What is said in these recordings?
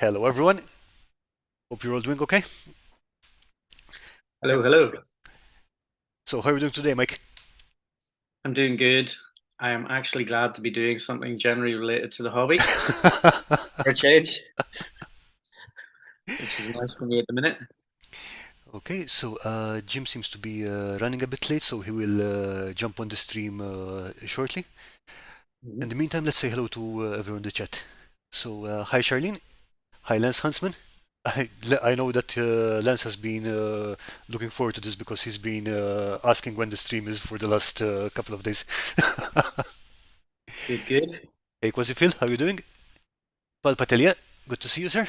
Hello, everyone. Hope you're all doing okay. Hello, hello. So, how are you doing today, Mike? I'm doing good. I am actually glad to be doing something generally related to the hobby for a change, which is nice for me at the minute. Okay, so Jim seems to be running a bit late, so he will jump on the stream shortly. In Mhm. the meantime, let's say hello to everyone in the chat. So, hi, Charlene. Hi, Lance Huntsman. I know that Lance has been looking forward to this because he's been asking when the stream is for the last couple of days. Good, good. Hey, Quasifil, how are you doing? Paul Patelia, good to see you, sir.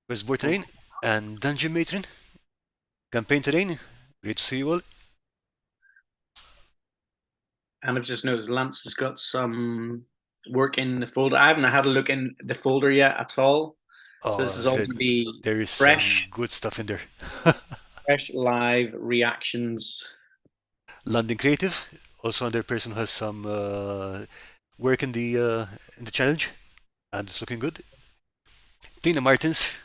Where's Boy Oh, Terrain? And Dungeon Matron. Campaign Terrain, great to see you all. and I've just noticed Lance has got some work in the folder. I haven't had a look in the folder yet at all. So this Oh, is all going to be there is some fresh, good stuff in there. fresh live reactions. London Creative, also another person who has some work in the challenge, and it's looking good. Tina Martins,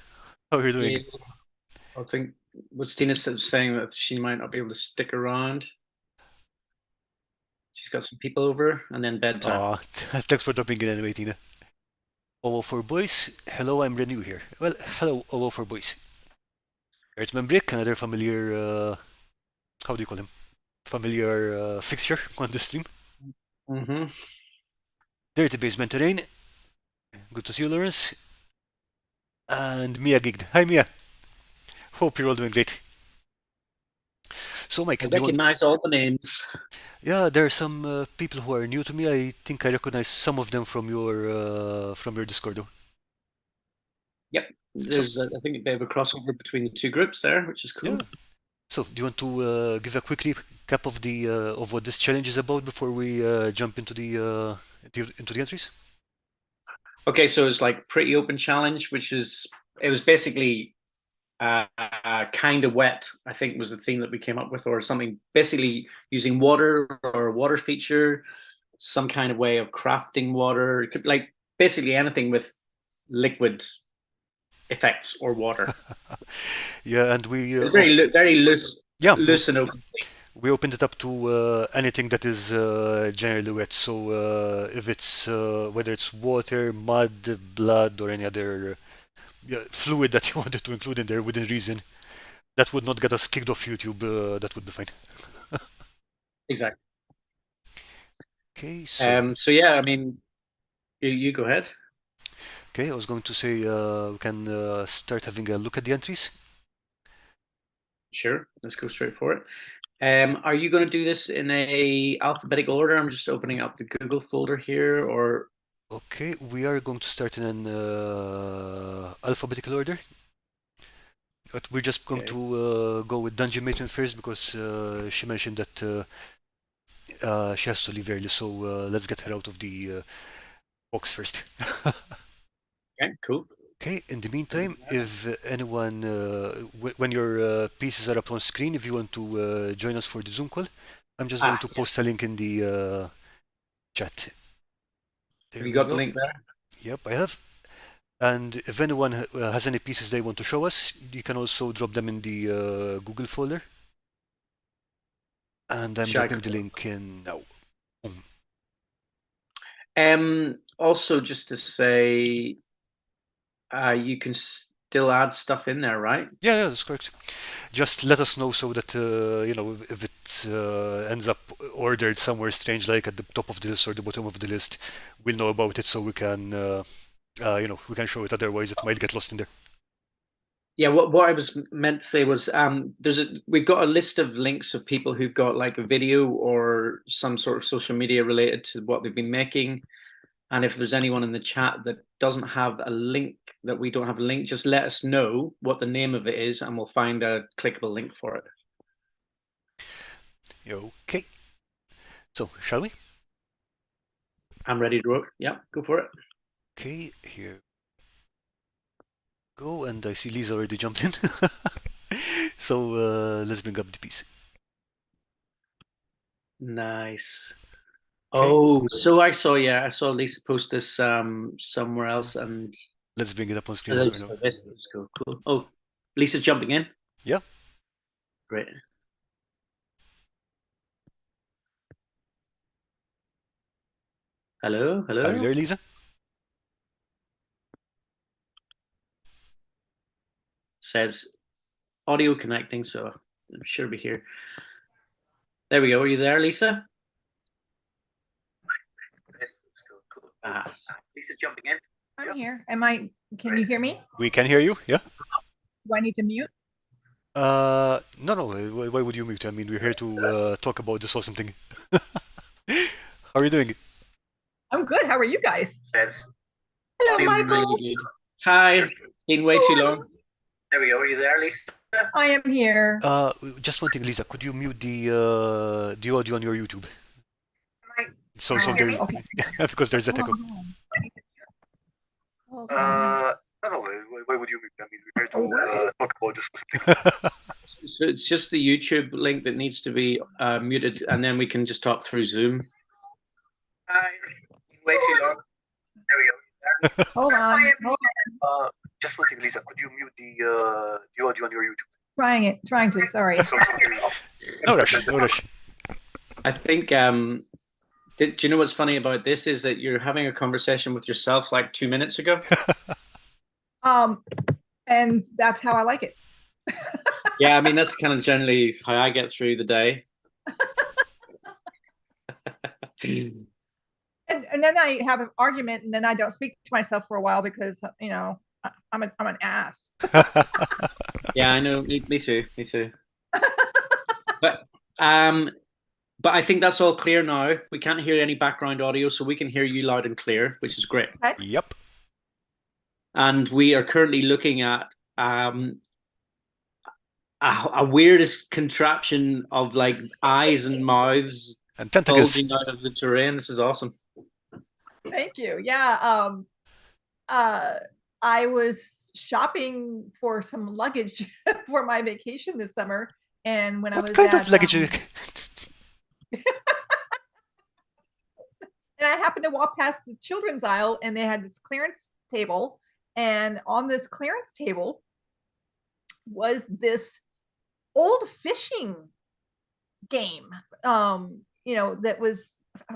how are you doing? Yeah, I think what's Tina saying that she might not be able to stick around. She's got some people over and then bedtime. Thanks for dropping in anyway, Tina. OO for Boys, hello, I'm Renew here. Well, hello, OO for Boys. Earthman Brick, another familiar, how do you call him? Familiar fixture on the stream. Mm-hmm. Dirty Basement Terrain, good to see you, Lawrence. And Mia Gigged. Hi, Mia. Hope you're all doing great. So, I Mike, do you want? recognize all the names. Yeah, there are some people who are new to me. I think I recognize some of them from your Discord, though. Yep. So, There's, I think, a bit of a crossover between the two groups there, which is cool. yeah. So, do you want to give a quick recap of the of what this challenge is about before we jump into the entries? Okay, so it's like pretty open challenge, which is it was basically kind of wet. I think was the theme that we came up with, or something. Basically, using water or a water feature, some kind of way of crafting water. It could, like basically anything with liquid effects or water. Yeah, and we It's very loose, yeah loose and open. we opened it up to anything that is generally wet. So if it's whether it's water, mud, blood, or any other yeah, fluid that you wanted to include in there within reason, that would not get us kicked off YouTube. That would be fine. Exactly. Okay, so So yeah, I mean, you go ahead. okay, I was going to say we can start having a look at the entries. Sure, let's go straight for it. Are you going to do this in a alphabetical order? I'm just opening up the Google folder here, or Okay, we are going to start in an alphabetical order. But we're just going okay. to go with Dungeon Matron first because she mentioned that she has to leave early. So let's get her out of the box first. Okay, cool. Okay, in the meantime, if anyone, when your pieces are up on screen, if you want to join us for the Zoom call, I'm just going Ah, to yes. post a link in the chat. Have There you we got the go. link there? Yep, I have. And if anyone has any pieces they want to show us, you can also drop them in the Google folder. And I'm Shall dropping the link in now. Boom. Also, just to say, you can still add stuff in there, right? Yeah, that's correct. Just let us know so that you know if it ends up ordered somewhere strange, like at the top of the list or the bottom of the list, we'll know about it so we can you know we can show it. Otherwise, it might get lost in there. Yeah, what I was meant to say was we've got a list of links of people who've got like a video or some sort of social media related to what they've been making. And if there's anyone in the chat that doesn't have a link, that we don't have a link, just let us know what the name of it is and we'll find a clickable link for it. Okay, so shall we? I'm ready to work. Yeah, go for it. Okay, here we go, and I see Lisa already jumped in. So let's bring up the piece. Nice. Okay, Oh, so I saw, yeah, I saw Lisa post this somewhere else and Let's bring it up on screen Oh, right now. so this is cool. Cool. Oh, Lisa's jumping in. Yeah. Great. Hello, Are you hello. there, Lisa? Says audio connecting, so I'm sure we're here. There we go. Are you there, Lisa? This is cool. Cool. Lisa jumping in. I'm here. Can you hear me? We can hear you. Yeah. Do I need to mute? No, no. Why would you mute? I mean, we're here to talk about this awesome thing. How are you doing? I'm good. How are you guys? Says Hello, doing Michael. really good. Hi. Been way too Hello. long. There we go. Are you there, Lisa? I am here. Just one thing, Lisa. Could you mute the audio on your YouTube? Right. So Oh, there, okay. because there's that echo. Hold on. Hold on. No, no. Why would you mute? I mean, we're here to talk about this. So it's just the YouTube link that needs to be muted, and then we can just talk through Zoom. Hi. Way too long. There we go. Hold on. Hold on. Just one thing, Lisa. Could you mute the audio on your YouTube? Trying to. Sorry. No rush. No rush. I think. Do you know what's funny about this is that you're having a conversation with yourself like 2 minutes ago. And that's how I like it. Yeah, I mean that's kind of generally how I get through the day. And then I have an argument, and then I don't speak to myself for a while because I'm an ass. Yeah, I know. Me too. Me too. But I think that's all clear now. We can't hear any background audio, so we can hear you loud and clear, which is great. Okay. Yep. And we are currently looking at a weirdest contraption of like eyes and mouths And tentacles. bulging out of the terrain. This is awesome. Thank you. Yeah. I was shopping for some luggage for my vacation this summer, and when I was What kind at, of luggage? and I happened to walk past the children's aisle, and they had this clearance table, and on this clearance table was this old fishing game. That was,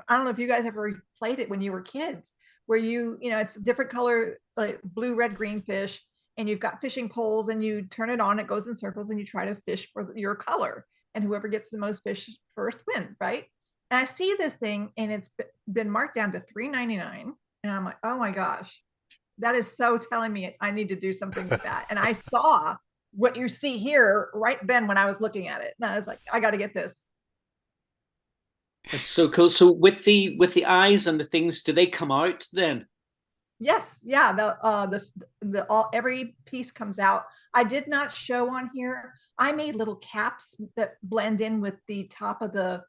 I don't know if you guys ever played it when you were kids, where it's a different color, like blue, red, green fish, and you've got fishing poles, and you turn it on, it goes in circles, and you try to fish for your color, and whoever gets the most fish first wins, right? And I see this thing, and it's been marked down to $3.99, and I'm like, oh my gosh, that is so telling me I need to do something with that. And I saw what you see here right then when I was looking at it, and I was like, I got to get this. It's so cool. So with the eyes and the things, do they come out then? Yes, yeah. Every piece comes out. I did not show on here. I made little caps that blend in with the top of the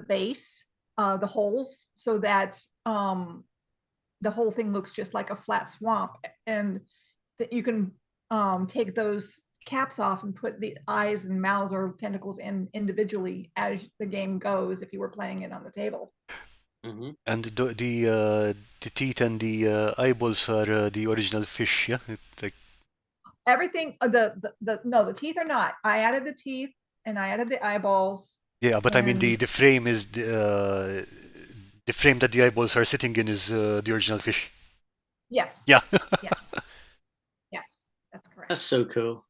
base, the holes, so that the whole thing looks just like a flat swamp, and that you can take those caps off and put the eyes and mouths or tentacles in individually as the game goes if you were playing it on the table. Mm-hmm. And the teeth and the eyeballs are the original fish, yeah? Like Everything, the teeth are not. I added the teeth and I added the eyeballs. yeah, but I mean And the frame is the frame that the eyeballs are sitting in is the original fish. yes, Yeah. yes, yes, that's correct. That's so cool.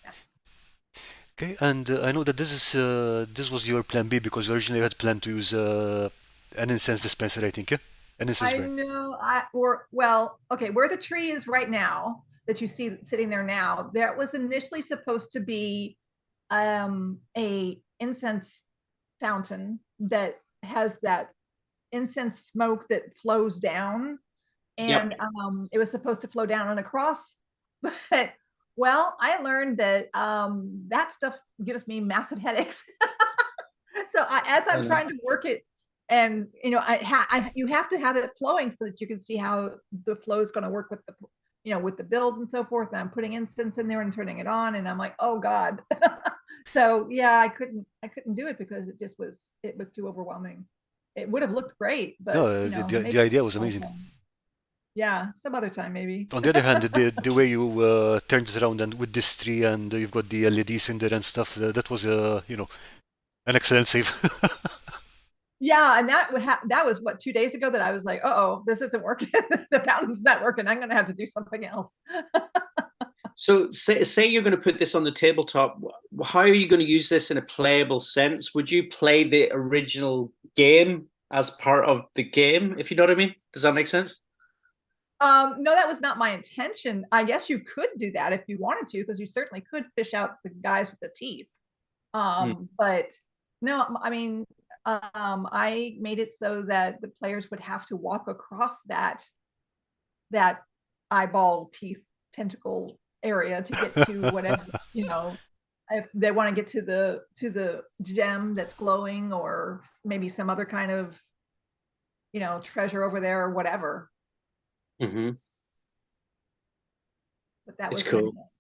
Yes. Okay, and I know that this was your plan B because you originally had planned to use an incense dispenser, I think, yeah? An incense I burn. know. Okay, where the tree is right now that you see sitting there now, that was initially supposed to be a incense fountain that has that incense smoke that flows down, and Yep. it was supposed to flow down and across, but well, I learned that that stuff gives me massive headaches. So as I'm trying to work it, and you have to have it flowing so that you can see how the flow is going to work with the build and so forth. And I'm putting incense in there and turning it on, and I'm like, oh God. So yeah, I couldn't do it because it was too overwhelming. It would have looked great, but No, the idea was amazing. Yeah, some other time maybe. On the other hand, the way you turned it around and with this tree and you've got the LEDs in there and stuff, that was an excellent save. Yeah, and that was what 2 days ago that I was like, oh, this isn't working. The fountain's not working. I'm gonna have to do something else. So say you're going to put this on the tabletop. How are you going to use this in a playable sense? Would you play the original game as part of the game, if you know what I mean? Does that make sense? No, that was not my intention. I guess you could do that if you wanted to, because you certainly could fish out the guys with the teeth. But no, I mean, I made it so that the players would have to walk across that eyeball teeth tentacle area to get to whatever, if they want to get to the gem that's glowing, or maybe some other kind of treasure over there or whatever. Mm-hmm. But that It's was cool.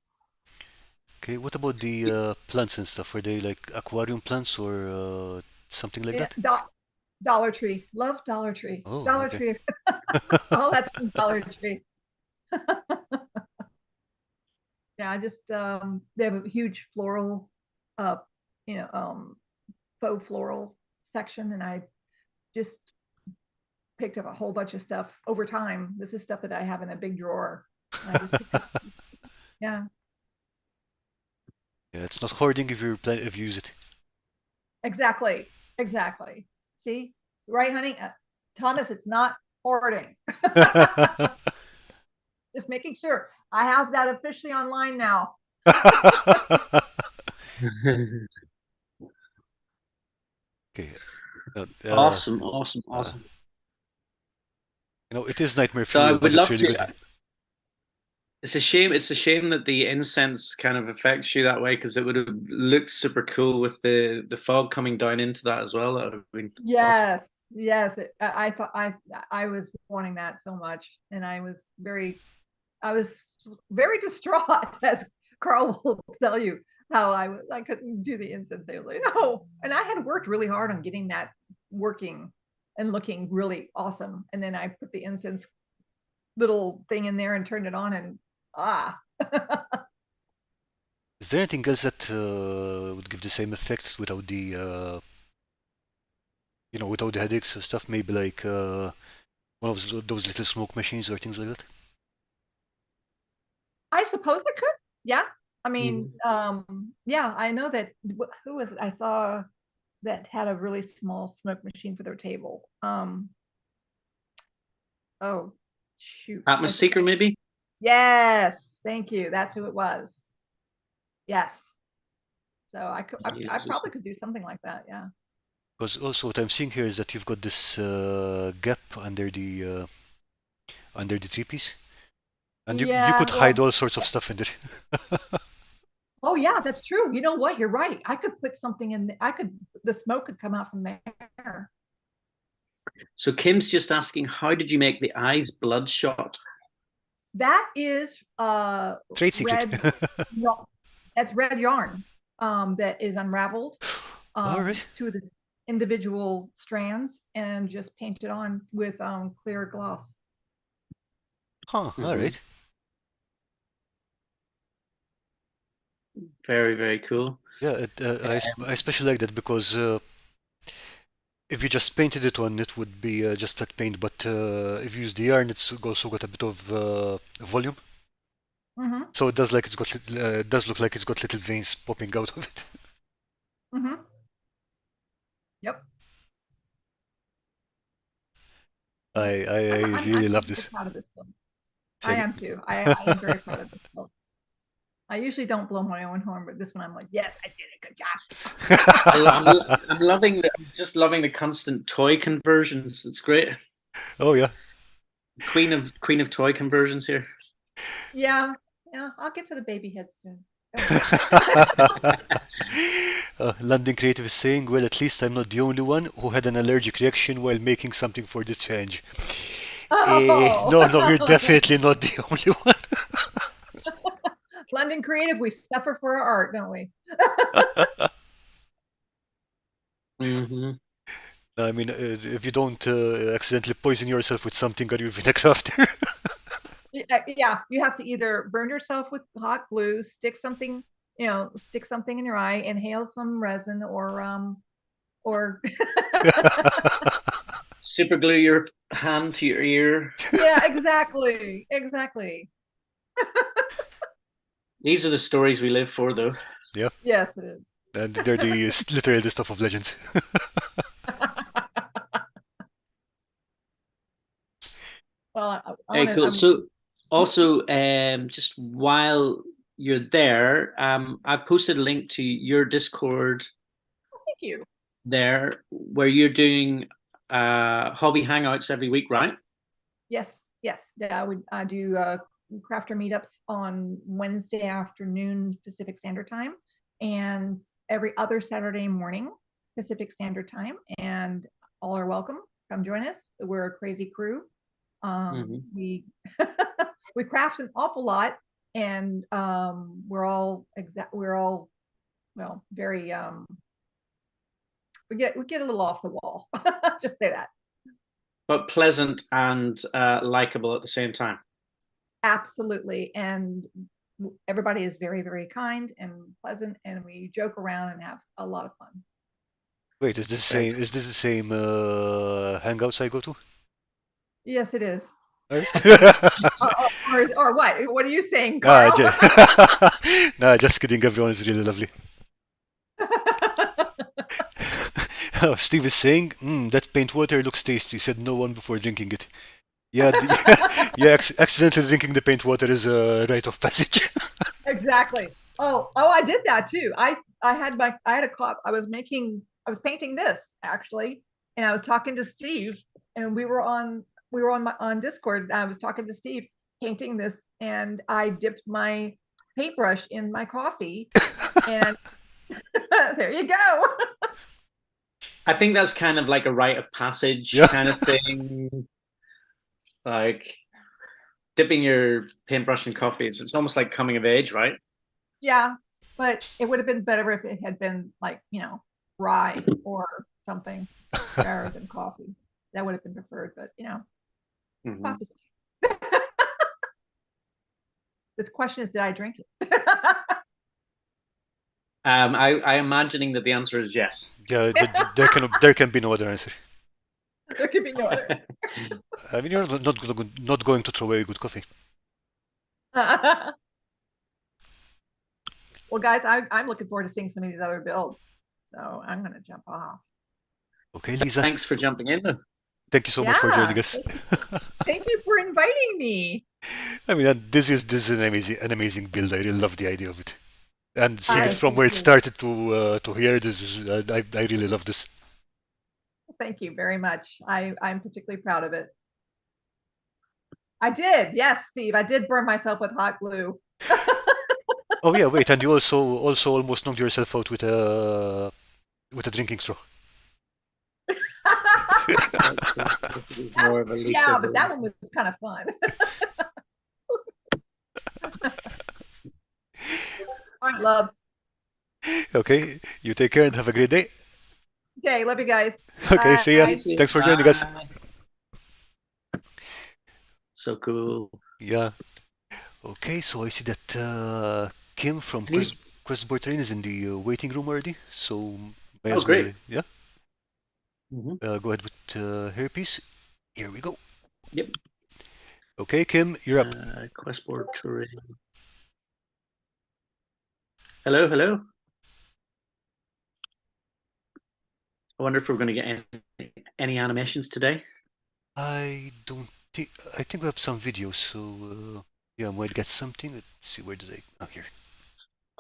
Okay, what about the plants and stuff? Were they like aquarium plants or something like that? Dollar Tree. Love Dollar Tree. Oh, Dollar okay. Tree. All that's from Dollar Tree. Yeah, I just they have a huge floral, uh, faux floral section, and I just picked up a whole bunch of stuff over time. This is stuff that I have in a big drawer. And I just picked up, yeah, Yeah, it's not hoarding if you use it. exactly. See, right, honey? Thomas, it's not hoarding. Just making sure. I have that officially online now. Okay. Awesome. It is Nightmare So I Fuel, but would it's love really to. good. It's a shame. It's a shame that the incense kind of affects you that way, because it would have looked super cool with the fog coming down into that as well. That would have been awesome. Yes. I thought I was wanting that so much, and I was very distraught, as Carl will tell you, how I couldn't do the incense. I was like, no, and I had worked really hard on getting that working and looking really awesome, and then I put the incense little thing in there and turned it on, and Is there anything else that would give the same effect without without the headaches or stuff? Maybe like one of those little smoke machines or things like that? I suppose it could. Yeah. I mean, yeah, I know that who was it? I saw that had a really small smoke machine for their table. Oh, shoot. Atmoseeker, maybe? Yes, thank you. That's who it was. Yes. So I probably could do something like that. Yeah. Because also what I'm seeing here is that you've got this gap under the tree piece, and you could hide all sorts of stuff in there. Oh yeah, that's true. You know what? You're right. I could put something in. The smoke could come out from there. So Kim's just asking, how did you make the eyes bloodshot? That is Trade secret. That's red yarn that is unraveled All right. to the individual strands and just painted on with clear gloss. Huh, all right. Very, very cool. Yeah, I especially like that because if you just painted it on, it would be just flat paint. But if you use the yarn, it's also got a bit of volume. Mm-hmm. So it does look like it's got little veins popping out of it. Mm-hmm. Yep. I really love this. Proud of this film. Say I it. am too. I am very proud of this film. I usually don't blow my own horn, but this one I'm like, yes, I did a good job. I'm just loving the constant toy conversions. It's great. Oh yeah. Queen of toy conversions here. Yeah, I'll get to the baby head soon. London Creative is saying, well, at least I'm not the only one who had an allergic reaction while making something for this change. Oh. No, you're definitely not the only one. London Creative, we suffer for our art, don't we? Mm-hmm. I mean, if you don't accidentally poison yourself with something, are you even a crafter? Yeah, you have to either burn yourself with hot glue, stick something in your eye, inhale some resin, or Super glue your hand to your ear. yeah, exactly. These are the stories we live for, though. Yeah, Yes, it is. and they're literally the stuff of legends. Well, I Hey, want to. cool. So, also, just while you're there, I posted a link to your Discord Thank you. there where you're doing hobby hangouts every week, right? Yes. Yeah, I do crafter meetups on Wednesday afternoon Pacific Standard Time, and every other Saturday morning Pacific Standard Time. And all are welcome. Come join us. We're a crazy crew. We we craft an awful lot, and we're all well very we get a little off the wall. Just say that. But pleasant and likable at the same time. Absolutely. And everybody is very, very kind and pleasant, and we joke around and have a lot of fun. Wait, is this the Very same? Is this the same hangouts I go to? Yes, it is. Alright. Or what? What are you saying, Nah, Carl? nah, just kidding. Everyone is really lovely. Oh, Steve is saying, that paint water looks tasty, said no one before drinking it. Yeah, yeah, accidentally drinking the paint water is a rite of passage. Exactly. Oh, I did that too. I had a cup. I was painting this actually, and I was talking to Steve, and on Discord. I was talking to Steve, painting this, and I dipped my paintbrush in my coffee, and there you go. I think that's kind of like a rite of passage Yeah. kind of thing. Like dipping your paintbrush in coffee. It's almost like coming of age, right? Yeah, but it would have been better if it had been like, rye or something rather than coffee. That would have been preferred, but Mhm. the question is, did I drink it? I imagining that the answer is yes. Yeah, there can be no other answer. There could be no other. I mean, you're not going to throw away good coffee. Well, guys, I'm looking forward to seeing some of these other builds, so I'm going to jump off. Okay, Lisa, Thanks for jumping in. thank you so much for Yeah, joining us. Thank you for inviting me. I mean, this is an amazing build. I really love the idea of it, and seeing it from Thank where it you. started to here. This is I really love this. Thank you very much. I'm particularly proud of it. I did, yes, Steve. I did burn myself with hot glue. Oh yeah, wait, and you also almost knocked yourself out with a drinking straw. More of a Lisa Yeah, but that version. one was kind of fun. All right, loves. Okay, you take care and have a great day. Okay, love you guys. Okay, see ya. Bye. Thanks for joining us. Bye. So cool. Yeah. Okay, so I see that Kim from Who's- Questboard Train is in the waiting room already. So may Oh, as well, great. yeah. Mhm. Go ahead with her piece. Here we go. Yep. Okay, Kim, you're up. Questboard terrain. Hello, hello. I wonder if we're going to get any animations today. I don't think. I think we have some videos, so yeah, I might get something. Let's see, where did I? Oh, here.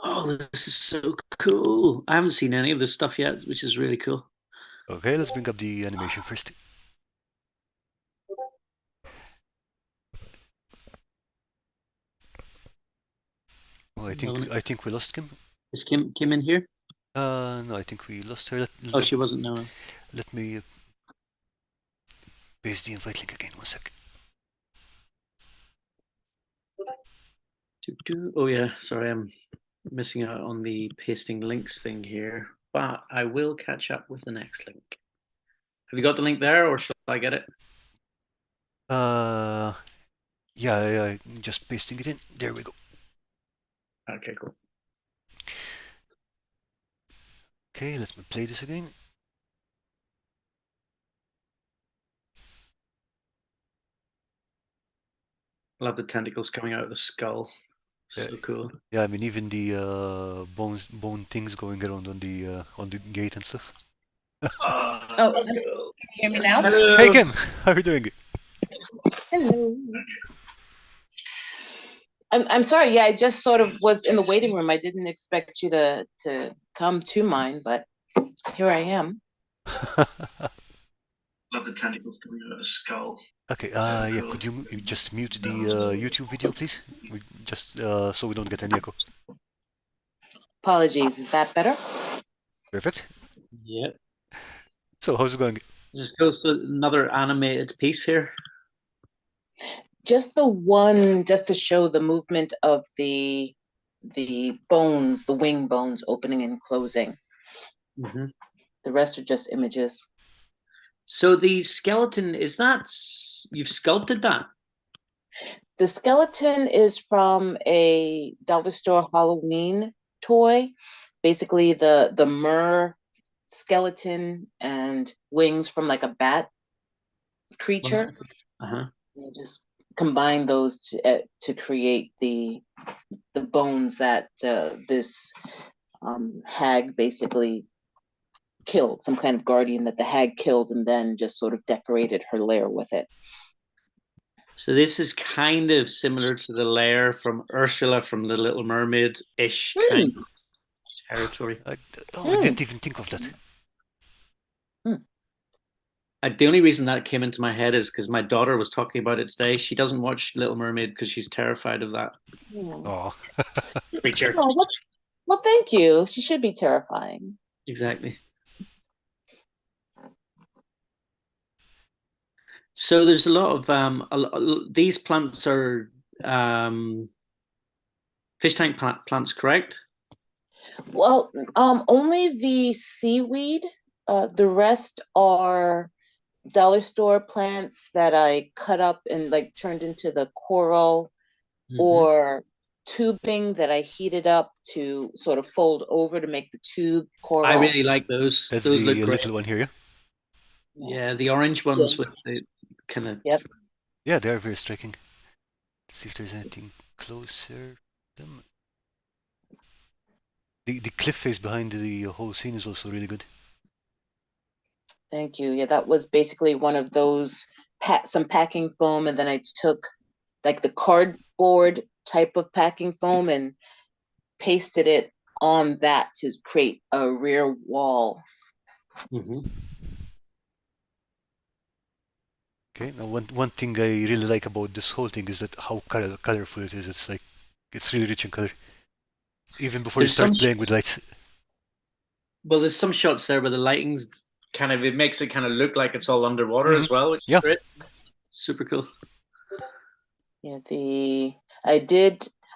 Oh, this is so cool. I haven't seen any of this stuff yet, which is really cool. Okay, let's bring up the animation first. Oh, I think we lost Kim. Is Kim in here? No, I think we lost her. Oh, she wasn't. No. Let me paste the invite link again. 1 sec. Oh yeah, sorry, I'm missing out on the pasting links thing here, but I will catch up with the next link. Have you got the link there, or shall I get it? Yeah, just pasting it in. There we go. Okay, cool. Okay, let me play this again. Love the tentacles coming out of the skull. Yeah, So cool. yeah. I mean, even the bone things going around on the gate and stuff. Oh, Oh, so can you cool. hear me now? Hello. Hey Kim, how are you doing? Hello. I'm sorry. Yeah, I just sort of was in the waiting room. I didn't expect you to come to mine, but here I am. Love the tentacles coming out of the skull. Okay, So yeah, cool. could you just mute the YouTube video, please? We just so we don't get any echo. Apologies. Is that better? Perfect. Yep. So, how's it going? Just goes to another animated piece here. Just the one, just to show the movement of the bones, the wing bones opening and closing. Mm-hmm. The rest are just images. So the skeleton, is that you've sculpted that? The skeleton is from a dollar store Halloween toy. Basically, the mer skeleton and wings from like a bat creature. Uh-huh. And just combine those to create the bones that this hag basically killed, some kind of guardian that the hag killed, and then just sort of decorated her lair with it. So this is kind of similar to the lair from Ursula from The Little Mermaid-ish kind of territory. I didn't even think of that. The only reason that came into my head is because my daughter was talking about it today. She doesn't watch Little Mermaid because she's terrified of that Oh, creature. Oh, well, thank you. She should be terrifying. Exactly. So there's a lot of these plants are fish tank plants, correct? Well, only the seaweed. The rest are dollar store plants that I cut up and like turned into the coral, or tubing that I heated up to sort of fold over to make the tube coral. I really like those. that's Those the look great. little one here, yeah? Yeah, the orange ones Yeah. with the kind of. Yep. Yeah, they are very striking. Let's see if there's anything closer. Them. The cliff face behind the whole scene is also really good. Thank you. Yeah, that was basically one of those some packing foam, and then I took like the cardboard type of packing foam and pasted it on that to create a rear wall. Okay, now one thing I really like about this whole thing is that how colorful it is. It's like it's really rich in color. Even before you There's start some playing with lights. Well, there's some shots there where the lighting's kind of, it makes it kind of look like it's all underwater as well, which Yeah. is great. Super cool. Yeah,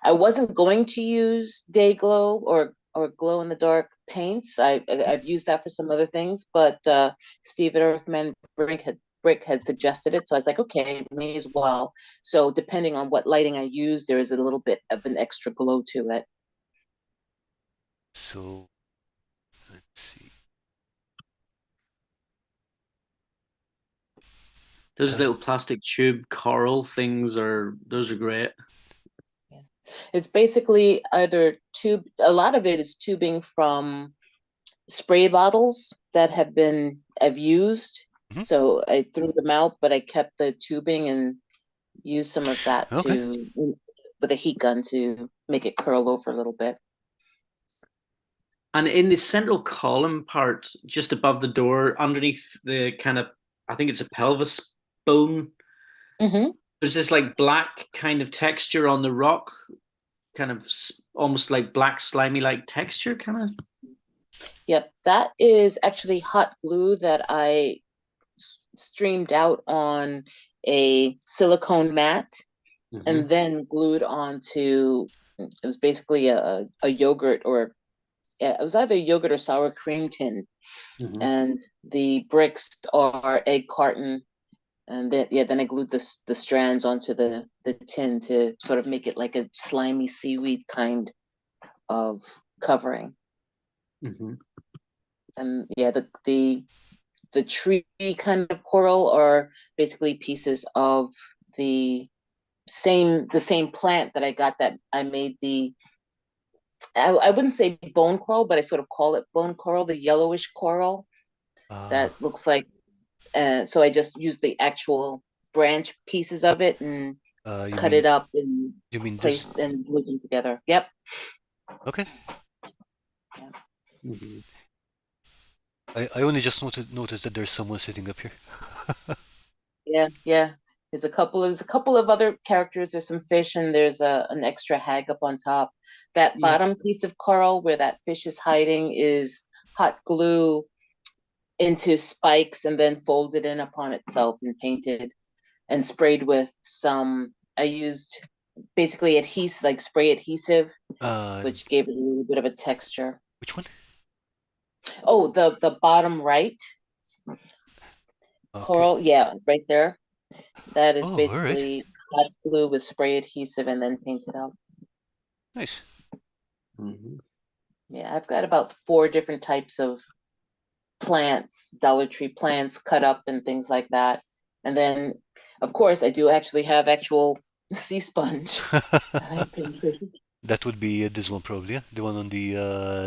I wasn't going to use day glow or glow in the dark paints. I've used that for some other things, but Steve at Earthman Brick had suggested it, so I was like, okay, may as well. So depending on what lighting I use, there is a little bit of an extra glow to it. So let's see. Those little plastic tube coral things those are great. It's basically either tube. A lot of it is tubing from spray bottles that I've used. Mhm. So I threw them out, but I kept the tubing and used some of that with a heat gun to make it curl over a little bit. And in the central column part, just above the door, underneath the kind of, I think it's a pelvis bone, there's this like black kind of texture on the rock, kind of almost like black slimy like texture kind of. Yep, that is actually hot glue that I streamed out on a silicone mat and then glued onto, it was basically a yogurt, or it was either yogurt or sour cream tin. And the bricks are egg carton And then I glued the strands onto the tin to sort of make it like a slimy seaweed kind of covering. Mm-hmm. And yeah, the tree kind of coral are basically pieces of the same plant that I got, that I made I wouldn't say bone coral, but I sort of call it bone coral, the yellowish coral that looks like, so I just used the actual branch pieces of it and you cut mean it up and you mean this? placed and glued them together. Yep. Okay. Mm-hmm. I only just noticed that there's someone sitting up here. Yeah. There's a couple of other characters. There's some fish, and there's an extra hag up on top. That Yeah. bottom piece of coral where that fish is hiding is hot glue into spikes and then folded in upon itself and painted and sprayed with some, I used basically adhesive, like spray adhesive, which gave it a little bit of a texture. Which one? Oh, the bottom right Okay. coral, yeah, right there. That is Oh, all right. basically hot glue with spray adhesive and then painted out. Nice. Mm-hmm. Yeah, I've got about 4 different types of plants, Dollar Tree plants cut up and things like that. And then, of course, I do actually have actual sea sponge that I painted That would be this one probably, yeah? The one on the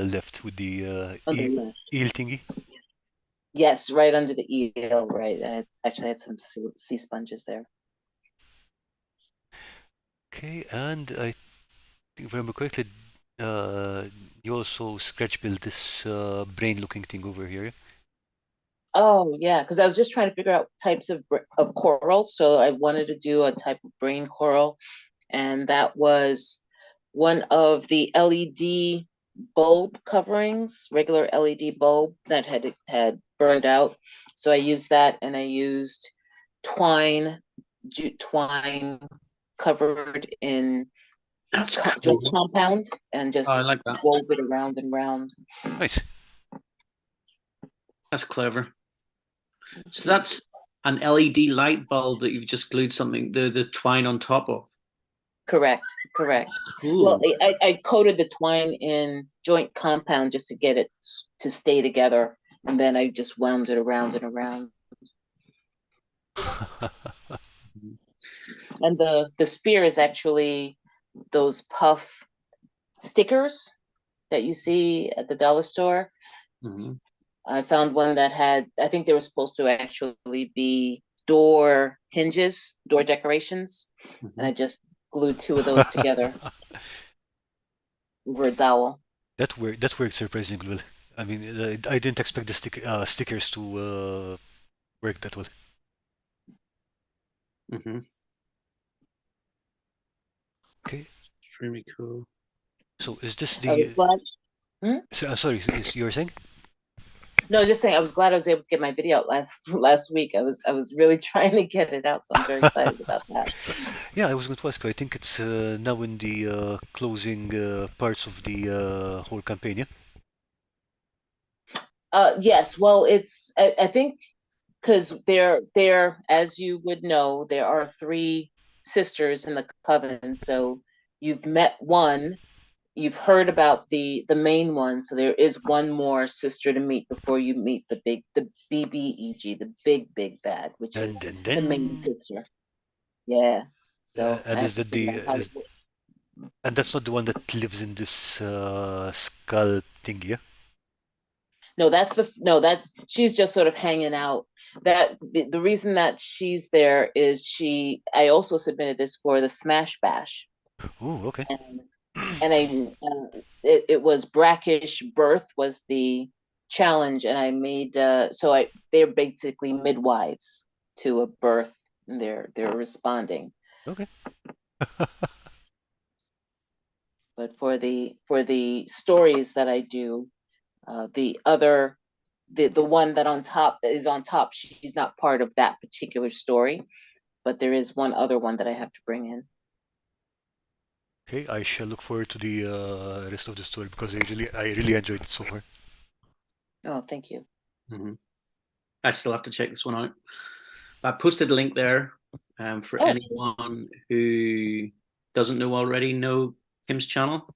left with the on the left. eel thingy. Yes, right under the eel, right. I actually had some sea sponges there. Okay, and I think if I remember correctly, you also scratch built this brain-looking thing over here. Oh, yeah, because I was just trying to figure out types of coral. So I wanted to do a type of brain coral, and that was one of the LED bulb coverings, regular LED bulb that had burned out. So I used that, and I used jute twine covered in That's jute cool. compound, and just Oh, I like that. wove it around and round. Nice. That's clever. So that's an LED light bulb that you've just glued something, the twine on top of. Correct. Cool. Well, I coated the twine in joint compound just to get it to stay together, and then I just wound it around and around. And the spear is actually those puff stickers that you see at the dollar store. Mm-hmm. I found one that had, I think they were supposed to actually be door hinges, door decorations, and I just glued 2 of those together over a dowel. That worked surprisingly well. I mean, I didn't expect the stickers to work that well. Mm-hmm. Okay. Extremely cool. So is this I was the? glad. Sorry, you were saying? No, just saying, I was glad I was able to get my video out last week. I was really trying to get it out, so I'm very excited about that. Yeah, I was going to ask you. I think it's now in the closing parts of the whole campaign, yeah? Yes, well, it's I think because there, as you would know, there are 3 sisters in the coven. So you've met one, you've heard about the main one, so there is one more sister to meet before you meet the BBEG, the big bad, which is the main sister. Yeah. So and is that and that's not the one that lives in this skull thing, yeah? No, that's she's just sort of hanging out. That the reason that she's there is I also submitted this for the Smash Bash. Oh, okay. And it was brackish birth was the challenge, and I made they're basically midwives to a birth, and they're responding. Okay. But for the stories that I do, the one that is on top, she's not part of that particular story, but there is one other one that I have to bring in. Okay, I shall look forward to the rest of the story because I really enjoyed it so far. Oh, thank you. Mm-hmm. I still have to check this one out. I posted a link there for Oh. anyone who doesn't know Kim's channel.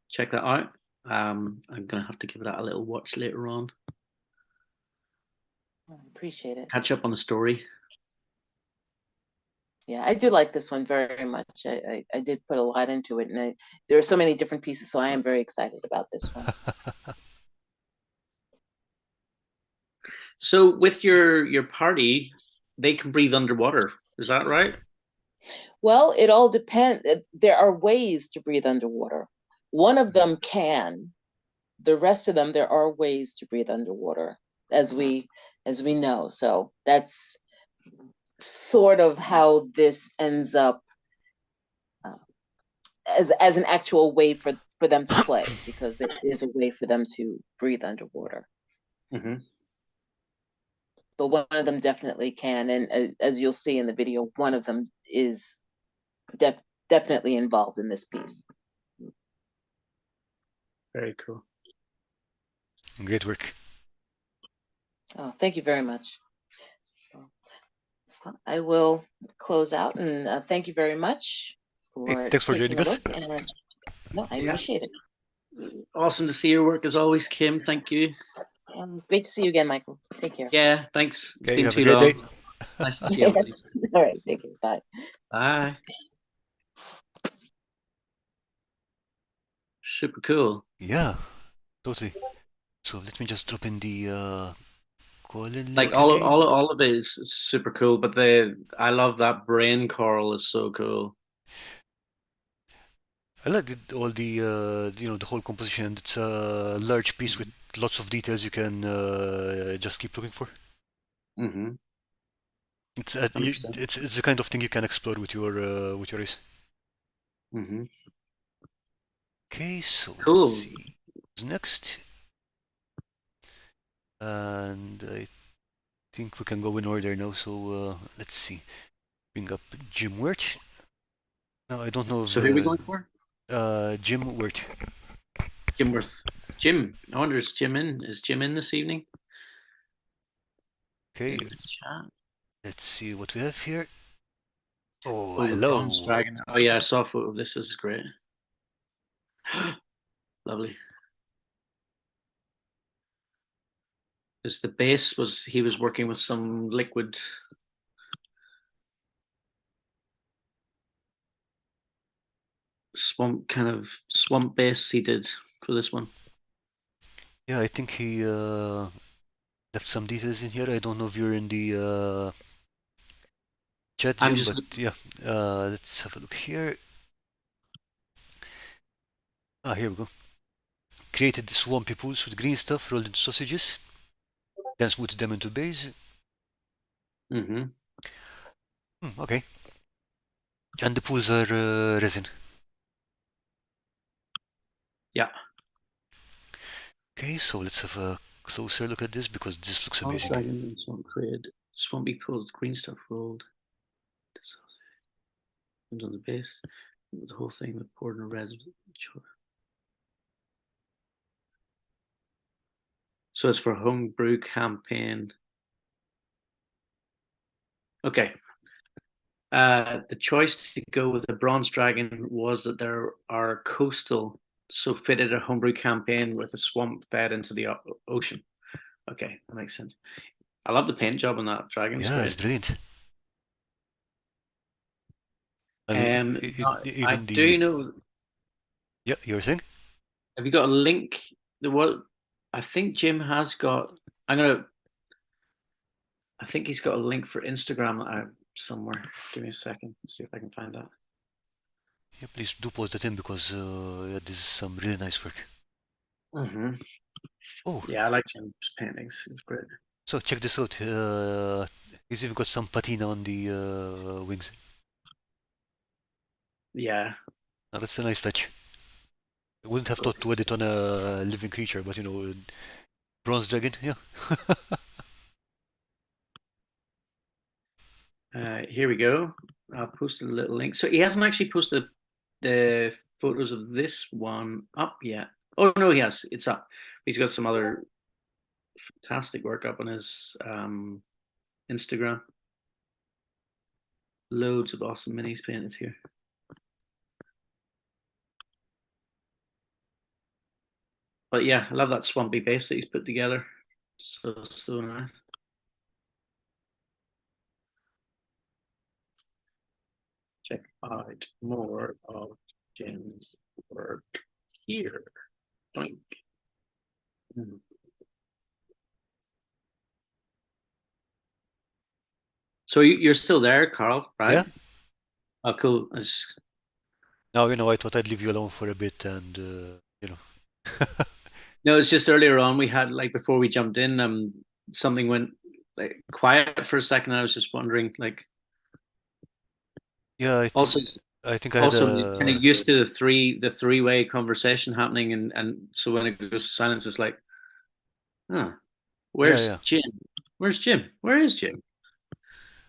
Check that out. I'm gonna have to give that a little watch later on. Appreciate it. Catch up on the story. Yeah, I do like this one very much. I did put a lot into it, and there are so many different pieces, so I am very excited about this one. So with your party, they can breathe underwater. Is that right? Well, it all depends. There are ways to breathe underwater. One of them can. The rest of them, there are ways to breathe underwater, as we know. So that's sort of how this ends up as an actual way for them to play, because there is a way for them to breathe underwater. Mm-hmm. But one of them definitely can, and as you'll see in the video, one of them is definitely involved in this piece. Very cool. Great work. Oh, thank you very much. I will close out, and thank you very much for Hey, thanks for taking joining a us. look. And no, I Yeah. appreciate it. Awesome to see your work as always, Kim. Thank you. It's great to see you again, Michael. Take care. Yeah, thanks. It's Okay, been have a too great long. day. Nice to see everybody. All right, take care. Bye. Bye. Super cool. Yeah, totally. So let me just drop in the call-in Like link all again. of it is super cool, but I love that brain coral is so cool. I like all the the whole composition. It's a large piece with lots of details you can just keep looking for. Mm-hmm. It's 100%. it's the kind of thing you can explore with your race. Mm-hmm. Okay, so Cool. let's see who's next, and I think we can go in order now. So let's see. Bring up Jim Wirt. No, I don't know if So who are we going for? Jim Wirt. Jim Worth. Jim. I wonder is Jim in? Is Jim in this evening? Okay, Chat. let's see what we have here. Oh, Oh, the hello. bronze dragon. Oh yeah, I saw a photo of this. This is great. Lovely. Because the base was he was working with some liquid swamp base he did for this one. Yeah, I think he left some details in here. I don't know if you're in the chat, I'm Jim, just but yeah, let's have a look here. Ah, here we go. Created swampy pools with green stuff rolled into sausages, then smoothed them into base. mm-hmm. Okay. And the pools are resin. Yeah. Okay, so let's have a closer look at this because this looks amazing. Dragon and swamp created swampy pools, green stuff rolled. And on the base, the whole thing with poured in a resin. So it's for homebrew campaign. Okay. The choice to go with the bronze dragon was that there are coastal, so fitted a homebrew campaign with a swamp fed into the ocean. Okay, that makes sense. I love the paint job on that dragon. Yeah, it's brilliant. I mean, I even do know. Yeah, you were saying? Have you got a link? What I think Jim has got. I think he's got a link for Instagram somewhere. Give me a second. Let's see if I can find that. Yeah, please do post that in because yeah, this is some really nice work. Mm-hmm. Oh, yeah, I like Jim's paintings. It's great. So check this out. He's even got some patina on the wings. Yeah. Now, that's a nice touch. I wouldn't have thought to add it on a living creature, but bronze dragon, yeah. Here we go. I'll post a little link. So he hasn't actually posted the photos of this one up yet. Oh no, he has. It's up. He's got some other fantastic work up on his Instagram. Loads of awesome minis painted here. But yeah, I love that swampy base that he's put together. So nice. Check out more of Jim's work here. Boink. So you're still there, Carl, right? Yeah. Oh, cool. Now, I thought I'd leave you alone for a bit and, No, it's just earlier on we had, like, before we jumped in, something went like quiet for a second. I was just wondering, like, yeah, also I think I had kind of used to the three-way conversation happening, and so when it goes silence, it's like, huh, where's yeah. Jim? Where's Jim? Where is Jim?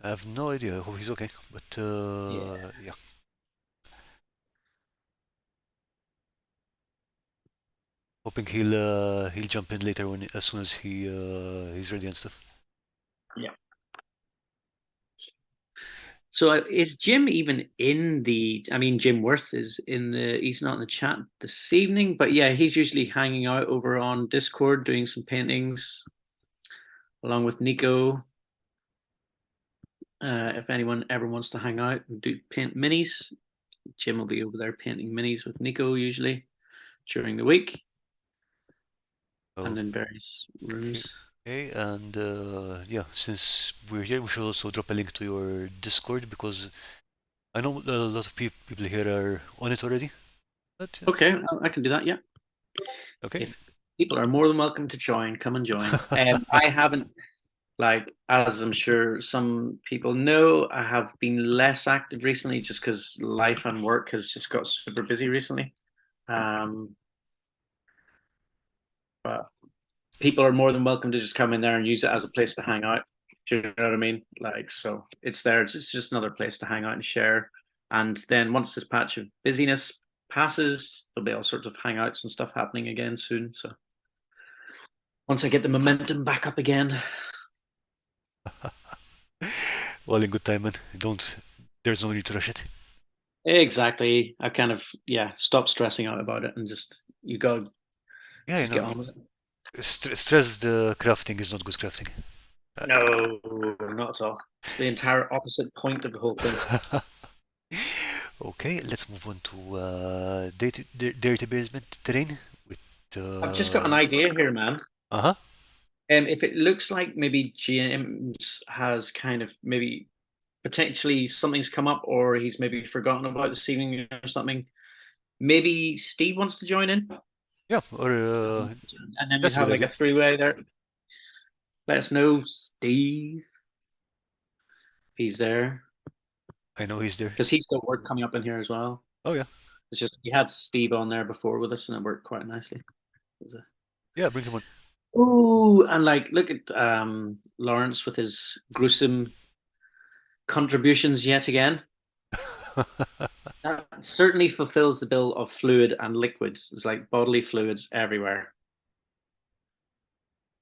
I have no idea. I hope he's okay, but yeah. Hoping he'll jump in later when as soon as he's ready and stuff. Yeah. So is Jim even in the? I mean, Jim Worth is in the. He's not in the chat this evening, but yeah, he's usually hanging out over on Discord doing some paintings, along with Nico. If anyone ever wants to hang out and do paint minis, Jim will be over there painting minis with Nico usually during the week, and in various rooms. Okay, and yeah, since we're here, we should also drop a link to your Discord because I know a lot of people here are on it already. But, Okay, I can do that. Yeah. Okay. If people are more than welcome to join. Come and join. I haven't, like, as I'm sure some people know, I have been less active recently just because life and work has just got super busy recently. But people are more than welcome to just come in there and use it as a place to hang out. Do you know what I mean? Like, so it's there. It's just another place to hang out and share. And then once this patch of busyness passes, there'll be all sorts of hangouts and stuff happening again soon. So once I get the momentum back up again. Well, in good time, man. There's no need to rush it. Exactly. I kind of, stop stressing out about it and just, you go, Yeah, just get on with it. Stressed crafting is not good crafting. No, not at all. It's the entire opposite point of the whole thing. Okay, let's move on to Dirty Basement Terrain. I've just got an idea here, man. Uh-huh. If it looks like maybe James has kind of maybe potentially something's come up, or he's maybe forgotten about this evening or something, maybe Steve wants to join in. Yeah, or and then we have like a three-way there. Let us know, Steve, if he's there. I know he's there because he's got work coming up in here as well. Oh yeah, it's just we had Steve on there before with us, and it worked quite nicely. Yeah, bring him on. Ooh, and like, look at Lawrence with his gruesome contributions yet again. That certainly fulfills the bill of fluid and liquids. It's like bodily fluids everywhere.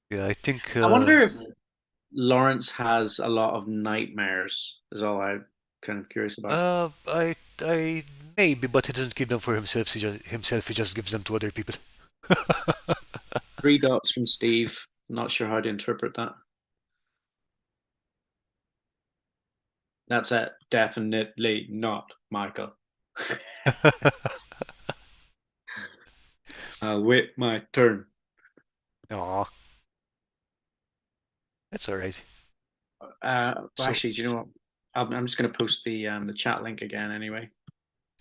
Yeah, I think. I wonder if Lawrence has a lot of nightmares. Is all I'm kind of curious about. I maybe, but he doesn't keep them for himself. He just gives them to other people. 3 dots from Steve. Not sure how to interpret that. That's it. Definitely not Michael. I'll wait my turn. Aw. That's all right. Actually, do you know what? I'm just going to post the chat link again anyway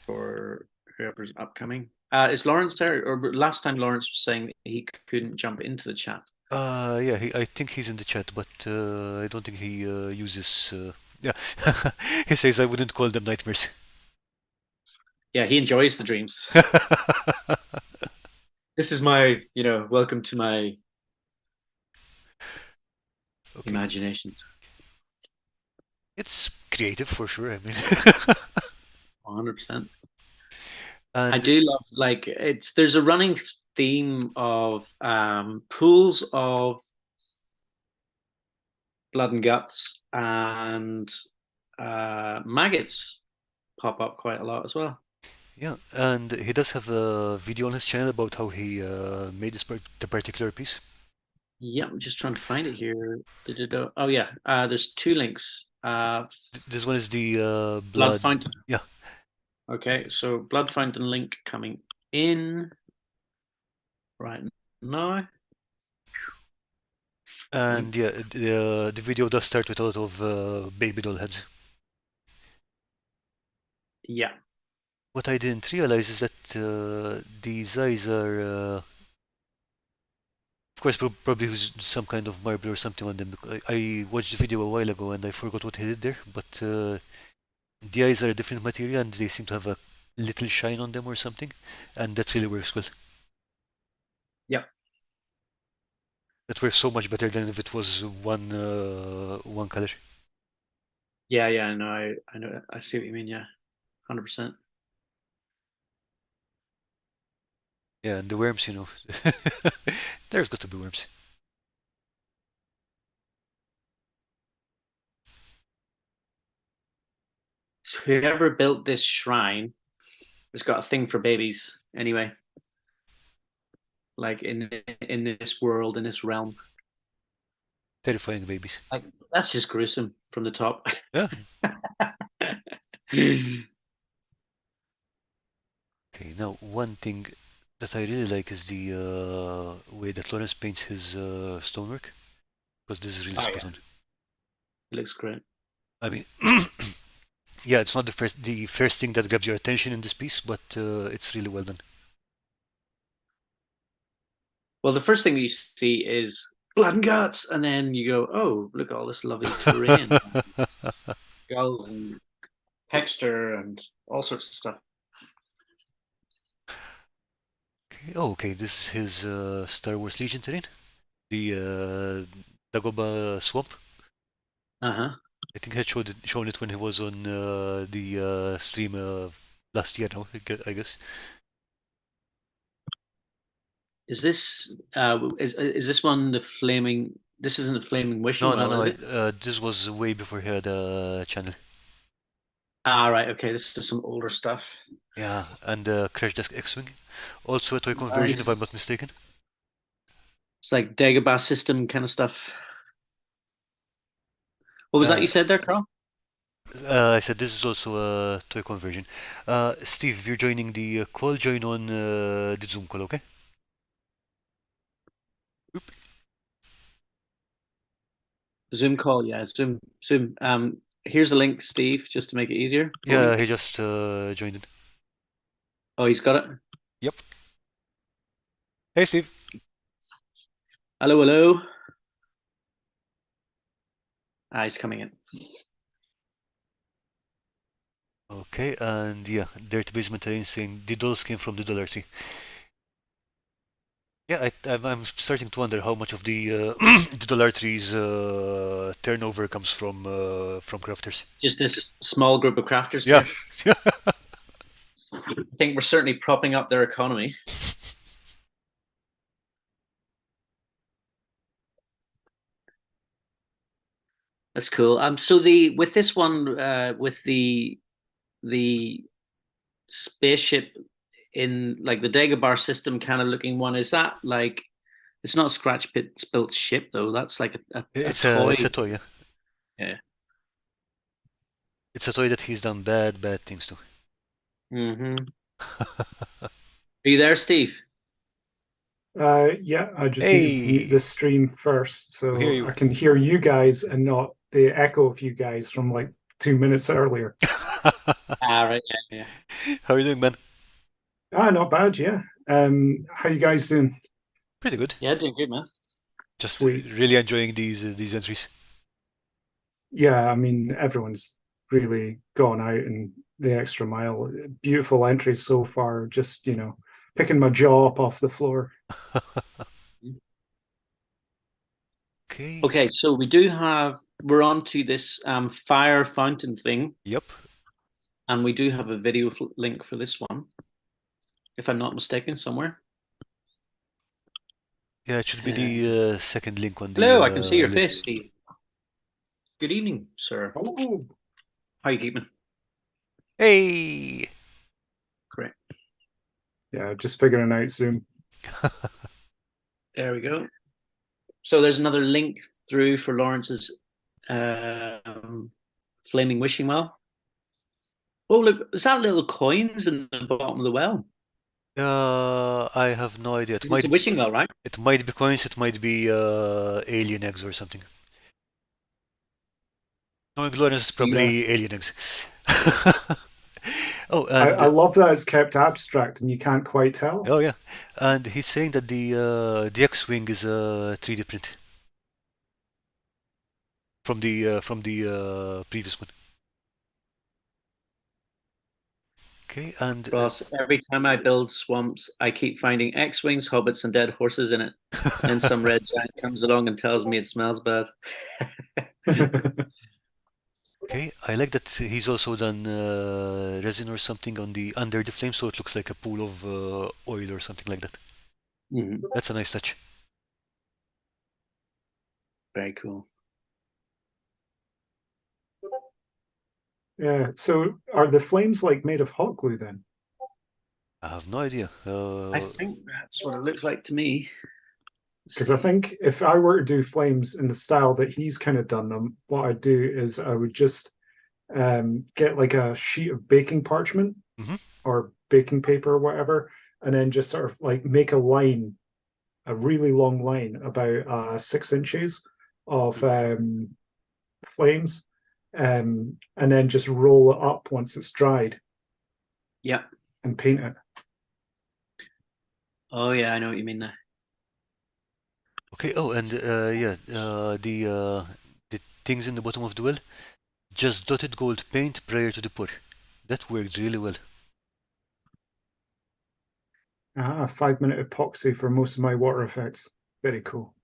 for whoever's upcoming. Is Lawrence there? Or last time Lawrence was saying he couldn't jump into the chat. Yeah, I think he's in the chat, but I don't think he uses. Yeah, he says I wouldn't call them nightmares. Yeah, he enjoys the dreams. This is my, welcome to my imagination. It's creative for sure. I mean, 100%. I do love, like, there's a running theme of pools of blood and guts, and maggots pop up quite a lot as well. Yeah, and he does have a video on his channel about how he made the particular piece. Yeah, I'm just trying to find it here. Da-da-da. Oh yeah, there's two links. This one is the Blood blood. fountain. Yeah. Okay, so blood fountain link coming in right now. And yeah, the video does start with a lot of baby doll heads. Yeah. What I didn't realize is that these eyes are, of course, probably used some kind of marble or something on them. I watched the video a while ago and I forgot what he did there, but the eyes are a different material and they seem to have a little shine on them or something, and that really works well. Yep. That works so much better than if it was one color. Yeah, yeah, no, I know, I see what you mean. Yeah, 100%. Yeah, and the worms, you know, there's got to be worms. So whoever built this shrine has got a thing for babies, anyway. Like in this world, in this realm, Terrifying babies. like that's just gruesome from the top. Yeah. Yeah. Okay, now one thing that I really like is the way that Lawrence paints his stonework, because this is really Oh, spot yeah. on. It looks great. I mean, yeah, it's not the first thing that grabs your attention in this piece, but it's really well done. Well, the first thing you see is blood and guts, and then you go, "Oh, look at all this lovely terrain, skulls and texture, and all sorts of stuff." Okay, this is his Star Wars Legion terrain, the Dagobah Swamp. Uh-huh. I think I had shown it when he was on the stream last year. Now, I guess. Is this is this one the flaming? This isn't the flaming wishing No, no, well, no. is it? This was way before he had a channel. Ah, right. Okay, this is some older stuff. Yeah, and Crash Desk X-Wing. Also a toy conversion, if I'm not mistaken. It's like Dagobah system kind of stuff. What was that you said there, Carl? I said this is also a toy conversion. Steve, if you're joining the call, join on the Zoom call, okay? Oop. Zoom call, yeah, Zoom. Here's a link, Steve, just to make it easier. Yeah, he just joined in. Oh, he's got it. Yep. Hey, Steve. Hello, hello. Ah, he's coming in. Okay, and yeah, Dirty Basement Terrain saying the dolls came from the Dollar Tree. Yeah, I'm starting to wonder how much of the the Dollar Tree's turnover comes from crafters. Just this small group of crafters. Yeah. Here. I think we're certainly propping up their economy. That's cool. So with this one, with the spaceship in like the Dagobah system kind of looking one, is that like it's not a scratch pit built ship though? That's like a toy. It's a toy, yeah. Yeah. It's a toy that he's done bad things to. Mm-hmm. Are you there, Steve? Yeah, I just need to mute the stream first so I can hear you guys and not the echo of you guys from like 2 minutes earlier. Right, yeah. How are you doing, man? Not bad, yeah. How you guys doing? Pretty good. Yeah, doing good, man. Just really enjoying these entries. Yeah, I mean everyone's really gone out and the extra mile. Beautiful entries so far. Just picking my jaw up off the floor. Okay. Okay, so we're on to this fire fountain thing. Yep. And we do have a video link for this one, if I'm not mistaken, somewhere. Yeah, it should be the second link on the hello, I can see your list. face, Steve. Good evening, sir. Oh, How you keeping? Hey! Great. yeah, just figuring out Zoom. There we go. So there's another link through for Lawrence's flaming wishing well. Oh, look, is that little coins in the bottom of the well? I have no idea. It's a wishing well, right? It might be coins, it might be alien eggs or something. Knowing Lawrence, it's probably alien eggs. Oh, and I love that it's kept abstract and you can't quite tell. oh yeah, and he's saying that the X-wing is a 3D print from the previous one. Okay, and Ross, every time I build swamps, I keep finding X-wings, hobbits, and dead horses in it. Then some red giant comes along and tells me it smells bad. okay, I like that he's also done resin or something on the under the flame, so it looks like a pool of oil or something like that. Mhm. That's a nice touch. Very cool. Yeah, so are the flames like made of hot glue then? I have no idea. I think that's what it looks like to me. Because I think if I were to do flames in the style that he's kind of done them, what I'd do is I would just get like a sheet of baking parchment Mhm. or baking paper or whatever, and then just sort of like make a line, a really long line, about 6 inches of flames, and then just roll it up once it's dried Yeah. and paint it. Oh yeah, I know what you mean now. Okay. Oh, and yeah, the things in the bottom of the well, just dotted gold paint prior to the pour. That worked really well. 5-minute epoxy for most of my water effects. Very cool.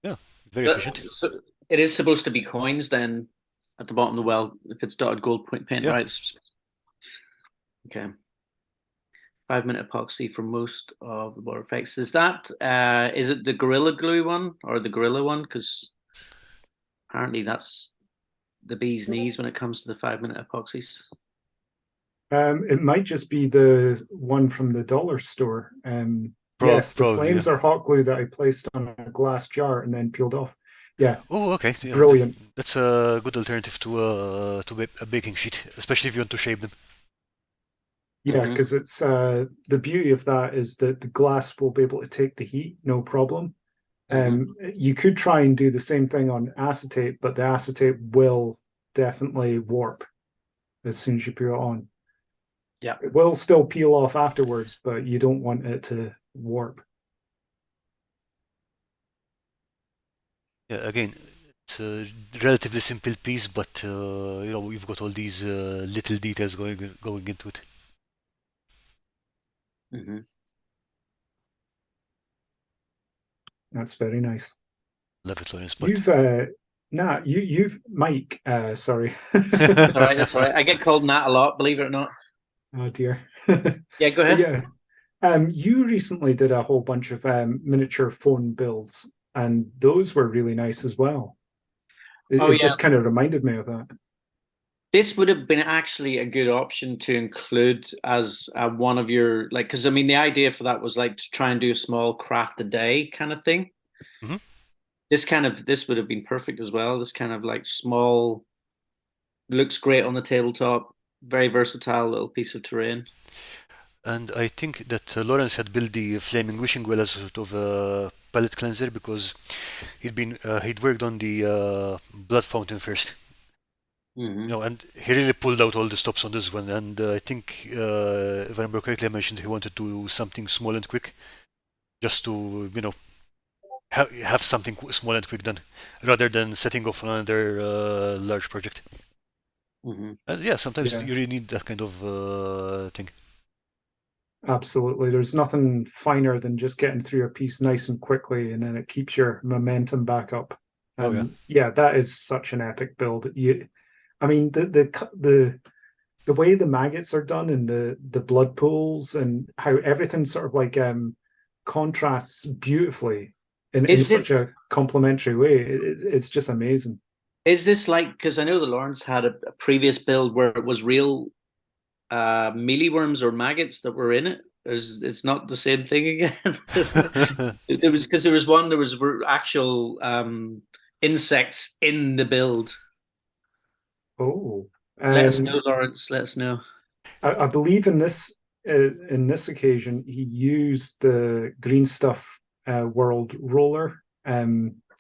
Very efficient. So it is supposed to be coins then at the bottom of the well if it's dotted gold paint, Yeah. right? Okay. 5-minute epoxy for most of the water effects. Is it the Gorilla Glue one or the Gorilla one? Because apparently that's the bee's knees when it comes to the 5-minute epoxies. It might just be the one from the dollar store. Yes, the Probably, flames yeah. are hot glue that I placed on a glass jar and then peeled off. Yeah, Oh, okay. Yeah, brilliant. That's a good alternative to a baking sheet, especially if you want to shape them. Yeah, Mhm. because it's the beauty of that is that the glass will be able to take the heat, no problem. You could try and do the same thing on acetate, but the acetate will definitely warp as soon as you put it on. Yeah. It will still peel off afterwards, but you don't want it to warp. Yeah, again, it's a relatively simple piece, but you know, we've got all these little details going into it. Mm-hmm. That's very nice. Love it, Lawrence. But You've Mike, sorry. That's all right. That's all right. I get called Nat a lot, believe it or not. Oh dear. Yeah, go ahead. Yeah. You recently did a whole bunch of miniature phone builds, and those were really nice as well. It just kind of reminded me of that. This would have been actually a good option to include as one of your because I mean the idea for that was like to try and do a small craft a day kind of thing. Mhm. This would have been perfect as well. This kind of like small, looks great on the tabletop, very versatile little piece of terrain. And I think that Lawrence had built the flaming wishing well as a sort of a palette cleanser because he'd worked on the blood fountain first. Mm-hmm. You know, and he really pulled out all the stops on this one. And I think, if I remember correctly, I mentioned he wanted to do something small and quick, just to, you know, have something small and quick done, rather than setting off on another large project. Mm-hmm. And yeah, sometimes Yeah. you really need that kind of thing. Absolutely. There's nothing finer than just getting through a piece nice and quickly, and then it keeps your momentum back up. Oh, yeah. Yeah, that is such an epic build. I mean, the way the maggots are done and the blood pools and how everything sort of like contrasts beautifully in such a complementary way. It's just amazing. Is this like, because I know the Lawrence had a previous build where it was real mealyworms or maggots that were in it? It's not the same thing again. There was, because there was actual insects in the build. Oh, Let us know, Lawrence. Let us know. I believe in this occasion he used the Green Stuff World roller,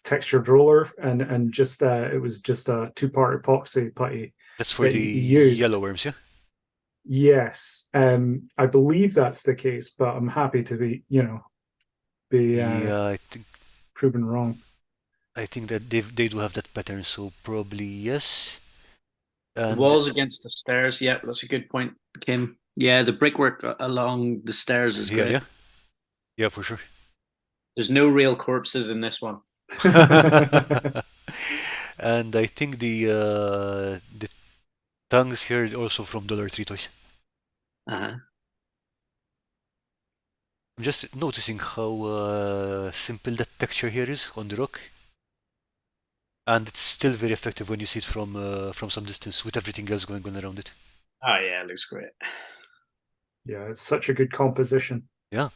textured roller, and just it was just a two-part epoxy putty. That's for that the he used. yellow worms, yeah? Yes, I believe that's the case, but I'm happy to be Yeah, proven wrong. I think that they do have that pattern, so probably yes. The And walls against the stairs. Yeah, that's a good point, Kim. Yeah, the brickwork along the stairs is great. yeah, for sure. There's no real corpses in this one. And I think the tongues here are also from Dollar Tree Toys. Uh-huh. I'm just noticing how simple that texture here is on the rock, and it's still very effective when you see it from some distance with everything else going on around it. Oh yeah, it looks great. Yeah, it's such a good composition. Yeah.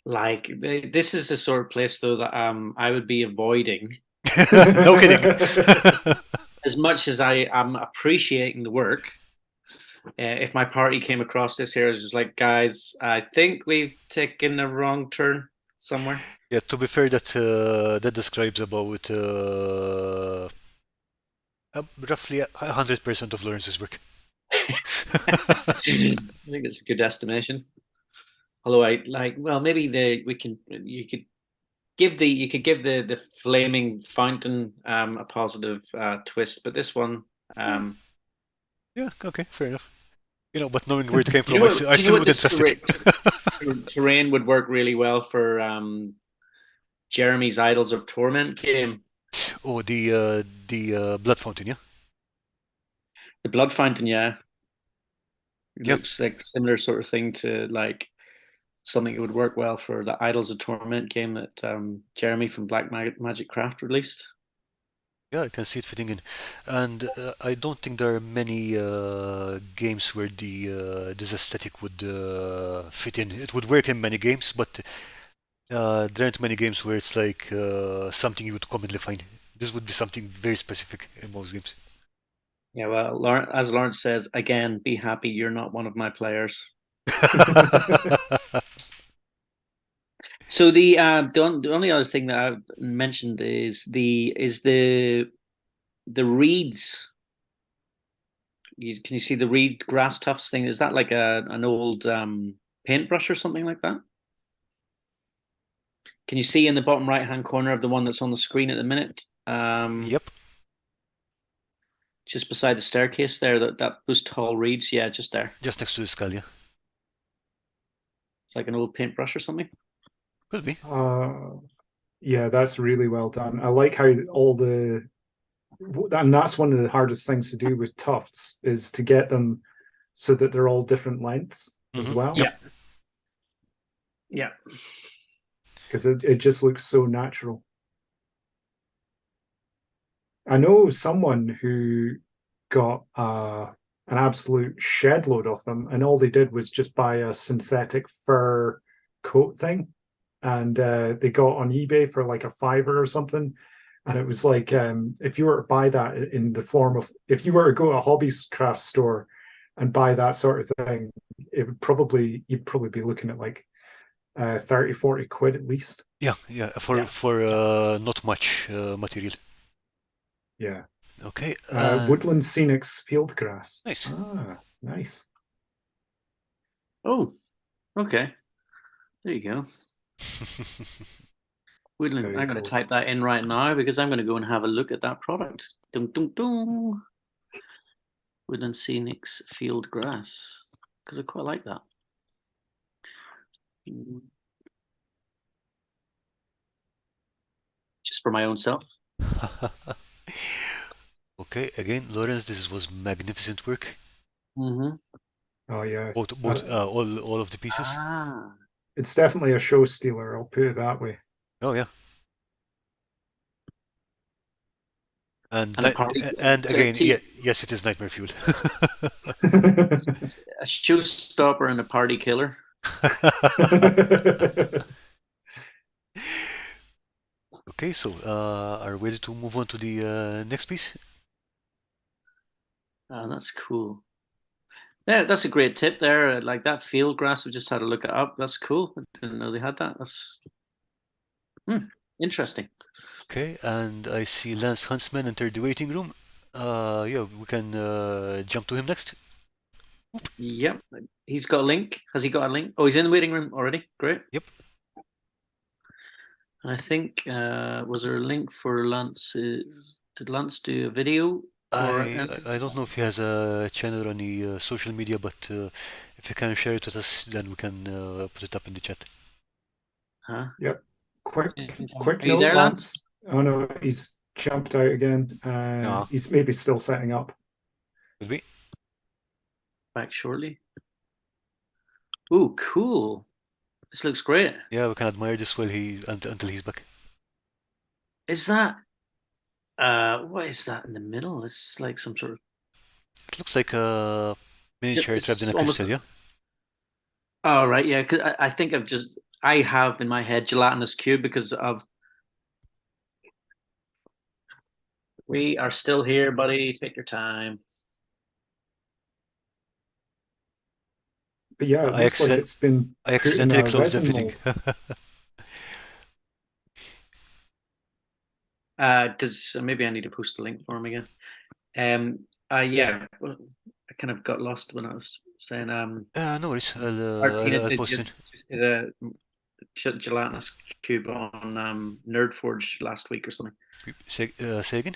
Like this is the sort of place though that I would be avoiding. No kidding. As much as I am appreciating the work, if my party came across this here, it's just like, guys, I think we've taken a wrong turn somewhere. Yeah, to be fair, that describes about roughly 100% of Lawrence's work. I think it's a good estimation. Although I like, well, maybe you could give the flaming fountain a positive twist, but this one, Yeah, okay, fair enough. But knowing where it came from, You know I still wouldn't this trust it. terrain would work really well for Jeremy's Idols of Torment game. Oh, the blood fountain, yeah. The Blood Fountain, yeah. It Yeah. looks like similar sort of thing to like something that would work well for the Idols of Torment game that Jeremy from Black Magic Craft released. Yeah, I can see it fitting in, and I don't think there are many games where this aesthetic would fit in. It would work in many games, but there aren't many games where it's like something you would commonly find. This would be something very specific in most games. Yeah, well, as Lawrence says, again, be happy you're not one of my players. So the only other thing that I've mentioned is the reeds. Can you see the reed grass tufts thing? Is that like an old paintbrush or something like that? Can you see in the bottom right hand corner of the one that's on the screen at the minute? Yep. Just beside the staircase there, those tall reeds, yeah, just there. Just next to the skull, yeah. It's like an old paintbrush or something. Could be. Yeah, that's really well done. I like how and that's one of the hardest things to do with tufts is to get them so that they're all different lengths as well. Yeah. Yeah. Because it just looks so natural. I know someone who got an absolute shed load of them, and all they did was just buy a synthetic fur coat thing, and they got on eBay for like $5 or something. And it was like if you were to buy that in the form of, if you were to go to a hobbycraft store and buy that sort of thing, you'd probably be looking at like 30-40 quid at least. Yeah, for not much material. Yeah. Okay. Woodland Scenics Fieldgrass. Nice. Nice. Oh, okay. There you go. Woodland. Very I'm going to cool. type that in right now because I'm going to go and have a look at that product. Dum, dum, dum. Woodland Scenics Fieldgrass, because I quite like that. Just for my own self. Okay, again, Lawrence, this was magnificent work. Mm-hmm. Oh yeah. Both all of the pieces. Ah. It's definitely a show stealer, I'll put it that way. Oh yeah. And And a party and again, tea. yes, it is nightmare fuel. A showstopper and a party killer. Okay, so are we ready to move on to the next piece? That's cool. Yeah, that's a great tip there. Like that field grass, I just had to look it up. That's cool. I didn't know they had that. That's interesting. Okay, and I see Lance Huntsman enter the waiting room. Yeah, we can jump to him next. Yep. He's got a link. Has he got a link? Oh, he's in the waiting room already. Great. Yep. And I think was there a link for Lance? Did Lance do a video? I don't know if he has a channel on the social media, but if you can share it with us, then we can put it up in the chat. Huh? Yep. Quick Are you note, there, Lance. Oh no, he's jumped out again. He's maybe still setting up. Could be. Back shortly. Ooh, cool. This looks great. Yeah, we can admire this while until he's back. Is that what is that in the middle? It's like some sort of It looks like a miniature it's trapped in a almost- crystal, yeah? Oh right, yeah. Because I think I have in my head gelatinous cube because of. We are still here, buddy. Take your time. But yeah, it I looks like it's been I put in accidentally a closed resin everything. mold. Does maybe I need to post the link for him again. Yeah. Well, I kind of got lost when I was saying. No worries. Martina I'll did post just it. did a gelatinous cube on Nerdforge last week or something. Say again?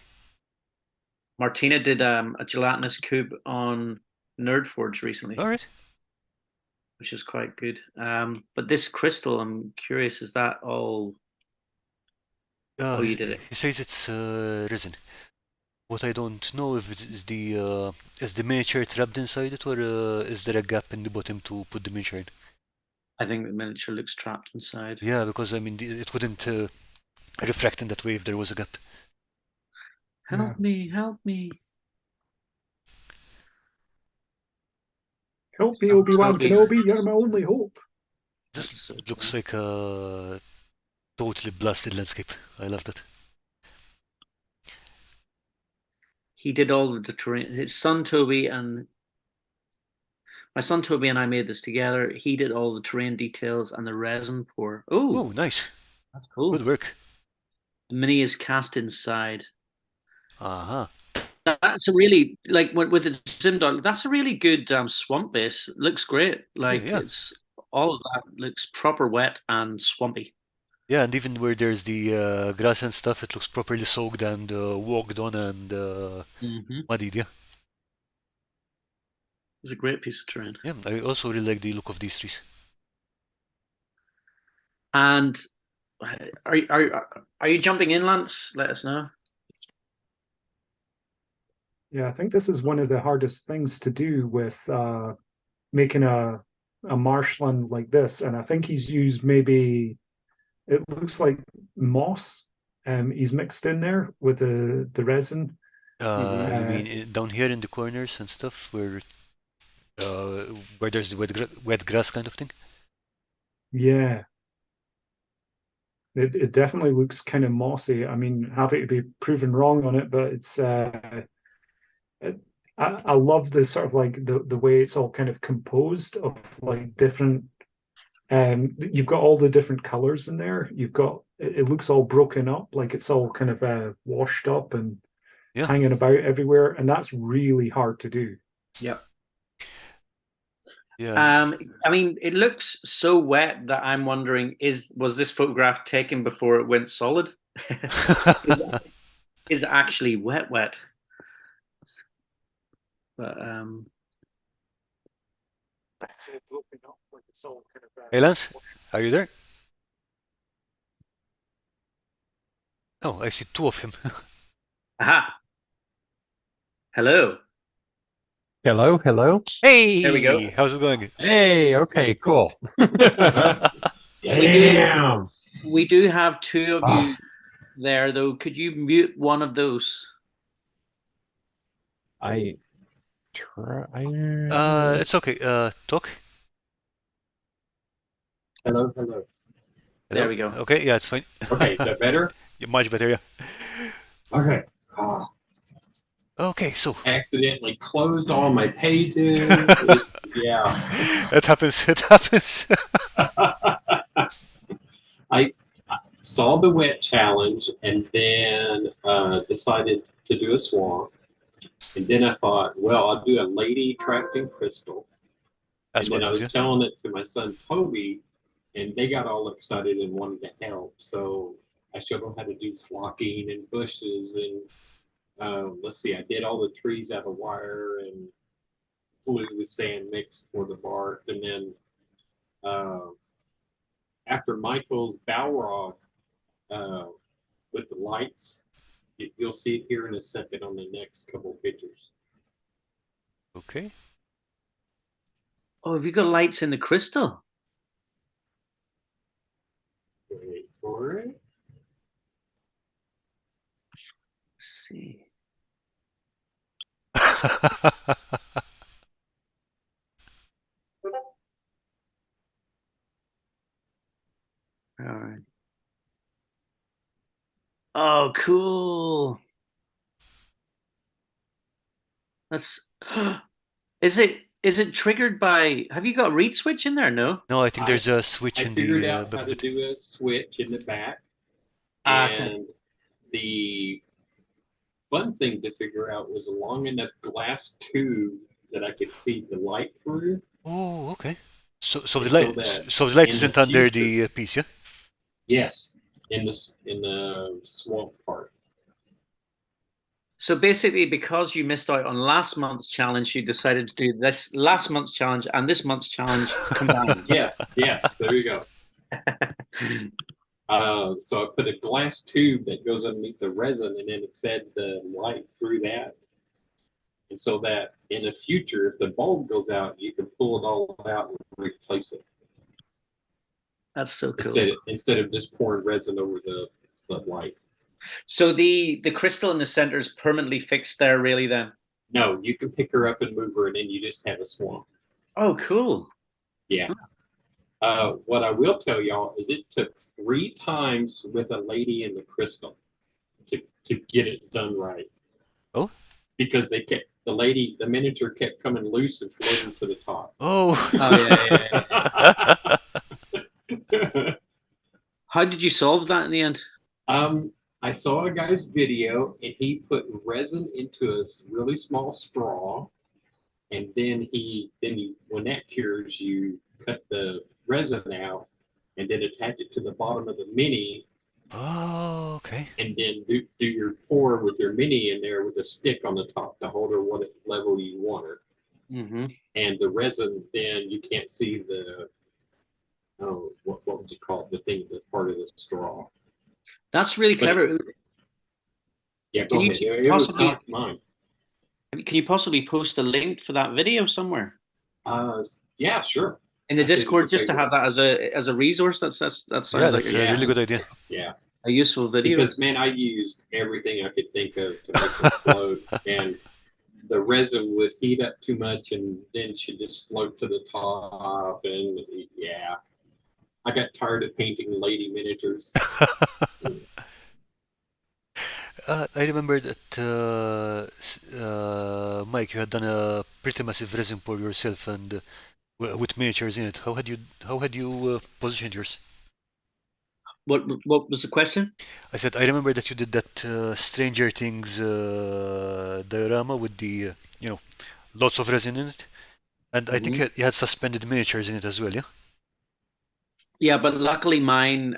Martina did a gelatinous cube on Nerdforge recently, All right. which is quite good. But this crystal, I'm curious, is that all? Oh, you did it. He says it's resin. What I don't know if it is the miniature trapped inside it, or is there a gap in the bottom to put the miniature in? I think the miniature looks trapped inside. Yeah, because I mean it wouldn't refract in that way if there was a gap. Help me! Help me! Help me, Obi-Wan Totally. Kenobi, you're my only hope. This That's so looks like a totally blasted landscape. I love that. He did all of the terrain. His son Toby and my son Toby and I made this together. He did all the terrain details and the resin pour. Oh, Oh, nice. that's cool. Good work. The mini is cast inside. Uh-huh. That's a really like with its sim dog. That's a really good swamp base. Looks great. Like yeah. it's all of that looks proper wet and swampy. Yeah, and even where there's the grass and stuff, it looks properly soaked and walked on and muddied, yeah. It's a great piece of terrain. Yeah, I also really like the look of these trees. And are you jumping in, Lance? Let us know. Yeah, I think this is one of the hardest things to do with making a marshland like this. And I think he's used maybe, it looks like moss. He's mixed in there with the resin. You mean down here in the corners and stuff where there's the wet grass kind of thing? Yeah. It definitely looks kind of mossy. I mean, happy to be proven wrong on it, but it's I love the sort of like the way it's all kind of composed of like different you've got all the different colors in there. You've got it looks all broken up, like it's all kind of washed up and hanging about everywhere, and that's really hard to do. Yep. Yeah. I mean, it looks so wet that I'm wondering: was this photograph taken before it went solid? Is it actually wet? But Hey Lance, are you there? Oh, I see two of him. aha! Hello. Hello, hello. Hey, There we go. how's it going? Hey, okay, cool. We do have two of you there, though. Could you mute one of those? I try. It's okay. Talk. Hello, hello. There Hello? we go. Okay, yeah, it's fine. Okay, is that better? Yeah, much better, yeah. Okay. Ah, Okay, so accidentally closed all my pages. Yeah. it happens. It happens. I saw the wet challenge and then decided to do a swamp. And then I thought, well, I'll do a lady trapped in crystal. That's And what then it I is, was yeah. telling it to my son Toby, and they got all excited and wanted to help. So I showed them how to do flocking and bushes and let's see, I did all the trees out of wire and glue with sand mixed for the bark. And then after Michael's Balrog with the lights, you'll see it here in a second on the next couple of pictures. Okay. Oh, have you got lights in the crystal? Wait for it. Let's see. All right. Oh, cool. That's is it triggered by, have you got read switch in there? No? No, I think there's a switch I in figured the out back how of to it. do a switch in the back. Okay. And the fun thing to figure out was a long enough glass tube that I could feed the light through. Oh, okay. So the So light, that so the light in the isn't under future- the piece, yeah? Yes, in the swamp part. So basically, because you missed out on last month's challenge, you decided to do this last month's challenge and this month's challenge combined. Yes, yes, there you go. So I put a glass tube that goes underneath the resin, and then it fed the light through that. And so that in the future, if the bulb goes out, you can pull it all out and replace it That's so cool. instead of just pouring resin over the light. So the crystal in the center is permanently fixed there, really? Then? No, you can pick her up and move her, and then you just have a swamp. Oh, cool. Yeah. What I will tell y'all is it took 3 times with a lady in the crystal to get it done right. Oh. Because the miniature kept coming loose and floating to the top. Oh. Oh yeah. How did you solve that in the end? I saw a guy's video, and he put resin into a really small straw, and then when that cures, you cut the resin out, and then attach it to the bottom of the mini, Oh, okay. and then do your pour with your mini in there with a stick on the top to hold her what level you want her. Mm-hmm. And the resin, then you can't see what would you call it? The part of the straw. That's really clever. Yeah, Can go you ahead. It was possibly- not mine. Can you possibly post a link for that video somewhere Yeah, sure. in the I see Discord, your just to have that as a resource? That sounds Yeah, like that's yeah. a really good idea. Yeah, a useful video. because man, I used everything I could think of to make it float, and the resin would heat up too much, and then she'd just float to the top. And yeah, I got tired of painting lady miniatures. I remember that Mike, you had done a pretty massive resin pour yourself, and with miniatures in it. How had you positioned yours? What was the question? I said I remember that you did that Stranger Things diorama with the lots of resin in it, and I think you had suspended miniatures in it as well. Yeah. Yeah, but luckily mine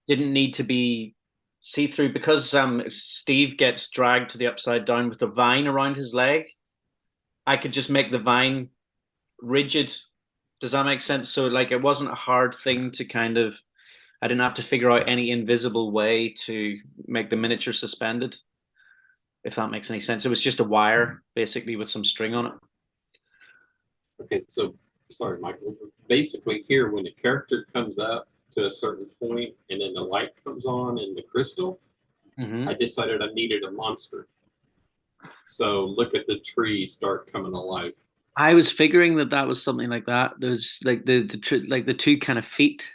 didn't need to be see-through because Steve gets dragged to the upside down with the vine around his leg. I could just make the vine rigid. Does that make sense? So like it wasn't a hard thing to I didn't have to figure out any invisible way to make the miniature suspended, if that makes any sense. It was just a wire basically with some string on it. Okay, so sorry, Michael. Basically, here when the character comes up to a certain point, and then the light comes on in the crystal, Mm-hmm. I decided I needed a monster. So look at the tree start coming alive. I was figuring that was something like that. There's like like the two kind of feet.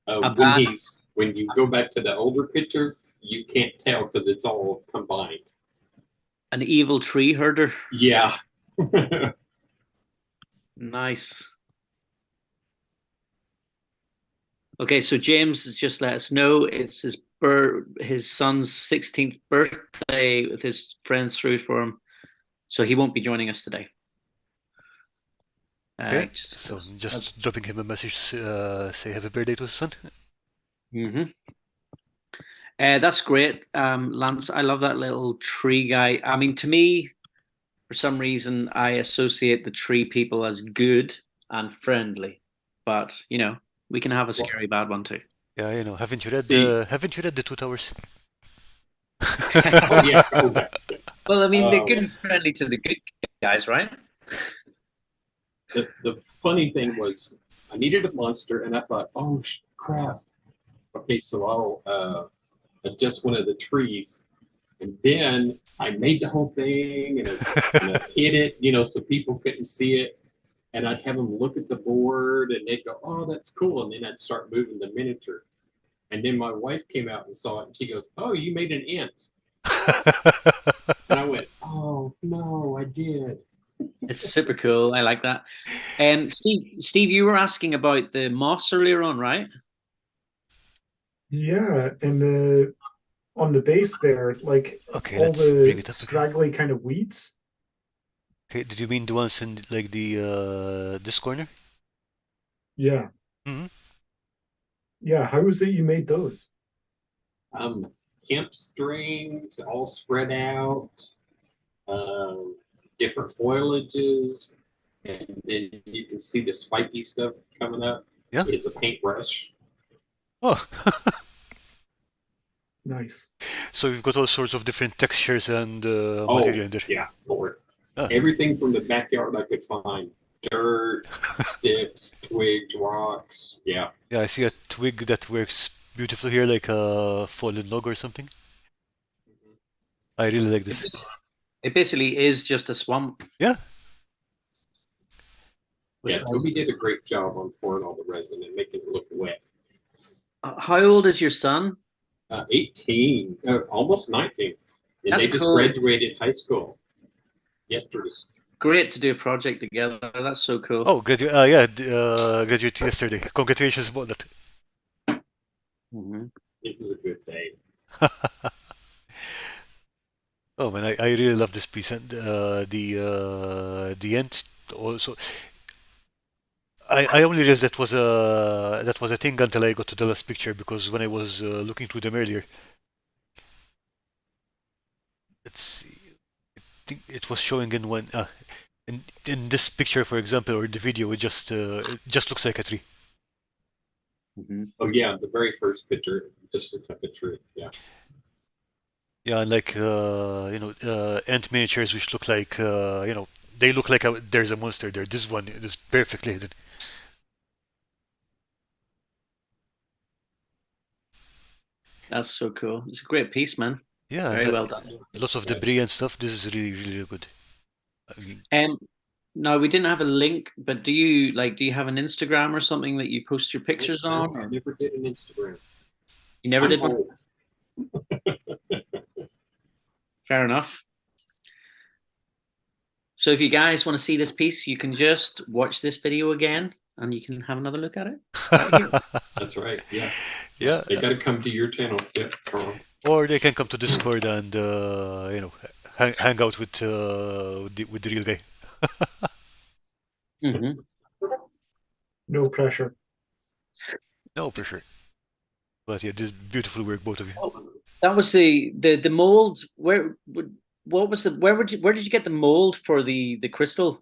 When you go back to the older picture, you can't tell because it's all combined. An evil tree herder. Yeah. Nice. Okay, so James has just let us know it's his son's 16th birthday with his friends through for him, so he won't be joining us today. Okay, so just dropping him a message, say happy birthday to his son. That's great, Lance. I love that little tree guy. I mean, to me, for some reason, I associate the tree people as good and friendly, but you know, we can have a scary bad one too. Yeah, you know, haven't you read the Two Towers? Oh yeah. Oh, yeah. Well, I mean, they're good and friendly to the good guys, right? The funny thing was, I needed a monster, and I thought, oh crap. Okay, so I'll adjust one of the trees, and then I made the whole thing, and I hid it, you know, so people couldn't see it. And I'd have them look at the board, and they'd go, "Oh, that's cool." And then I'd start moving the miniature. And then my wife came out and saw it, and she goes, "Oh, you made an ant." And I went, "Oh no, I did." It's super cool. I like that. Steve, you were asking about the moss earlier on, right? Yeah, and on the base there, like Okay, all let's bring the it up again. straggly kind of weeds. Okay, did you mean the ones in like this corner? Yeah. Mhm. Yeah, how is it you made those? Hemp strings all spread out, different foliages, and then you can see the spiky stuff coming up. Yeah. Is a paintbrush. Oh, Nice. so we've got all sorts of different textures and Oh, material in there. yeah, Lord. Ah. Everything from the backyard I could find. Dirt, sticks, twigs, rocks. Yeah. Yeah, I see a twig that works beautifully here, like a fallen log or something. I really like this. It basically is just a swamp. Yeah. Yeah, Toby did a great job on pouring all the resin and making it look wet. How old is your son? 18, almost 19. And That's they just cool. graduated high school yesterday. Great to do a project together. That's so cool. Oh, graduate yesterday. Congratulations about that. It was a good day. Oh man, I really love this piece and the end also. I only realized that was a thing until I got to the last picture because when I was looking through them earlier, let's see, I think it was showing in one in this picture, for example, or in the video, it just looks like a tree. Oh yeah, the very first picture just looked like a tree. Yeah. Yeah, and like ant miniatures which look like they look like there's a monster there. This one is perfectly hidden. That's so cool. It's a great piece, man. Yeah, Very well done. lots of debris and stuff. This is really, really good. I mean, No, we didn't have a link, but do you have an Instagram or something that you post your pictures on? I never did an Instagram. You never I'm did one? old. Fair enough. So if you guys want to see this piece, you can just watch this video again and you can have another look at it. That's right. Yeah. Yeah. They got to come to your channel. Yeah. Or they can come to Discord and hang out with the real guy. No pressure. No pressure. But yeah, this is beautiful work, both of you. That was the molds. Where did you get the mold for the crystal?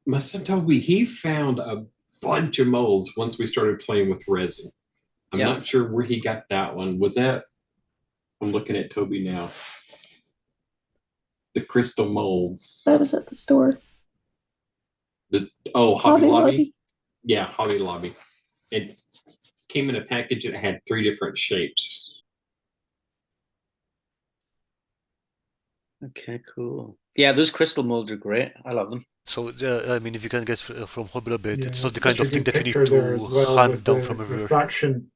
My son Toby, he found a bunch of molds once we started playing with resin. I'm not sure where he got that one. Was that? I'm looking at Toby now. The crystal molds. That was at the store. Hobby Lobby. Yeah, Hobby Lobby. It came in a package and it had 3 different shapes. Okay, cool. Yeah, those crystal molds are great. I love them. So I mean, if you can get from Hubble a bit, Yeah, it's not the it's kind such of a thing good that you need picture there to as well hunt with down the from everywhere. refraction.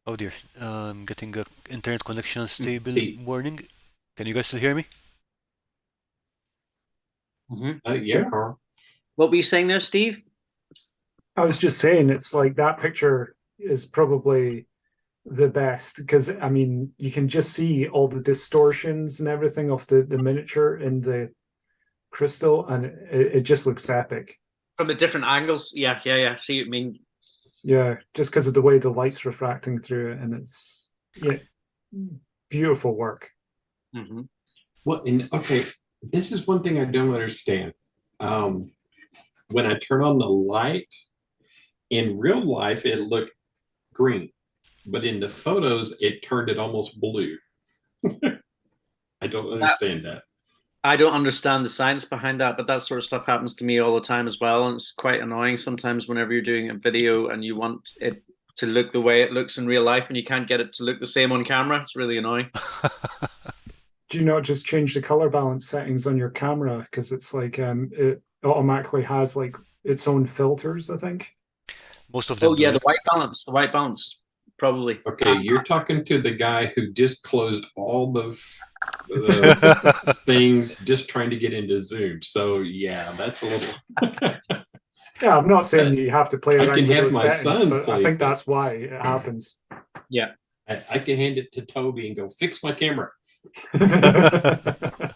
Oh dear, I'm getting a internet connection unstable See. warning. Can you guys still hear me? Hmm. Yeah, Carl. What were you saying there, Steve? I was just saying, it's like that picture is probably the best because I mean you can just see all the distortions and everything of the miniature in the crystal, and it just looks epic. From the different angles. Yeah. See what you mean. Yeah, just because of the way the light's refracting through it, and it's beautiful work. Hmm. Well, and okay, this is one thing I don't understand. When I turn on the light, in real life it looked green, but in the photos it turned it almost blue. I don't understand that. I don't understand the science behind that, but that sort of stuff happens to me all the time as well. And it's quite annoying sometimes whenever you're doing a video and you want it to look the way it looks in real life and you can't get it to look the same on camera. It's really annoying. Do you not just change the color balance settings on your camera because it's like it automatically has like its own filters, I think. Most of them Oh do yeah, it. the white balance, probably. Okay, you're talking to the guy who just closed all the things just trying to get into Zoom. So yeah, that's a little. Yeah, I'm not saying you have to play I around can with have those my settings, son but I play think this. that's why it happens. Yeah. I can hand it to Toby and go fix my camera. That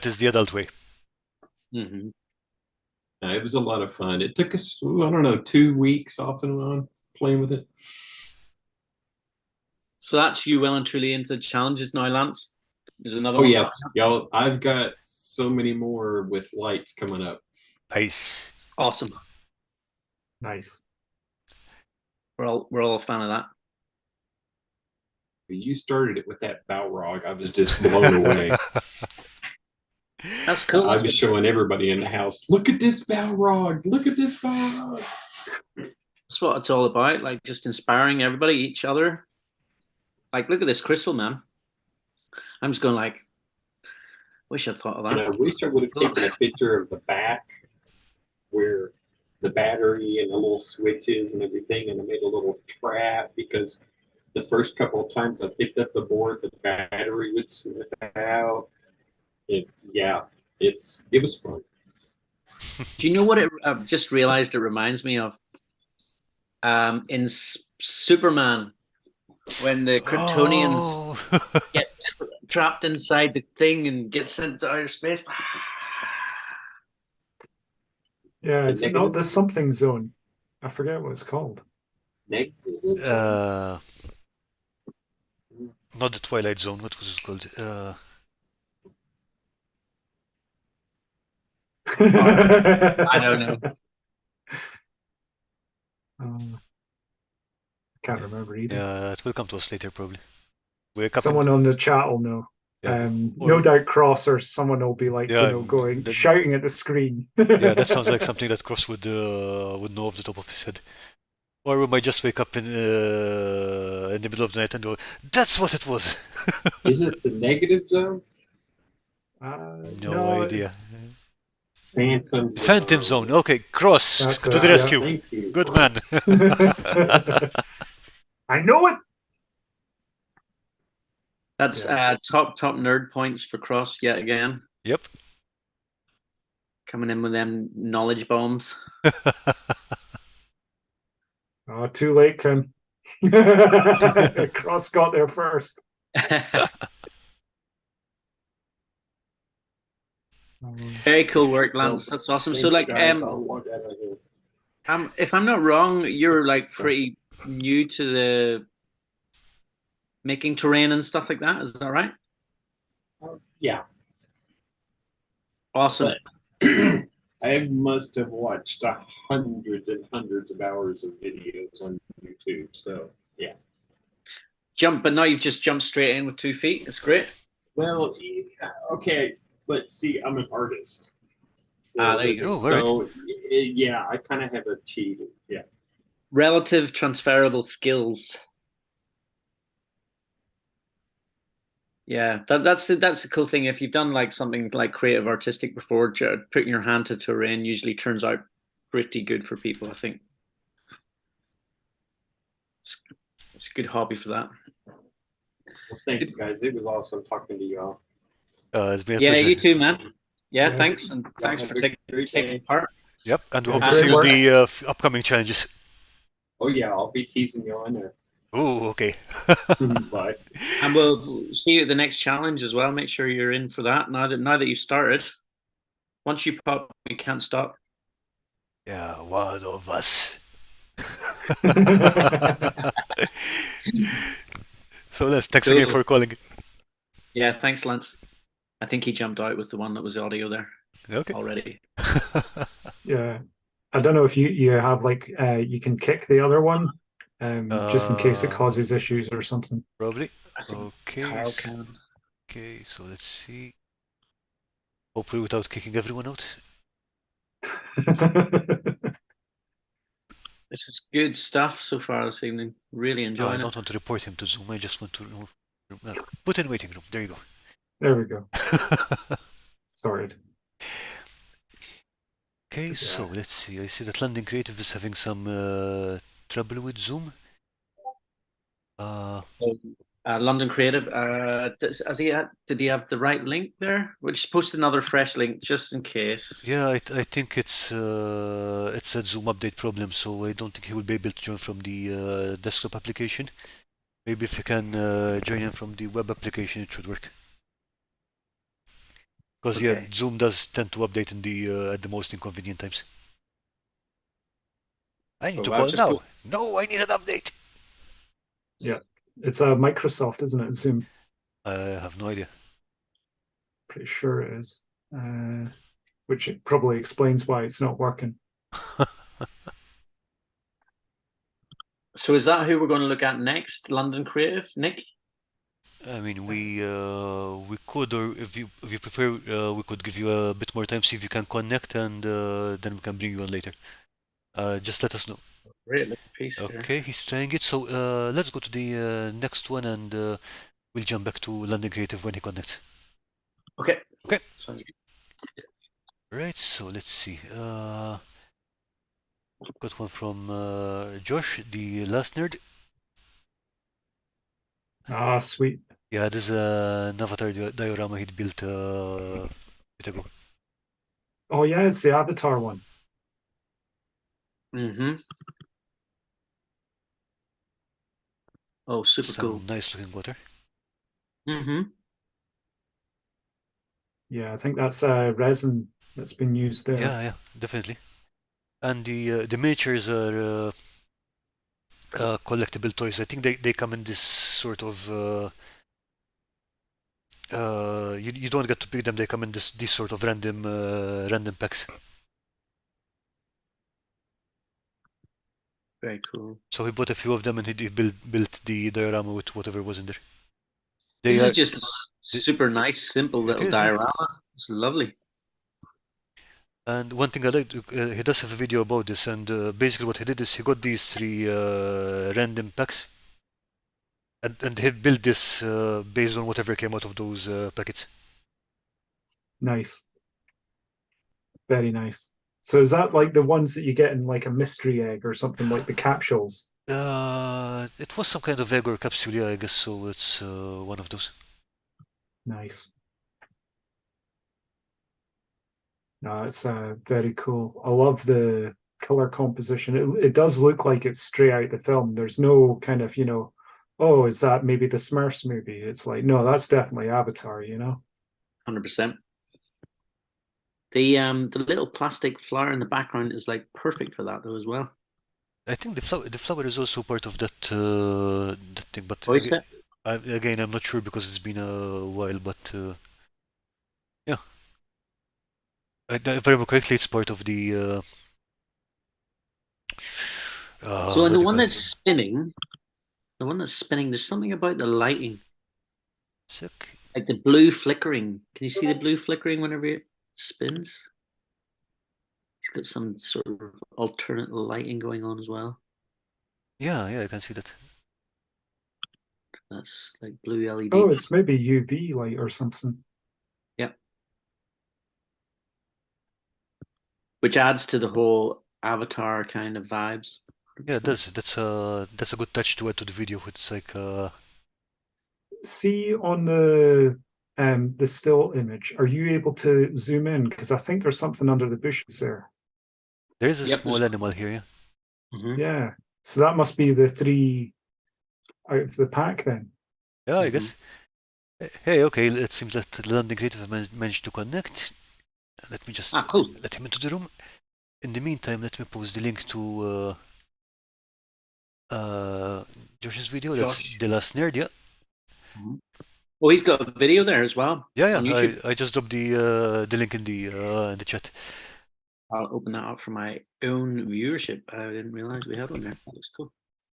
is the adult way. Hmm. It was a lot of fun. It took us, I don't know, 2 weeks off and on playing with it. So that's you well and truly into the challenges now, Lance. There's another Oh one. yes, y'all. I've got so many more with lights coming up. Nice. Awesome. Nice. We're all a fan of that. You started it with that Balrog. I was just blown away. That's cool. I was showing everybody in the house, look at this Balrog. Look at this Balrog. That's what it's all about. Like just inspiring everybody, each other. Like, look at this crystal, man. I'm just going like, wish I'd thought of And I that. wish I would have taken a picture of the back where the battery and the little switches and everything, and I made a little trap because the first couple of times I picked up the board, the battery would slip out. It was fun. Do you know what I've just realized it reminds me of? In Superman, when the Kryptonians Oh. get trapped inside the thing and get sent to outer space. Yeah, it's negative? not the something zone. I forget what it's called. Negative. Not the Twilight Zone. What was it called? I don't know. Can't remember either. Yeah, it will come to us later, probably. Wake up. Someone on the chat will know. Yeah. No Or- doubt Cross or someone will be like, Yeah, going that- shouting at the screen. Yeah, that sounds like something that Cross would know off the top of his head. Or we might just wake up in the middle of the night and go, "That's what it was." Is it the negative zone? No idea. Phantom. Phantom Zone. Okay, Cross That's to it, the yeah. rescue. Thank you. Good man. I know it. That's top nerd points for Cross yet again. Yep. Coming in with them knowledge bombs. Oh, too late, Kim. Cross got there first. Very cool work, Lance. That's awesome. So, like, if I'm not wrong, you're like pretty new to the making terrain and stuff like that. Is that right? Yeah. Awesome. I must have watched hundreds and hundreds of hours of videos on YouTube. So yeah. But now you've just jumped straight in with 2 feet. It's great. Well, okay, but see, I'm an artist. There you go. Oh, right. So yeah, I kind of have achieved it. Yeah. Relative transferable skills. Yeah, that's the cool thing. If you've done like something like creative artistic before, putting your hand to terrain usually turns out pretty good for people. I think it's a good hobby for that. Well, thanks, guys. It was awesome talking to y'all. It's been a Yeah, pleasure. you too, man. Yeah, Yeah. thanks, and Y'all thanks have for a great taking day. part. Yep, and we Yeah, hope to great see you in work. the upcoming challenges. Oh yeah, I'll be teasing you on there. Oh, okay. Bye. And we'll see you at the next challenge as well. Make sure you're in for that. Now that you started, once you pop, we can't stop. Yeah, one of us. So Les, thanks again Cool. for calling. Yeah, thanks, Lance. I think he jumped out with the one that was audio there Okay. already. Yeah. I don't know if you have like you can kick the other one, just in case it causes issues or something. Probably. I think Okay. Kyle can. Okay, so let's see. Hopefully without kicking everyone out. This is good stuff so far this evening. Really No, I enjoying don't it. want to report him to Zoom. I just want to remove. Put in waiting room. There you go. There we go. Sorted. Okay, so let's see. I see that London Creative is having some trouble with Zoom. London Creative. Did he have the right link there? We'll just post another fresh link just in case. Yeah, I think it's a Zoom update problem, so I don't think he will be able to join from the desktop application. Maybe if you can join in from the web application, it should work. Because yeah, Okay. Zoom does tend to update in the at the most inconvenient times. I need So to I'll call just now. go- No, I need an update. It's a Microsoft, isn't it? Zoom. I have no idea. Pretty sure it is. Which probably explains why it's not working. So is that who we're going to look at next? London Creative, Nick? I mean, we could, or if you prefer, we could give you a bit more time, see if you can connect, and then we can bring you on later. Just let us know. Great little piece here. Okay, he's trying it. So let's go to the next one, and we'll jump back to London Creative when he connects. Okay. Okay. Sounds good. Right. So let's see. Got one from Josh, the last nerd. Ah, sweet. Yeah, this is an avatar diorama he'd built a bit ago. Oh yeah, it's the Avatar one. Mm-hmm. Oh, super Some cool. nice looking water. Mm-hmm. Yeah, I think that's resin that's been used there. Yeah, definitely. And the miniatures are collectible toys. I think they come in this sort of you don't get to pick them. They come in these sort of random packs. Very cool. So he bought a few of them and he built the diorama with whatever was in there. They This are, is just a super nice, simple little is, yeah. diorama. It's lovely. and one thing I like, he does have a video about this, and basically what he did is he got these three random packs, and he built this based on whatever came out of those packets. Nice. Very nice. So is that like the ones that you get in like a mystery egg or something, like the capsules? It was some kind of egg or capsule, yeah, I guess so. It's one of those. Nice. No, it's very cool. I love the color composition. It does look like it's straight out the film. There's no kind of, oh, is that maybe the Smurfs movie? It's like, no, that's definitely Avatar, 100%. The little plastic flower in the background is like perfect for that though as well. I think the flower is also part of that that thing, but Oh, is it? again, I'm not sure because it's been a while. But yeah, if I remember correctly, it's part of the. So in the one that's spinning, there's something about the lighting, Sick. like the blue flickering. Can you see the blue flickering whenever it spins? It's got some sort of alternate lighting going on as well. Yeah, I can see that. That's like blue LED. Oh, it's maybe UV light or something. Which adds to the whole Avatar kind of vibes. Yeah, it does. That's a good touch to add to the video. It's like See on the still image, are you able to zoom in? Because I think there's something under the bushes there. there is a Yep, small there's- animal here. Yeah. Mhm. Yeah. So that must be the 3 out of the pack then. Yeah, I Mhm. guess. Hey, okay. It seems that the London Creative managed to connect. Let me just Cool. let him into the room. In the meantime, let me post the link to Josh's video. That's Josh. The Last Nerd. Yeah, Oh, he's got a video there as well. yeah, On yeah. YouTube. I just dropped the link in the chat. I'll open that up for my own viewership. I didn't realize we had one there. That looks cool.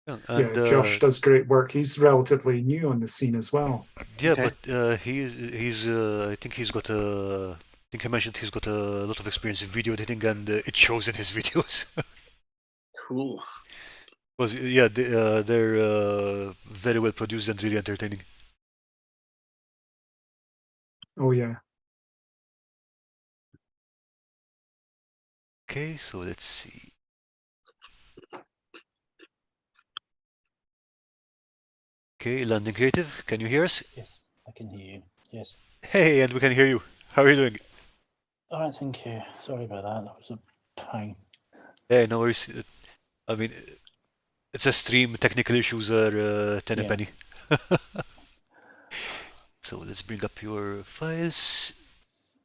Yeah, Yeah, and Josh does great work. He's relatively new on the scene as well. yeah, Okay. but he's I think he's got I think I mentioned he's got a lot of experience in video editing, and it shows in his videos. Cool. Because yeah, they're very well produced and really entertaining. Oh yeah. Okay, so let's see. Okay, London Creative, can you hear us? Yes, I can hear you. Yes. Hey, and we can hear you. How are you doing? All right, thank you. Sorry about that. That was a pain. Hey, no worries. I mean, it's a stream. Technical issues are 10 a Yeah. penny. So let's bring up your files.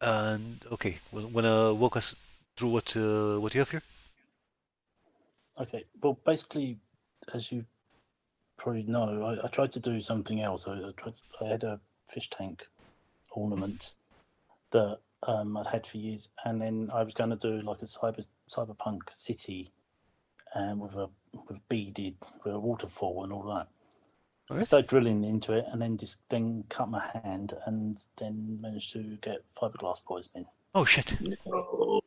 And okay, wanna walk us through what you have here? Okay. Well, basically, as you probably know, I tried to do something else. I had a fish tank ornament that I'd had for years, and then I was going to do like a cyberpunk city, and with a waterfall and all that. I Alright. started drilling into it, and then cut my hand, and then managed to get fiberglass poisoning. Oh shit! Oh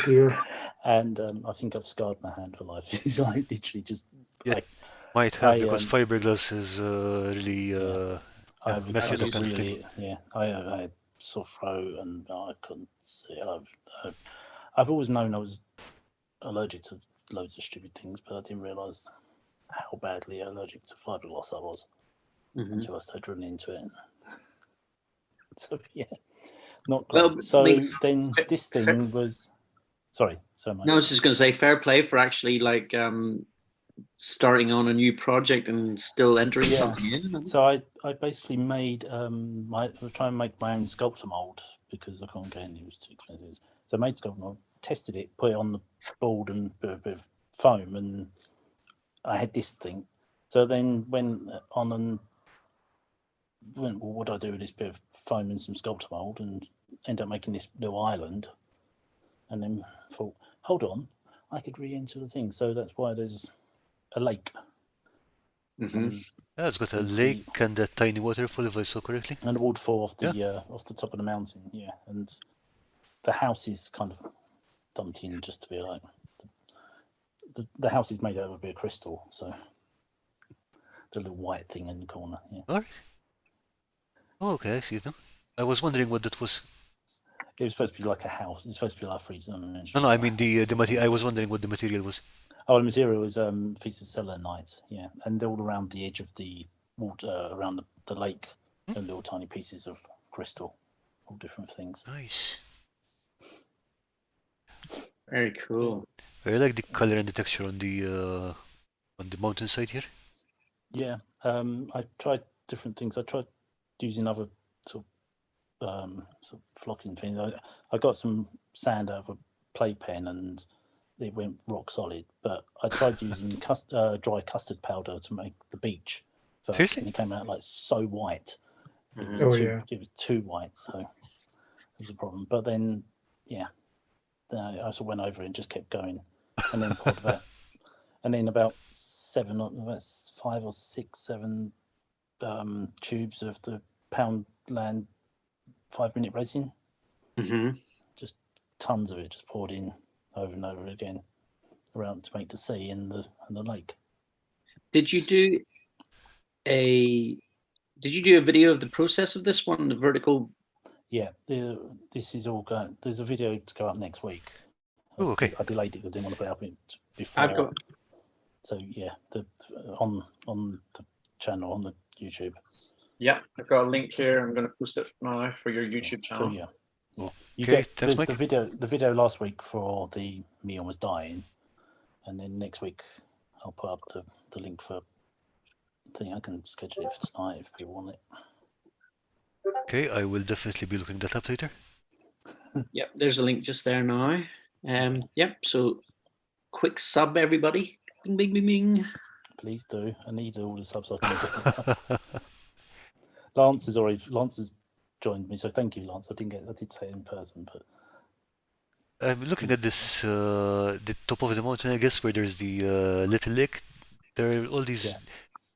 dear. And I think I've scarred my hand for life. It's like literally just. Yeah, like, Might have I, because fiberglass is really I yeah, messy was that kind of thing. really, yeah. I had sore throat and I couldn't see. I've always known I was allergic to loads of stupid things, but I didn't realise how badly allergic to fiberglass I was Mhm. until I started drilling into it. So yeah, not Well, great. So I mean, then this thing was. Sorry, Mike. No, I was just going to say fair play for actually like starting on a new project and still entering Yeah. something in. So I basically made I was trying to make my own sculptor mold because I couldn't get any, it was too expensive. So I made sculptor mold, tested it, put it on the board and a bit of foam, and I had this thing. So then went on and went, well, what do I do with this bit of foam and some sculptor mold, and ended up making this little island. And then thought, hold on, I could re-enter the thing. So that's why there's a lake. Mhm. Yeah, it's got a And lake and a tiny waterfall, if I saw correctly. and a waterfall off the top of the mountain, yeah. And the house is kind of dumped in just to be like the house is made out of a bit of crystal, so the little white thing in the corner, yeah. Alright. Oh, okay, I see it now. I was wondering what that was. It was supposed to be like a house. It's supposed to be like 3-dimensional. No, I mean the material. I was wondering what the material was. Oh, the material is piece of selenite, yeah, and all around the edge of the water, around the lake, and little tiny pieces of crystal, all different things. Nice. Very cool. I like the color and the texture on the mountainside here. Yeah, I tried different things. I tried using other sort of flocking things. I got some sand out of a playpen and it went rock solid. But I tried using dry custard powder to make the beach first, Seriously? and it came out like so white. It was, Oh, too, yeah. it was too white, so it was a problem. But then, yeah, then I sort of went over it and just kept going, and then poured about, and then about 5 or 6, 7 tubes of the Poundland 5-minute resin, Mhm. just tons of it, just poured in over and over again around to make the sea and the lake. Did you do a Did you do a video of the process of this one, the vertical? Yeah, this is all going. There's a video to go up next week. Oh, okay. I delayed it because I didn't want to put it up before. I've got. So yeah, on the channel on the YouTube. Yeah, I've got a link here. I'm going to post it now for your YouTube So channel. yeah, you Okay, get thanks, there's Mike. the video last week for the me almost dying, and then next week I'll put up the link for. I think I can schedule it for tonight if people want it. Okay, I will definitely be looking that up later. Yep, there's a link just there now. Yep. So, quick sub, everybody. Bing, bing, bing, bing. Please do. I need all the subs I can get. Lance has joined me, so thank you, Lance. I did say it in person, but I'm looking at this, the top of the mountain, I guess, where there's the little lake. There are all these Yeah.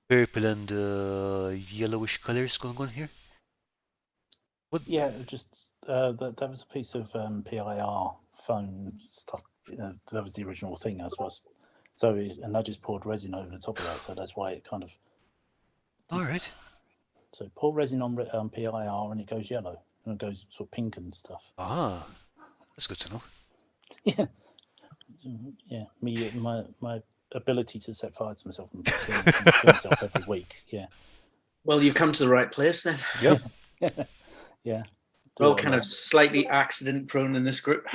purple and yellowish colors going on here. What? yeah, just that was a piece of PIR phone stuff. That was the original thing, I suppose. So and I just poured resin over the top of that, so that's why it kind of. All right. So pour resin on PIR and it goes yellow and it goes sort of pink and stuff. Ah, that's good to know. Yeah, yeah. My ability to set fire to myself and kill myself every week. Yeah, Well, you've come to the right place then. Yep. yeah. Do We're all it a kind lot. of slightly accident prone in this group.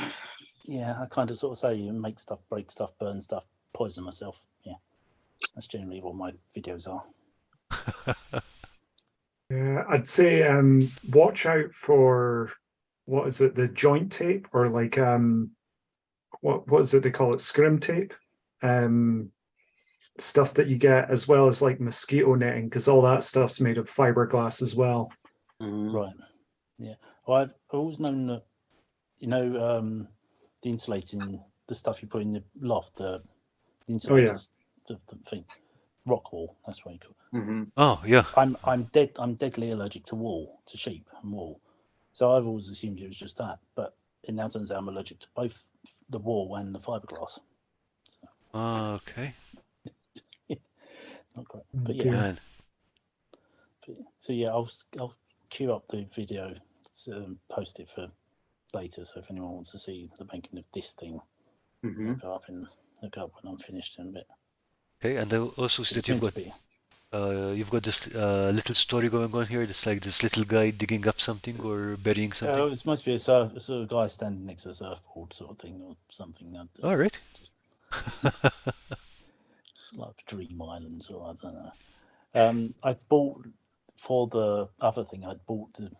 Yeah, I kind of sort of say you make stuff, break stuff, burn stuff, poison myself. Yeah, that's generally what my videos are. Yeah, I'd say watch out for what is it, the joint tape or like what is it they call it, scrim tape, stuff that you get, as well as like mosquito netting, because all that stuff's made of fiberglass as well. Right. Yeah. Well, I've always known that, the insulating, the stuff you put in the loft, the insulators, the thing, rock wool. That's what you call it. Mm-hmm. Oh, yeah. I'm deadly allergic to sheep and wool. So I've always assumed it was just that, but it now turns out I'm allergic to both the wool and the fiberglass. Okay. Not great, but yeah. dear. Man. So yeah, I'll queue up the video, post it for later. So if anyone wants to see the making of this thing, Mm-hmm. look up when I'm finished in a bit. Okay, and I also see that you've got this little story going on here. It's like this little guy digging up something or burying something. It must be a sort of guy standing next to a surfboard sort of thing or something. All right. Like Dream Islands or I don't know. I bought for the other thing. I bought the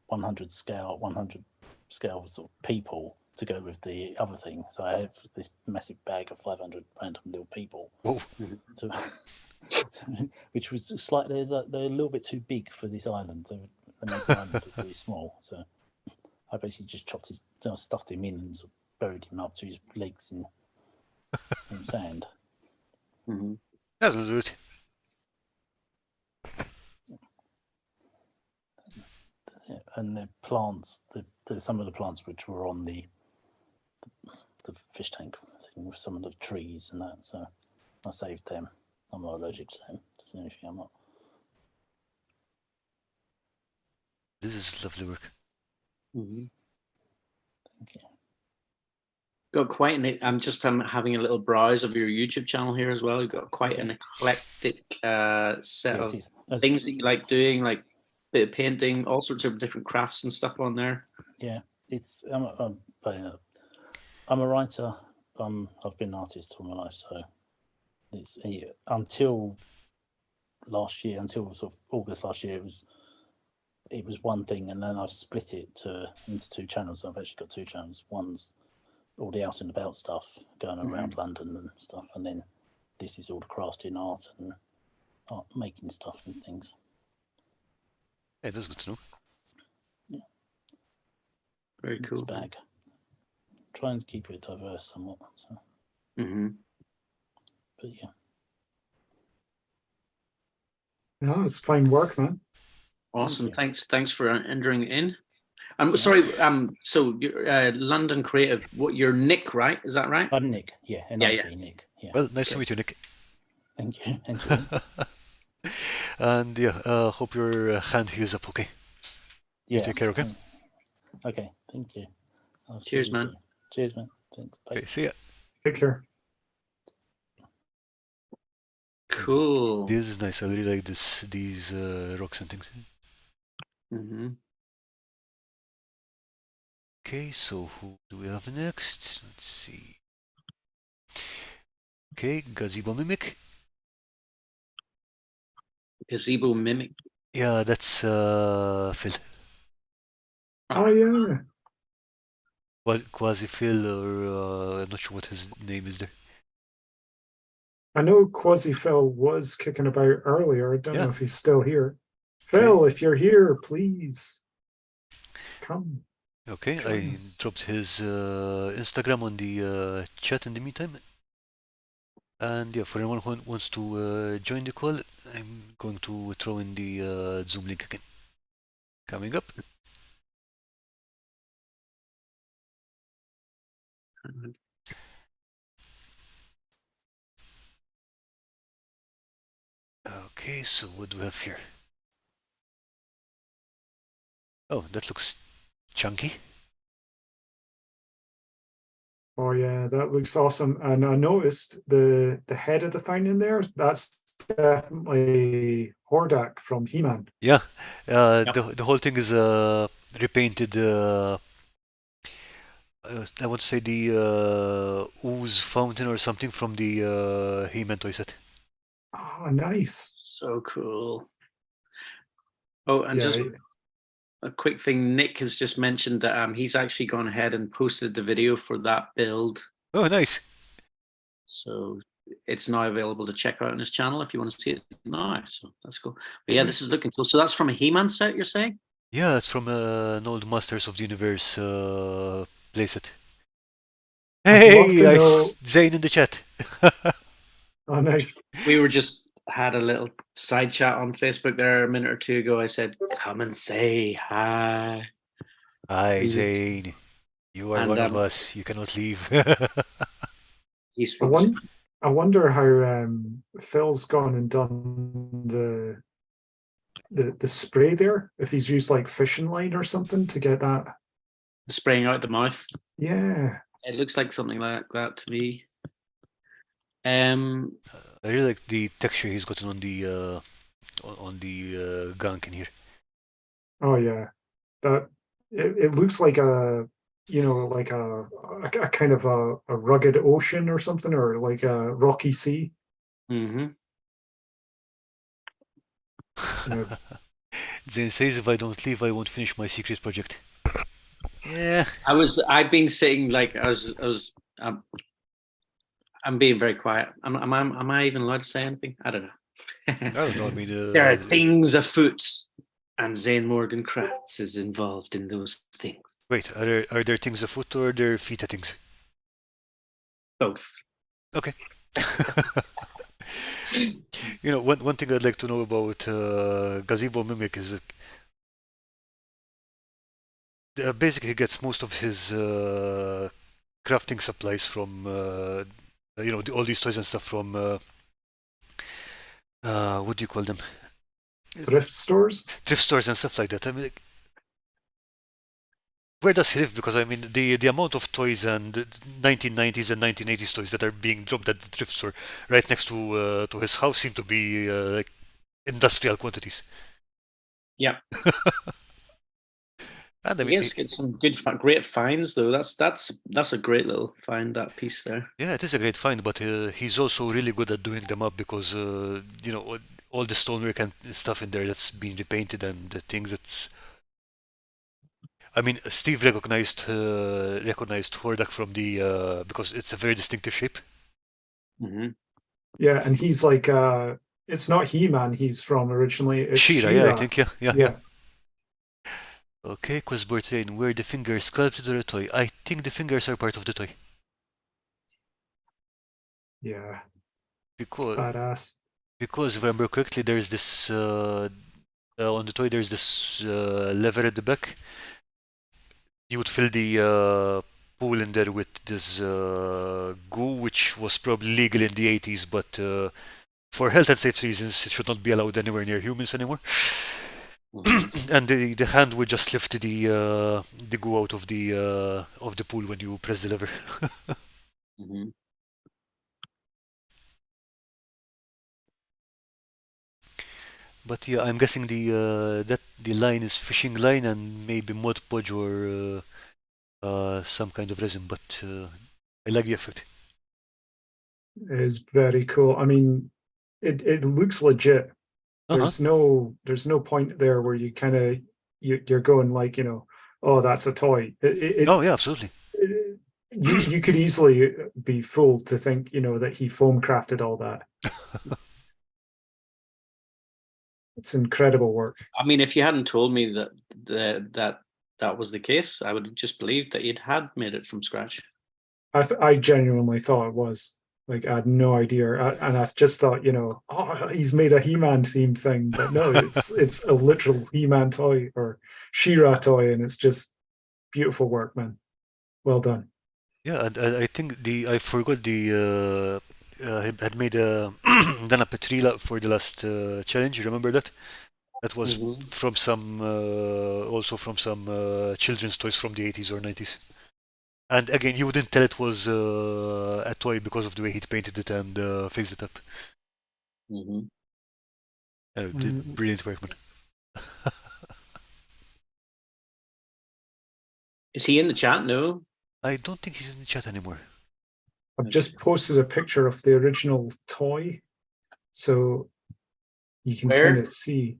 100 scale sort of people to go with the other thing. So I have this massive bag of 500 random little people. Whoa. So, which was slightly, they're a little bit too big for this island. They make the island look really small. So I basically just stuffed him in and sort of buried him up to his legs in sand. Mm-hmm. That will do it. That's it. And the plants, there's some of the plants which were on the fish tank thing with some of the trees and that. So I saved them. I'm not allergic to them. There's anything I'm not. This is lovely work. Mm-hmm. Thank you. Got quite an. I'm having a little browse of your YouTube channel here as well. You've got quite an eclectic set of things that you like doing, like bit of painting, all sorts of different crafts and stuff on there. Yeah, it's I'm a writer. I've been an artist all my life, so it's until last year, until sort of August last year, it was one thing, and then I've split it into two channels. I've actually got two channels. One's all the out and about stuff going around London and stuff, and then this is all the crafting art and art making stuff and things. Yeah, that's good to know. Yeah. Very cool. Mixed bag. Try and keep it diverse somewhat. So. Mm-hmm. But yeah. No, it's fine work, man. Awesome. Thank Thanks for entering in. Sorry. So you're London Creative. What? You're Nick, right? Is that right? I'm Nick. Yeah. And Yeah, I yeah. say Nick. Yeah. Well, nice to meet you, Nick. Thank you. And yeah, hope your hand heals up. Okay. You Yeah. take care. Okay. Okay. Thank you. I'll see Cheers, you man. soon. Cheers, man. Thanks. Bye. Okay. See ya. Take care. Cool. This is nice. I really like these rocks and things. Hmm. Okay, so who do we have next? Let's see. Okay, Gazebo Mimic. Gazebo mimic. Yeah, that's Phil. Oh yeah. Quasi Phil, or I'm not sure what his name is there. I know Quasi Phil was kicking about earlier. I don't Yeah. know if he's still here. Phil, if you're here, please come. Okay, Join I us. dropped his Instagram on the chat in the meantime. And yeah, for anyone who wants to join the call, I'm going to throw in the Zoom link again. Coming up. Okay, so what do we have here? Oh, that looks chunky. Oh yeah, that looks awesome. And I noticed the head of the fountain there. That's definitely Hordak from He-Man. Yeah, Yep. the whole thing is repainted. I want to say the ooze fountain or something from the He-Man toy set. Oh, nice. So cool. Oh, and Yeah, just a quick thing, Nick has just mentioned that he's actually gone ahead and posted the video for that build. Oh, nice. So it's now available to check out on his channel if you want to see it now. So that's cool. But yeah, this is looking cool. So that's from a He-Man set, you're saying? Yeah, it's from an old Masters of the Universe playset. I'd love Hey, to I know- Zane in the chat. oh nice. We were just had a little side chat on Facebook there a minute or two ago. I said, come and say hi. Hi, Mhm. Zane. You are And, one of us. You cannot leave. He's I, from I wonder how Phil's gone and done the spray there. If he's used like fishing line or something to get that. spraying out the mouth. Yeah. It looks like something like that to me. I really like the texture he's gotten on the gunk in here. Oh yeah. That it looks like like a kind of a rugged ocean or something, or like a rocky sea. Mm-hmm. Zane says if I don't leave, I won't finish my secret project. Yeah. I've been sitting like I'm being very quiet. Am I even allowed to say anything? I don't know. I don't know. I mean, There are things afoot, and Zane Morgan Crafts is involved in those things. Wait, are there things afoot or are there feta things? Both. Okay. You know, one thing I'd like to know about Gazebo Mimic is that basically he gets most of his crafting supplies from all these toys and stuff from what do you call them? Thrift stores. Thrift stores and stuff like that. I mean, like, where does he live? Because I mean, the amount of toys and 1990s and 1980s toys that are being dropped at the thrift store right next to his house seem to be like industrial quantities. Yeah. And I mean, Yes, get some good, great finds though. That's a great little find, that piece there. yeah, it is a great find, but he's also really good at doing them up because all the stonework and stuff in there that's been repainted and the things that's. I mean, Steve recognized Hordak from the because it's a very distinctive shape. Mm-hmm. Yeah, and he's like it's not He-Man he's from originally. It's She-Ra, yeah, I think, yeah. Yeah. Okay, Quizbortrain, were the fingers sculpted or a toy? I think the fingers are part of the toy. Yeah. Because Badass. if I remember correctly, there's this on the toy. There's this lever at the back. You would fill the pool in there with this goo, which was probably legal in the 80s, but for health and safety reasons, it should not be allowed anywhere near humans anymore. Mhm. And the hand will just lift the goo out of the pool when you press the lever. Mhm. But yeah, I'm guessing that the line is fishing line and maybe Mod Podge or some kind of resin. But I like the effect. It is very cool. I mean, it looks legit. Uh-huh. There's no point there where you kind of you're going like, you know, oh, that's a toy. Oh yeah, absolutely. You could easily be fooled to think, you know, that he foam crafted all that. It's incredible work. I mean, if you hadn't told me that was the case, I would have just believed that you'd had made it from scratch. I genuinely thought it was. Like, I had no idea, and I just thought, you know, oh, he's made a He-Man themed thing, but no, it's a literal He-Man toy or She-Ra toy, and it's just beautiful work, man. Well done. Yeah, and I think I forgot had made a done a Petrila for the last challenge. You remember that? That was Mhm. from some also from some children's toys from the 80s or 90s. And again, you wouldn't tell it was a toy because of the way he'd painted it and fixed it up. Mhm. Did brilliant work, man. Is he in the chat? No. I don't think he's in the chat anymore. I've just posted a picture of the original toy, so you can Where? kind of see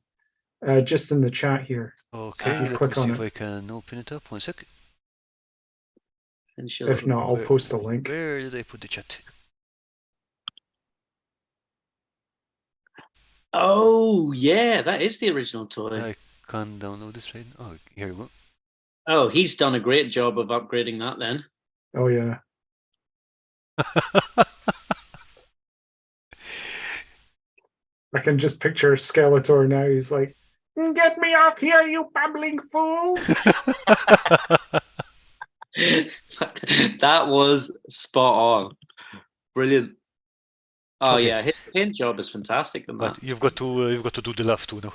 just in the chat here. Okay, you let me click see on if it. I can open it up. 1 sec. And she'll If not, I'll Where- post a link. Where did I put the chat? Oh yeah, that is the original toy. I can't download this right now. Oh, here we go. Oh, he's done a great job of upgrading that then. Oh yeah. I can just picture Skeletor now. He's like, "Get me off here, you babbling fools!" That was spot on. Brilliant. Oh Okay. yeah, his paint job is fantastic on that. But you've got to do the laugh too now.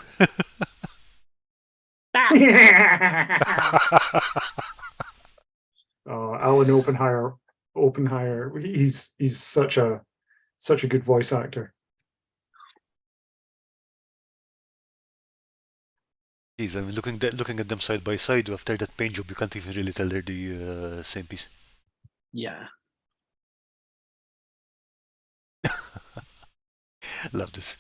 Oh, Alan Oppenheimer. He's such a good voice actor. Jeez, I mean, looking at them side by side after that paint job, you can't even really tell they're the same piece. Yeah. Love this.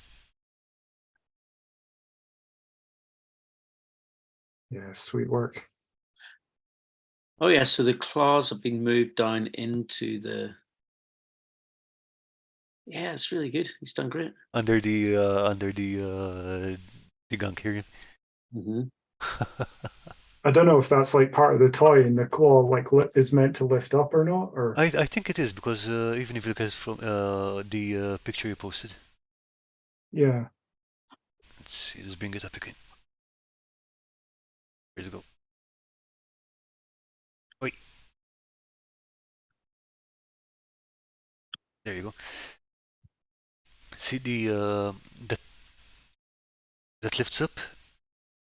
Yeah, sweet work. Oh yeah, so the claws have been moved down into the. Yeah, it's really good. He's done great. Under the gunk here. Mm-hmm. I don't know if that's like part of the toy and the claw like is meant to lift up or not. Or I think it is because even if you look at it from the picture you posted. yeah. Let's see, let's bring it up again. Where'd it go? Wait. There you go. See the that lifts up,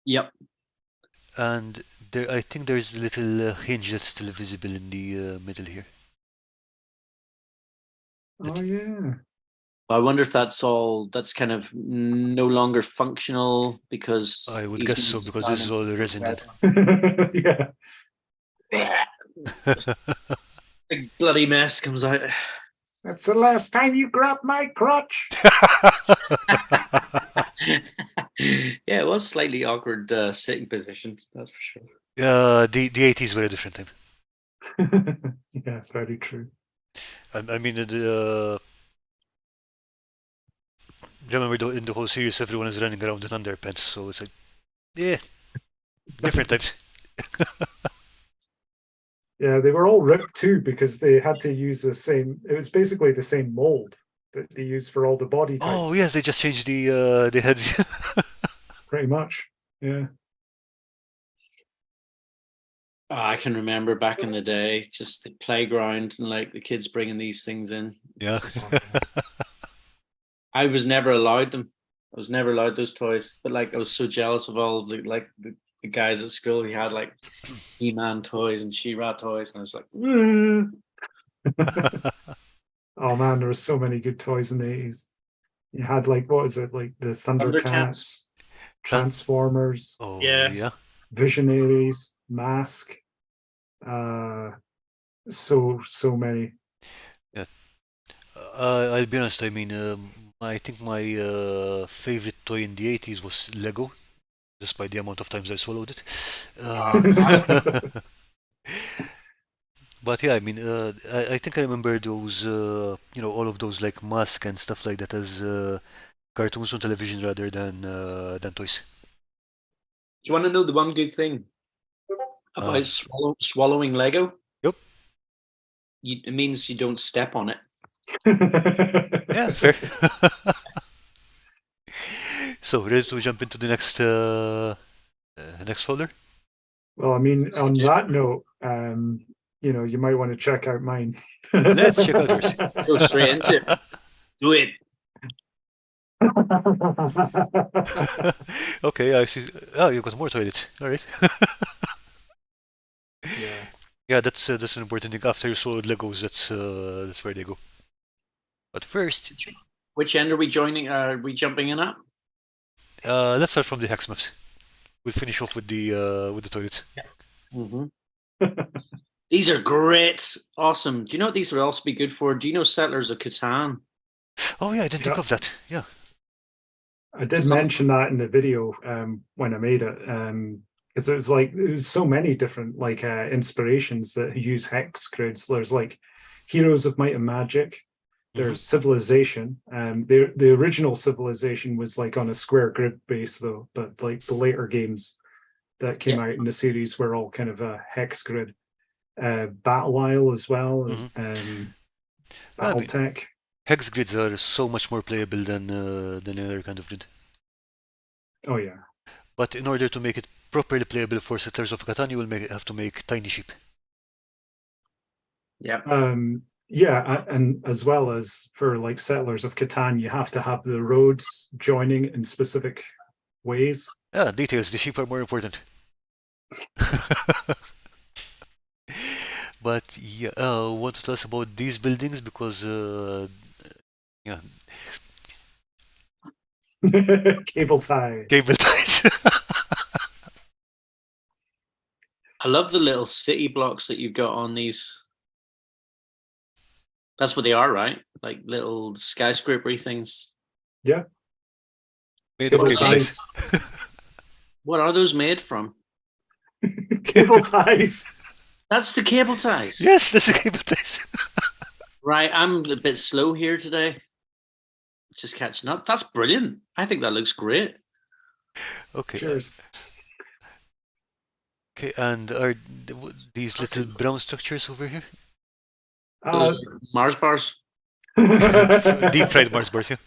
Yep. and there I think there is a little hinge that's still visible in the middle here. Oh yeah. I wonder if that's kind of no longer functional because I would he's guess so moved because down this is all into the resin. Yeah. Big bloody mess comes out. That's the last time you grab my crotch. Yeah, it was slightly awkward sitting position, that's for sure. The 80s were a different time. Yeah, very true. I mean, remember in the whole series, everyone is running around in underpants, so it's like, yeah, different times. Yeah, they were all ripped too because they had to use the same. It was basically the same mold that they used for all the body types. Oh yes, they just changed the heads. Pretty much. Yeah. I can remember back in the day, just the playground and like the kids bringing these things in. Yeah. I was never allowed them. I was never allowed those toys. But like, I was so jealous of all the the guys at school who had like He-Man toys and She-Ra toys, and I was like, Oh man, there were so many good toys in the 80s. You had like, what is it, like the Thundercats, Transformers, Oh, Yeah. yeah. Visionaries, Mask. So many. I'll be honest. I mean, I think my favorite toy in the 80s was Lego, despite the amount of times I swallowed it. But yeah, I mean, I think I remember those, all of those like Mask and stuff like that as cartoons on television rather than toys. Do you want to know the one good thing about swallowing Lego? Yep. It means you don't step on it. Yeah, fair. So, ready to jump into the next folder? Well, I mean, Let's on do it. that note, you might want to check out mine. Let's check out yours. Go straight into it. Do it. Okay, I see. Oh, you got more toilets. All right. Yeah. Yeah, that's an important thing. After you swallowed Legos, that's where they go. But first, Which end are we joining? Are we jumping in at? let's start from the hex maps. We'll finish off with the toilets. These are great. Awesome. Do you know what these would also be good for? Do you know Settlers of Catan? Oh yeah, I didn't think Yeah. of that. Yeah. I did mention that in the video when I made it, because there's so many different like inspirations that use hex grids. There's like Heroes of Might and Magic. There's Civilization. The original Civilization was like on a square grid base though, but like the later games that came out in the series were all kind of a hex grid. Battle Isle as well, Battletech. Hex grids are so much more playable than any other kind of grid. Oh yeah. But in order to make it properly playable for Settlers of Catan, you will have to make tiny sheep. Yeah. Yeah, and as well as for like Settlers of Catan, you have to have the roads joining in specific ways. Yeah, details. The sheep are more important. But yeah, want to tell us about these buildings because yeah, Cable ties. cable ties. I love the little city blocks that you've got on these. That's what they are, right? Like little skyscrapery things. Yeah. Made of Cable cable ties. What are those made from? Cable ties. That's the cable ties. Yes, that's the cable ties. Right, I'm a bit slow here today. Just catching up. That's brilliant. I think that looks great. Okay. Cheers. Okay, and are these little brown structures over here? Those are Mars bars. Deep fried Mars bars, yeah.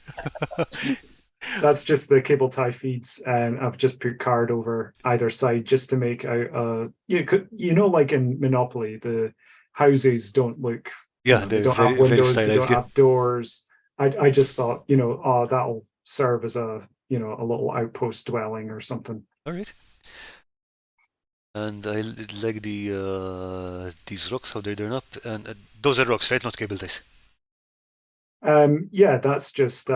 That's just the cable tie feeds, and I've just put card over either side just to make out. Like in Monopoly, the houses don't look. Yeah, they they're don't very, have windows. very They don't stylized. Yeah. have doors. I just thought, that'll serve as a little outpost dwelling or something. All right. And I like these rocks, how they're done up, and those are rocks, right? Not cable ties. Yeah, that's just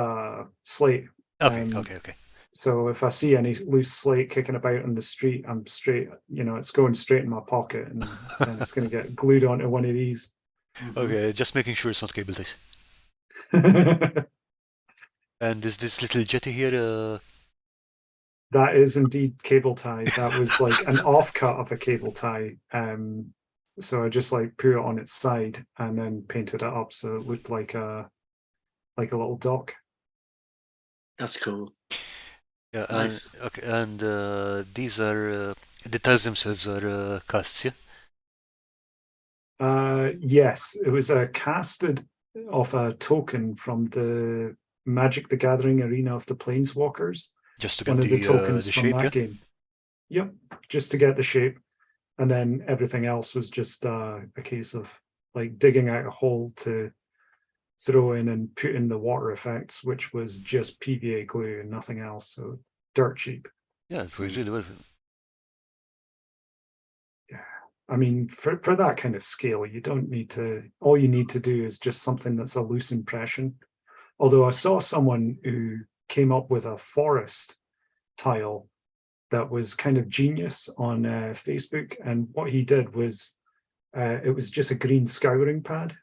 slate. Okay, okay. So if I see any loose slate kicking about on the street, I'm straight. It's going straight in my pocket, and it's going to get glued onto one of these. Okay, just making sure it's not cable ties. And is this little jetty here? That is indeed cable tie. That was like an offcut of a cable tie. So I just like put it on its side and then painted it up so it looked like a little dock. That's cool. Yeah, Nice. okay, and these are the tiles themselves are casts, yeah. Yes, it was a casted of a token from the Magic the Gathering Arena of the Planeswalkers. Just to get One of the tokens the from shape, that yeah. game. Yep, just to get the shape, and then everything else was just a case of like digging out a hole to throw in and put in the water effects, which was just PVA glue and nothing else. So dirt cheap. Yeah, it worked really well. I mean, for that kind of scale, you don't need to, all you need to do is just something that's a loose impression. Although I saw someone who came up with a forest tile that was kind of genius on Facebook. And what he did was, it was just a green scouring pad,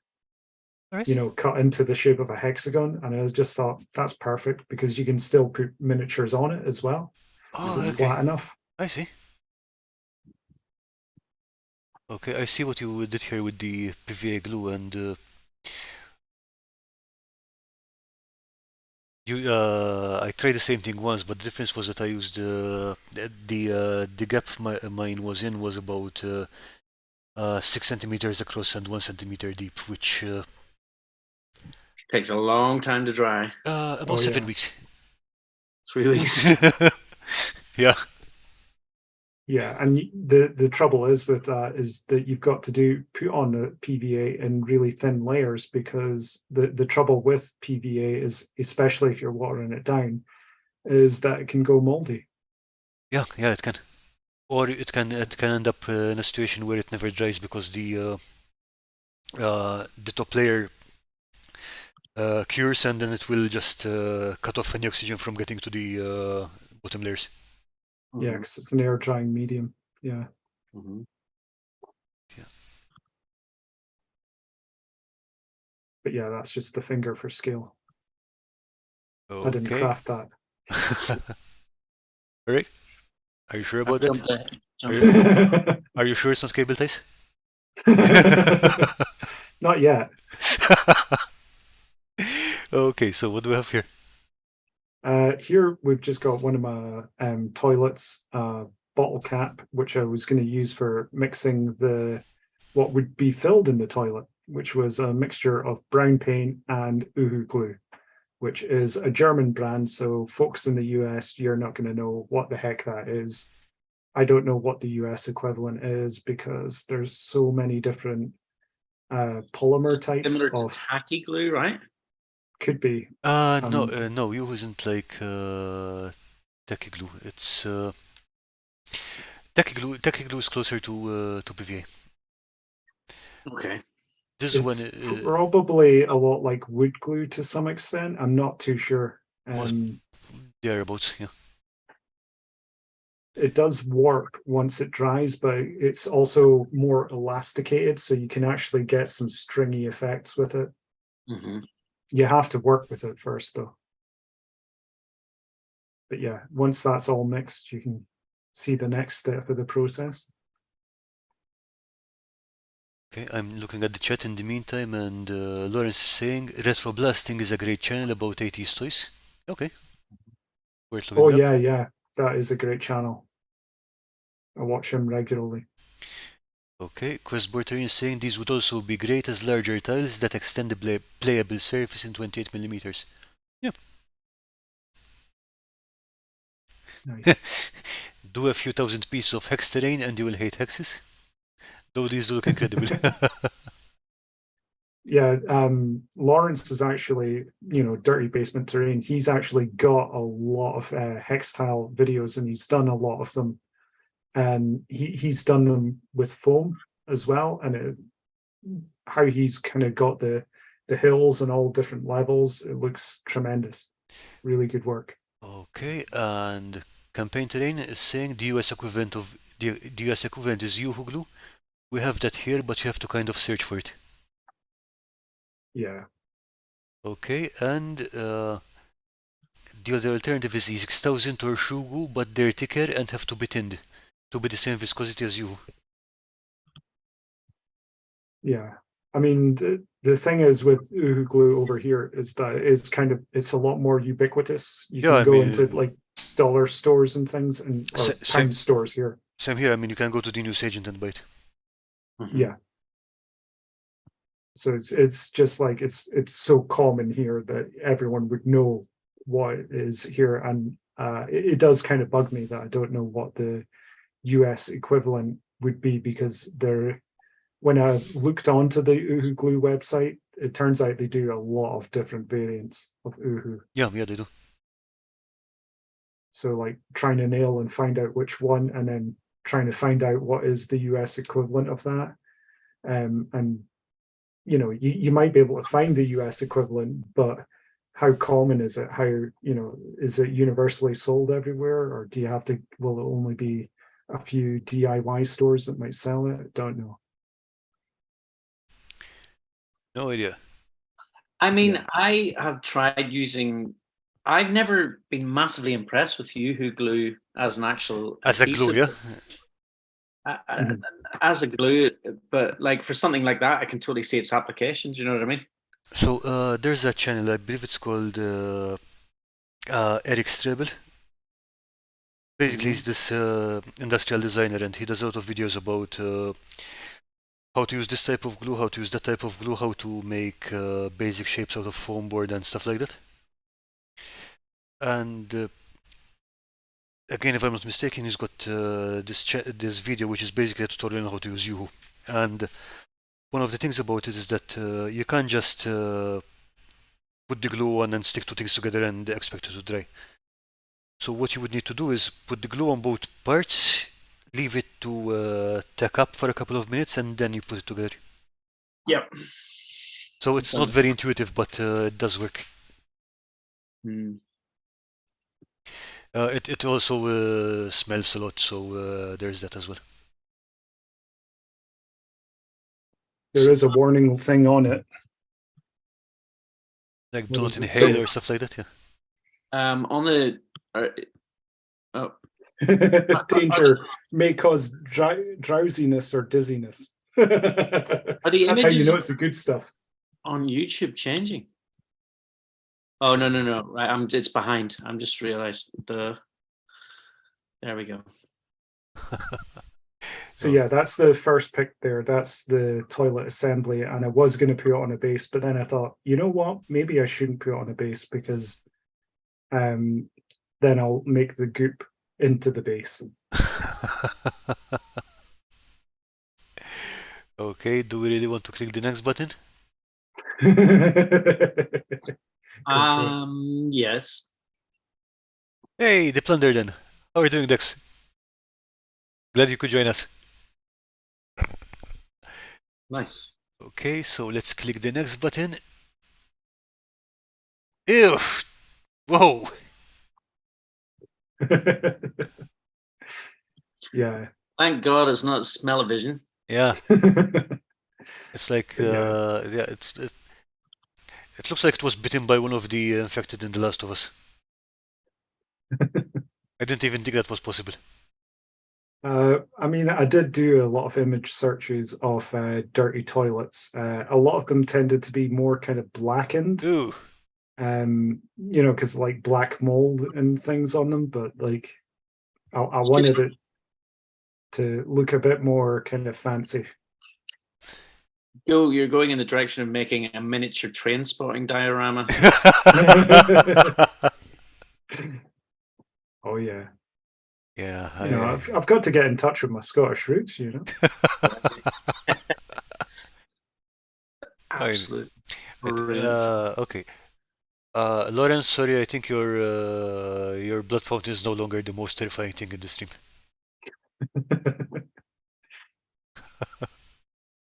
All right. you know, cut into the shape of a hexagon. And I just thought that's perfect because you can still put miniatures on it as well. Oh, It's okay. flat enough. I see. Okay, I see what you did here with the PVA glue, and I tried the same thing once, but the difference was that I used the gap mine was in was about 6 centimeters across and 1 centimeter deep, which Takes a long time to dry. about Oh, 7 yeah. weeks. 3 weeks. Yeah. Yeah, and the trouble is with that is that you've got to put on the PVA in really thin layers, because the trouble with PVA is, especially if you're watering it down, is that it can go moldy. Yeah, it can, or it can end up in a situation where it never dries because the top layer cures, and then it will just cut off any oxygen from getting to the bottom layers. Yeah, because it's an air drying medium. Yeah. Mhm. But yeah, that's just the finger for scale. I didn't Okay. craft that. All right. Are you sure about that? Are you sure it's not cable ties? Not yet. Okay, so what do we have here? Here we've just got one of my toilets bottle cap, which I was going to use for mixing what would be filled in the toilet, which was a mixture of brown paint and Uhu glue, which is a German brand. So folks in the US, you're not going to know what the heck that is. I don't know what the US equivalent is because there's so many different polymer types Similar to of, tacky glue, right? could be. No, you isn't like tacky glue. It's tacky glue. Tacky glue is closer to PVA. Okay. This one, It's probably a lot like wood glue to some extent. I'm not too sure. thereabouts, yeah. It does warp once it dries, but it's also more elasticated, so you can actually get some stringy effects with it. Mm-hmm. You have to work with it first, though. But yeah, once that's all mixed, you can see the next step of the process. Okay, I'm looking at the chat in the meantime, and Lawrence is saying Retroblasting is a great channel about 80s toys. Okay. Worth looking Oh up. yeah, that is a great channel. I watch him regularly. Okay, Questbortarian is saying these would also be great as larger tiles that extend the playable surface in 28 millimeters. Yeah. Nice. Do a few thousand pieces of hex terrain and you will hate hexes. Though these look incredible. Yeah, Lawrence is actually, Dirty Basement Terrain. He's actually got a lot of hex tile videos, and he's done a lot of them. And he's done them with foam as well. And how he's kind of got the hills and all different levels, it looks tremendous. Really good work. Okay, and Campaign Terrain is saying the US equivalent is Uhu glue. We have that here, but you have to kind of search for it. Yeah. Okay, and the other alternative is E6000 or Shugu, but they're thicker and have to be tinned to be the same viscosity as you. Yeah. I mean, the thing is with Uhu glue over here is that it's a lot more ubiquitous. You can go into like dollar stores and things, or pound stores here. Same here. I mean, you can go to the newsagent and buy it. Mm-hmm. Yeah. So it's just like it's so common here that everyone would know what it is here, and it does kind of bug me that I don't know what the US equivalent would be, because when I looked onto the Uhu glue website, it turns out they do a lot of different variants of Uhu. Yeah, they do. So like trying to nail and find out which one, and then trying to find out what is the US equivalent of that. And you know, you might be able to find the US equivalent, but how common is it? How, you know, is it universally sold everywhere, or do you have to, will it only be a few DIY stores that might sell it? Don't know. No idea. I mean, Yeah. I have tried using. I've never been massively impressed with Yoo-Hoo glue as an actual As a glue, yeah. adhesive. As a glue, but like for something like that, I can totally see its applications. You know what I mean? So there's a channel, I believe it's called Eric Strebel. Basically, he's this industrial designer, and he does a lot of videos about how to use this type of glue, how to use that type of glue, how to make basic shapes out of foam board and stuff like that. And again, if I'm not mistaken, he's got this video, which is basically a tutorial on how to use Yoo-Hoo. And one of the things about it is that you can't just put the glue on and stick two things together and expect it to dry. So what you would need to do is put the glue on both parts, leave it to tack up for a couple of minutes, and then you put it together. Yep. So it's not very intuitive, but it does work. Hmm. It also smells a lot, so there's that as well. There is a warning thing on it. Like What do not does it inhale say? or stuff like that, yeah. On the. Oh, Danger may cause drowsiness or dizziness. are the That's how you images know it's the good stuff. on YouTube changing? Oh no! Right, it's behind. I'm just realized the. There we go. So yeah, that's the first pick there. That's the toilet assembly, and I was going to put it on a base, but then I thought, you know what? Maybe I shouldn't put it on a base because then I'll make the goop into the base. Okay, do we really want to click the next button? Yes. Hey, the plunder then. How are you doing, Dex? Glad you could join us. Nice. Okay, so let's click the next button. Ew! Whoa! Yeah. Thank God it's not smell-o-vision. Yeah, it's like Yeah. yeah, it looks like it was bitten by one of the infected in The Last of Us. I didn't even think that was possible. I mean, I did do a lot of image searches of dirty toilets. A lot of them tended to be more kind of blackened, Ooh, you know, because like black mold and things on them. But like, I It's wanted good. it to look a bit more kind of fancy. You're going in the direction of making a miniature train spotting diorama. Oh yeah, yeah, you know, I've got to get in touch with my Scottish roots, you know. Absolute. Okay. Lawrence, sorry, I think your blood fountain is no longer the most terrifying thing in the stream.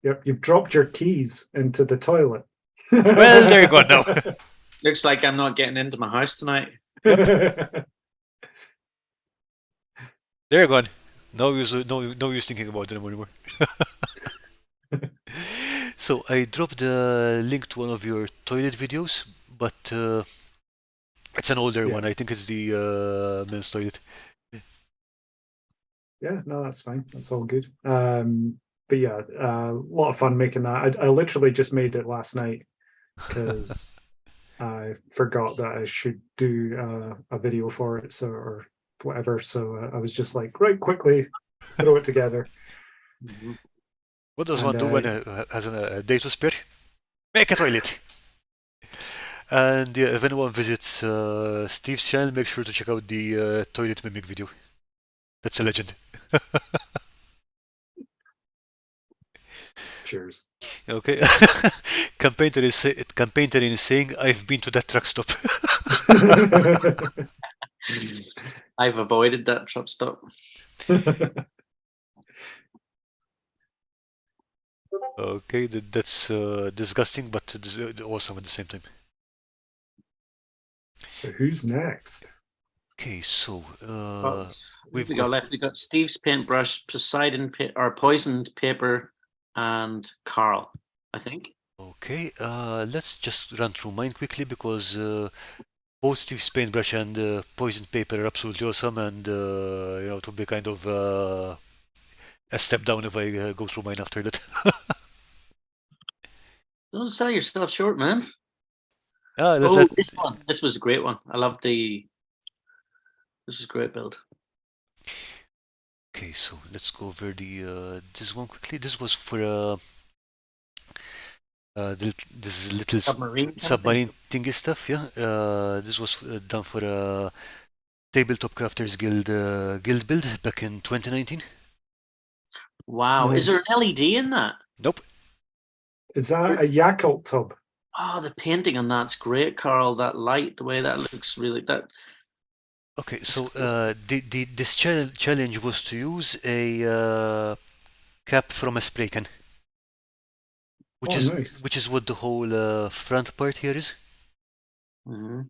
Yep, you've dropped your keys into the toilet. Well, there you go now. Looks like I'm not getting into my house tonight. There you go. No use thinking about them anymore. So I dropped a link to one of your toilet videos, but it's an older Yeah. one. I think it's the men's toilet. Yeah, no, that's fine. That's all good. But yeah, a lot of fun making that. I literally just made it last night because I forgot that I should do a video for it, so or whatever. So I was just like, right, quickly throw it together. What does And, one do when has a day to spare? Make a toilet. And yeah, if anyone visits Steve's channel, make sure to check out the toilet mimic video. That's a legend. Cheers. Okay. Campaigner is saying, I've been to that truck stop. I've avoided that truck stop. Okay, that's disgusting, but awesome at the same time. So who's next? Okay, so Oh, we've we got left. We got Steve's paintbrush, Poseidon or poisoned paper, and Carl. I think. okay, let's just run through mine quickly because both Steve's paintbrush and poisoned paper are absolutely awesome, and it would be kind of a step down if I go through mine after that. Don't sell yourself short, man. Ah, Oh, this one. This was a great one. I love the. This is a great build. Okay, so let's go over the this one quickly. This was for this little submarine thingy stuff. Yeah, this was done for a Tabletop Crafters Guild build back in 2019. Wow, is there Nice. an LED in that? Nope. Is that a Yakult tub? Oh, the painting on that's great, Carl. That light, the way that looks, really that. Okay, so this challenge was to use a cap from a spray can, which Nice. is what the whole front part here is. Mm-hmm.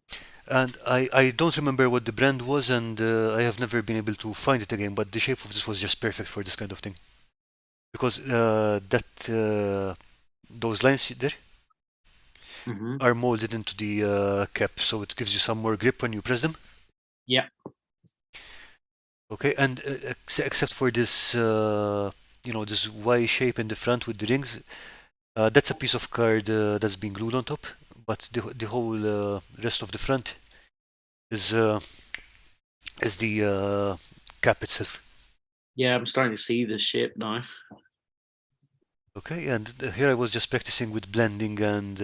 And I don't remember what the brand was, and I have never been able to find it again. But the shape of this was just perfect for this kind of thing, because those lines there Mm-hmm. are molded into the cap, so it gives you some more grip when you press them. Yeah. Okay, and except for this, this Y shape in the front with the rings, that's a piece of card that's been glued on top. But the whole rest of the front is the cap itself. Yeah, I'm starting to see this shape now. Okay, and here I was just practicing with blending and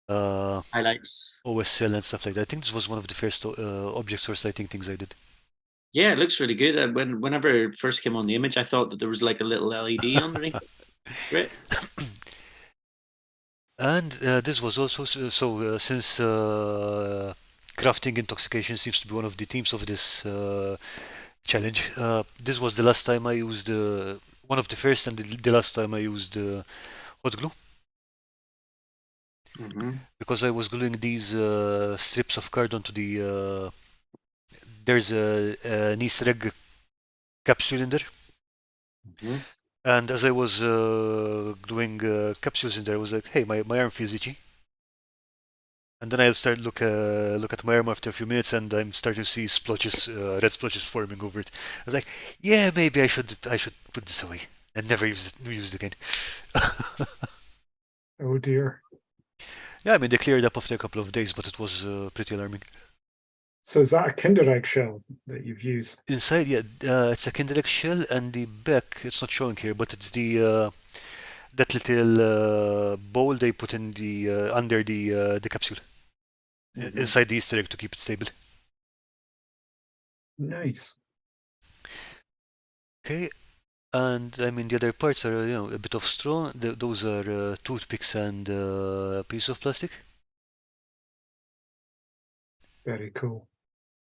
Highlights. OSL and stuff like that. I think this was one of the first object source lighting things I did. Yeah, it looks really good. And whenever it first came on the image, I thought that there was like a little LED underneath. Great. And this was also since crafting intoxication seems to be one of the themes of this challenge. This was the last time I used one of the first and the last time I used hot glue. Mm-hmm. Because I was gluing these strips of card onto the there's an Easter egg capsule in there. Mm-hmm. And as I was gluing capsules in there, I was like, hey, my arm feels itchy. And then I'll start look at my arm after a few minutes, and I'm starting to see splotches, red splotches forming over it. I was like, yeah, maybe I should put this away and never use it again. Oh dear. Yeah, I mean they cleared up after a couple of days, but it was pretty alarming. So is that a Kinder Egg shell that you've used? Inside, yeah, it's a Kinder Egg shell, and the back, it's not showing here, but it's the that little bowl they put in the under the capsule. Mm-hmm. Inside the Easter egg to keep it stable. Nice. Okay, and I mean the other parts are a bit of straw. Those are toothpicks and a piece of plastic. Very cool.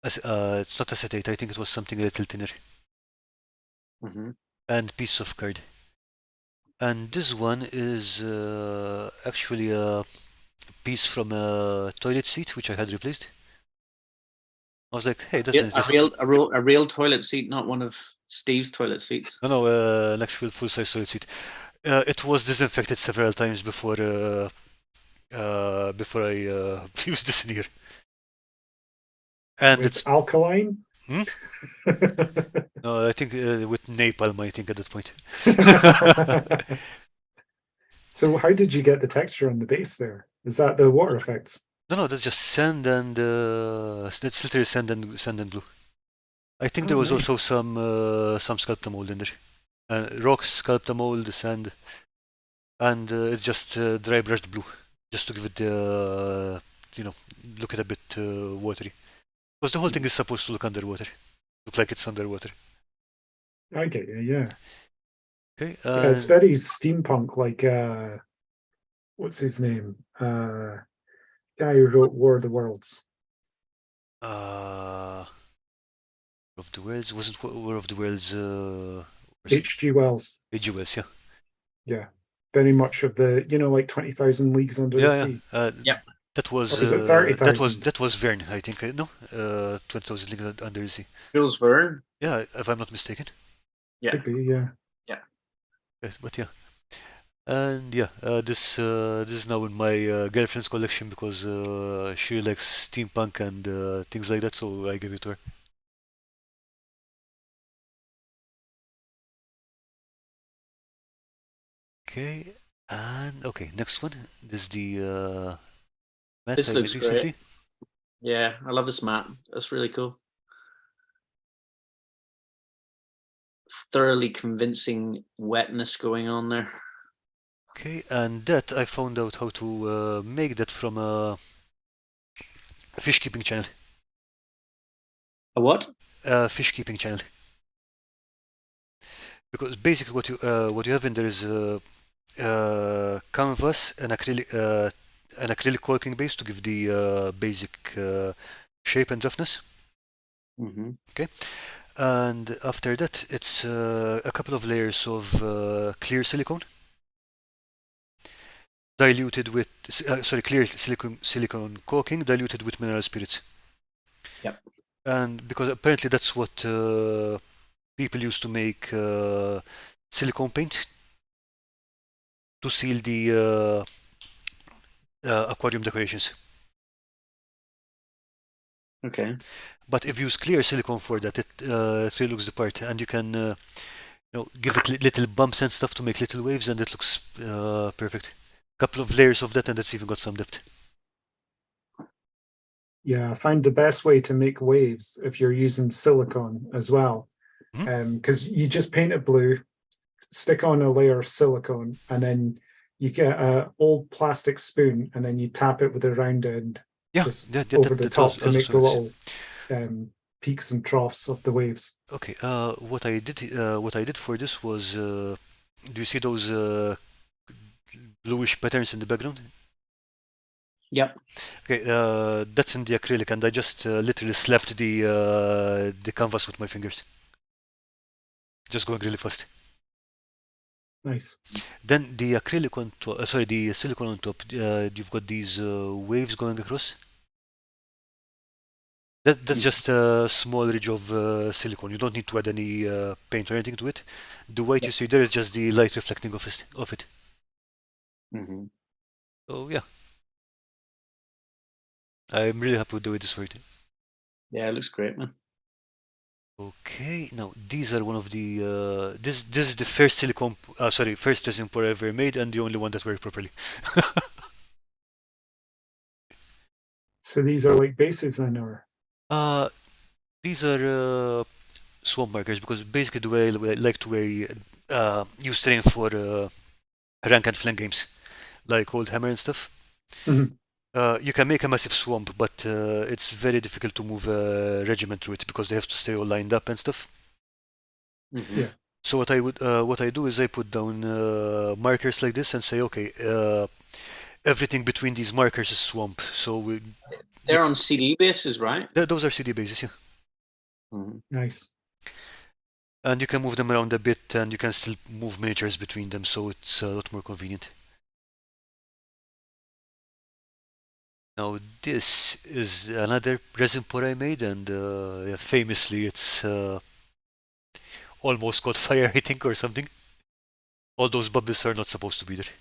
It's not acetate. I think it was something a little thinner. Mm-hmm. And piece of card. And this one is actually a piece from a toilet seat which I had replaced. I was like, hey, that's a real toilet seat, not one of Steve's toilet seats. No, an actual full-size toilet seat. It was disinfected several times before I used this in here. And it's alkaline. No, I think with napalm. I think at that point. So how did you get the texture on the base there? Is that the water effects? No, that's just sand and that's literally sand and glue. I think there was nice. also some Sculpta mold in there. Rocks, Sculpta mold, sand, and it's just dry brushed blue, just to give it look at a bit watery. Because the whole thing is supposed to look underwater, look like it's underwater. I get you, yeah. Okay. Yeah, it's very steampunk, like what's his name? Guy who wrote War of the Worlds. of the Worlds wasn't War of the Worlds. Was it H.G. Wells. H.G. Wells? Yeah. Yeah, very much of the, like 20,000 Leagues Under the Yeah. Sea. Yep. That was Or was it 30,000? that was Verne, I think. No, 20,000 Leagues Under the Sea. Jules Verne. Yeah, if I'm not mistaken. Yeah. Could be, yeah. Yes, but yeah. And yeah, this is now in my girlfriend's collection because she likes steampunk and things like that, so I give it to her. Okay, and okay, next one. This is the mat This I looks made great. recently. Yeah, I love this mat. That's really cool. Thoroughly convincing wetness going on there. Okay, and that I found out how to make that from a fish keeping channel. A what? Fish keeping channel. Because basically what you have in there is canvas and acrylic caulking base to give the basic shape and roughness. Mm-hmm. And after that, it's a couple of layers of clear silicone diluted with clear silicone caulking diluted with mineral spirits. Yep. And because apparently that's what people used to make silicone paint to seal the aquarium decorations. Okay. But if you use clear silicone for that, it really looks the part, and you can give it little bumps and stuff to make little waves, and it looks perfect. Couple of layers of that, and it's even got some depth. Yeah, I find the best way to make waves if you're using silicone as well. Mhm. Because you just paint it blue, stick on a layer of silicone, and then you get an old plastic spoon, and then you tap it with a round end Yeah, just that over the top also to make the works. little peaks and troughs of the waves. Okay, what I did for this was, do you see those bluish patterns in the background? Yep. Okay, that's in the acrylic, and I just literally slapped the canvas with my fingers, just going really fast. Nice. Then the acrylic on top, the silicone on top, you've got these waves going across. That's just a small ridge of silicone. You don't need to add any paint or anything to it. The white you see there is just the light reflecting of it. Mm-hmm. So yeah, I'm really happy with the way this worked. Yeah, it looks great, man. Okay, now these are one of the this is the first first resin pour I ever made, and the only one that worked properly. So these are like bases then, or? These are swamp markers because basically the way I like to use terrain for rank and flank games, like Old Hammer and stuff. Mhm. You can make a massive swamp, but it's very difficult to move a regiment through it because they have to stay all lined up and stuff. Mm-hmm. Yeah. So what I do is I put down markers like this and say, okay, everything between these markers is swamp. So They're on CD bases, right? those are CD bases, yeah. Mm-hmm. Nice. And you can move them around a bit, and you can still move miniatures between them, so it's a lot more convenient. Now this is another resin pour I made, and yeah, famously it's almost caught fire, I think, or something. All those bubbles are not supposed to be there.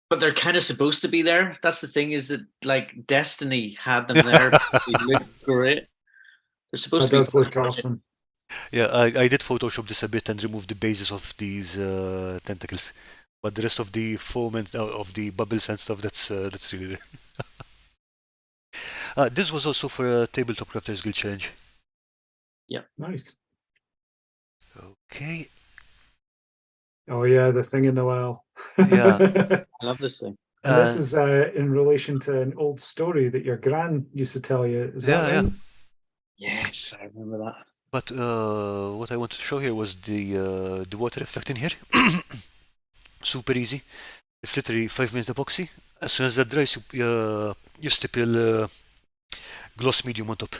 But they're kind of supposed to be there. That's the thing, is that like Destiny had them there. They look great. They're supposed That to be does look perfect. awesome. Yeah, I did Photoshop this a bit and remove the bases of these tentacles, but the rest of the foam and of the bubbles and stuff, that's really there. This was also for a Tabletop Crafters Guild challenge. Nice. Okay, Oh yeah, the thing in the well. Yeah. I love this thing. And this is in relation to an old story that your gran used to tell you. Is that Yeah, yeah. right? Yes, I remember that. But what I wanted to show here was the water effect in here. Super easy. It's literally 5 minute epoxy. As soon as that dries, you stipple gloss medium on top.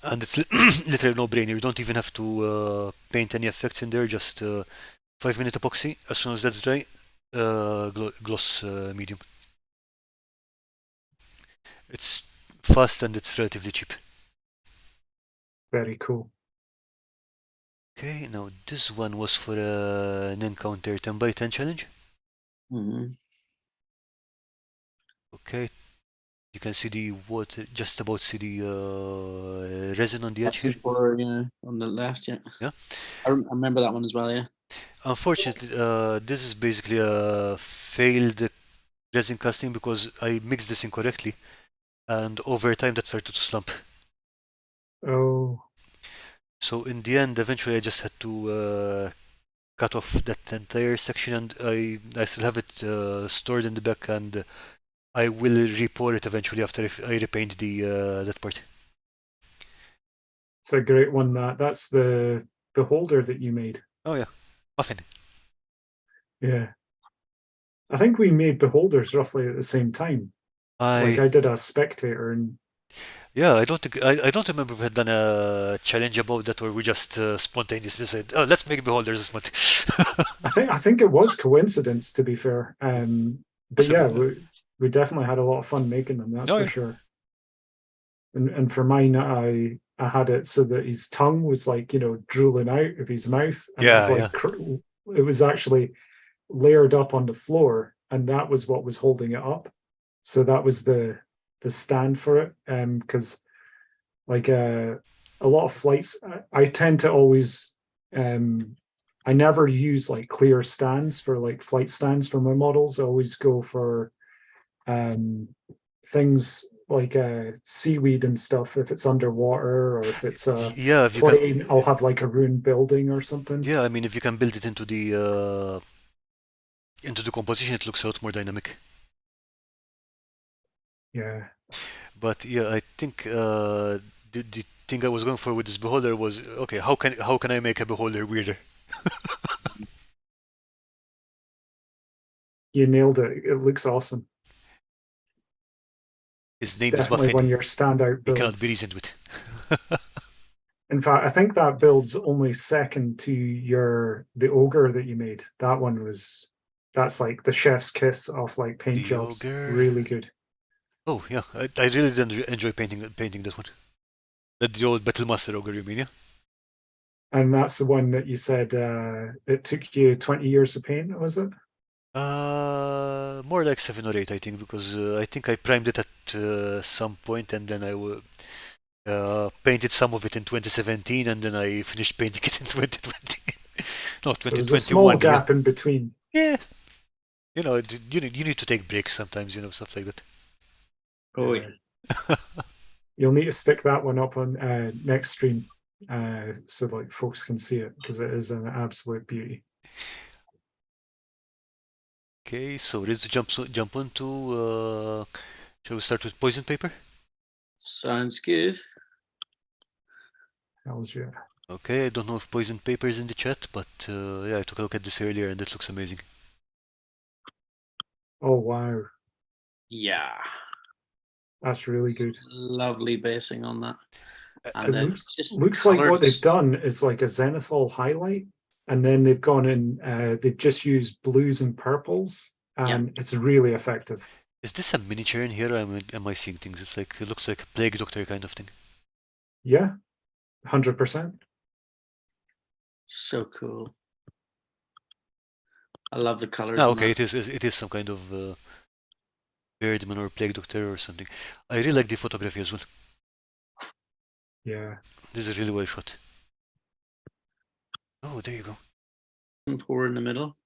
And it's literally no brainer. You don't even have to paint any effects in there. Just 5 minute epoxy. As soon as that's dry, gloss medium. It's fast and it's relatively cheap. Very cool. Okay, now this one was for an encounter 10 by 10 challenge. Mhm. Okay, you can see the water, just about see the resin on the edge here. Yeah, on the left, yeah. Yeah. I remember that one as well, yeah. Unfortunately, this is basically a failed resin casting because I mixed this incorrectly, and over time that started to slump. Oh, So in the end, eventually I just had to cut off that entire section, and I still have it stored in the back, and I will repour it eventually after I repaint the that part. it's a great one. That's the beholder that you made. Oh yeah, muffin. Yeah. I think we made beholders roughly at the same time. Like I did a spectator and Yeah, I don't remember if we had done a challenge about that, or we just spontaneously said, "Oh, let's make beholders this month." I think it was coincidence, to be fair. But yeah, Possible. we definitely had a lot of fun making them, that's Oh, for yeah. sure. And for mine, I had it so that his tongue was like, drooling out of his mouth. And Yeah, it was like it was actually layered up on the floor, and that was what was holding it up. So that was the stand for it. Because like a lot of flights, I tend to always I never use like clear stands for like flight stands for my models. I always go for things like seaweed and stuff if it's underwater, or if it's a Yeah, if you plane, can. I'll have like a ruined building or something. Yeah, I mean, if you can build it into the composition, it looks a lot more dynamic. Yeah. But yeah, I think the thing I was going for with this beholder was, okay, how can I make a beholder weirder? You nailed it. It looks awesome. His name is Definitely Muffin. one of your standout He cannot builds. be reasoned with. In fact, I think that build's only second to the ogre that you made. That one that's like the chef's kiss of like paint The jobs. ogre. Really good. Oh yeah, I really did enjoy painting this one. The old Battlemaster ogre, you mean? Yeah. And that's the one that you said it took you 20 years to paint, was it? More like 7 or 8, I think, because I think I primed it at some point, and then I painted some of it in 2017, and then I finished painting it in 2020. No, So there's a small 2021. gap in between. Yeah. You need to take breaks sometimes, stuff like that. Oh, yeah. You'll need to stick that one up on next stream so like folks can see it, because it is an absolute beauty. Okay, so let's jump on to. Shall we start with poison paper? Sounds good. Hells yeah. Okay, I don't know if poison paper is in the chat, but yeah, I took a look at this earlier and it looks amazing. Oh wow, Yeah. that's really good. Lovely basing on that. It And then looks, just looks like what colours. they've done is like a zenithal highlight, and then they've gone in, they've just used blues and purples, and it's really effective. Is this a miniature in here, or am I seeing things? It looks like a Plague Doctor kind of thing. Yeah, 100%. So cool. I love the colors. Ah, on okay, that. it is some kind of Birdman or Plague Doctor or something. I really like the photography as well. Yeah. This is really well shot. Oh, there you go. And pour in the middle.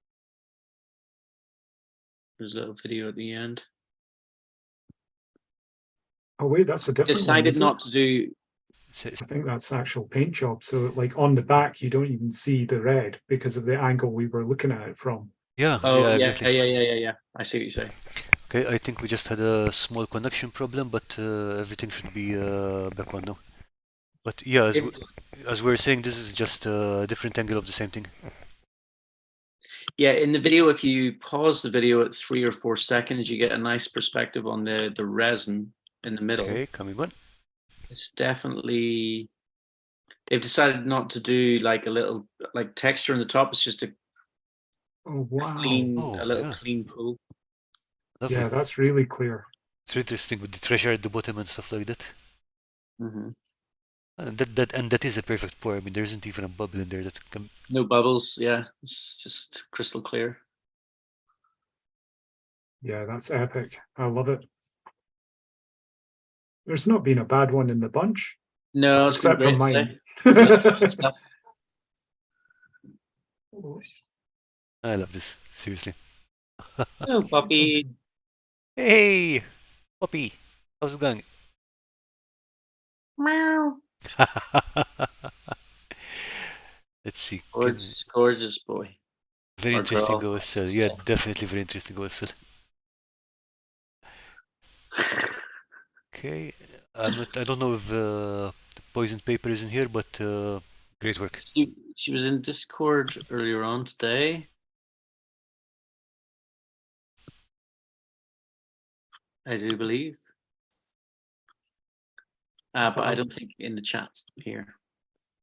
There's a little video at the end. Oh wait, that's a different one. Decided is it? not to do. I think that's actual paint job. So like on the back, you don't even see the red because of the angle we were looking at it from. Yeah, Oh yeah, yeah, exactly. yeah. I see what you say. Okay, I think we just had a small connection problem, but everything should be back on now. But yeah, If- as we were saying, this is just a different angle of the same thing. Yeah, in the video, if you pause the video at 3 or 4 seconds, you get a nice perspective on the resin in the middle. Okay, coming on. It's definitely, they've decided not to do like a little like texture on the top. It's just a Oh wow. clean, Oh, a little yeah. clean pool. Lovely. Yeah, that's really clear. It's interesting with the treasure at the bottom and stuff like that. Mm-hmm. And that is a perfect pour. I mean, there isn't even a bubble in there that can. No bubbles. Yeah, it's just crystal clear. Yeah, that's epic. I love it. There's not been a bad one in the bunch, No, it's been except for great mine. today. Stuff. I love this. Seriously. Oh, puppy. Hey, Poppy, how's it going? Meow. Let's see. Gorgeous, gorgeous boy. Very or interesting girl. OSL. Yeah, definitely very interesting OSL. Okay, I don't know if the poison paper is in here, but great work. She was in Discord earlier on today. I do believe. But I don't think in the chat here.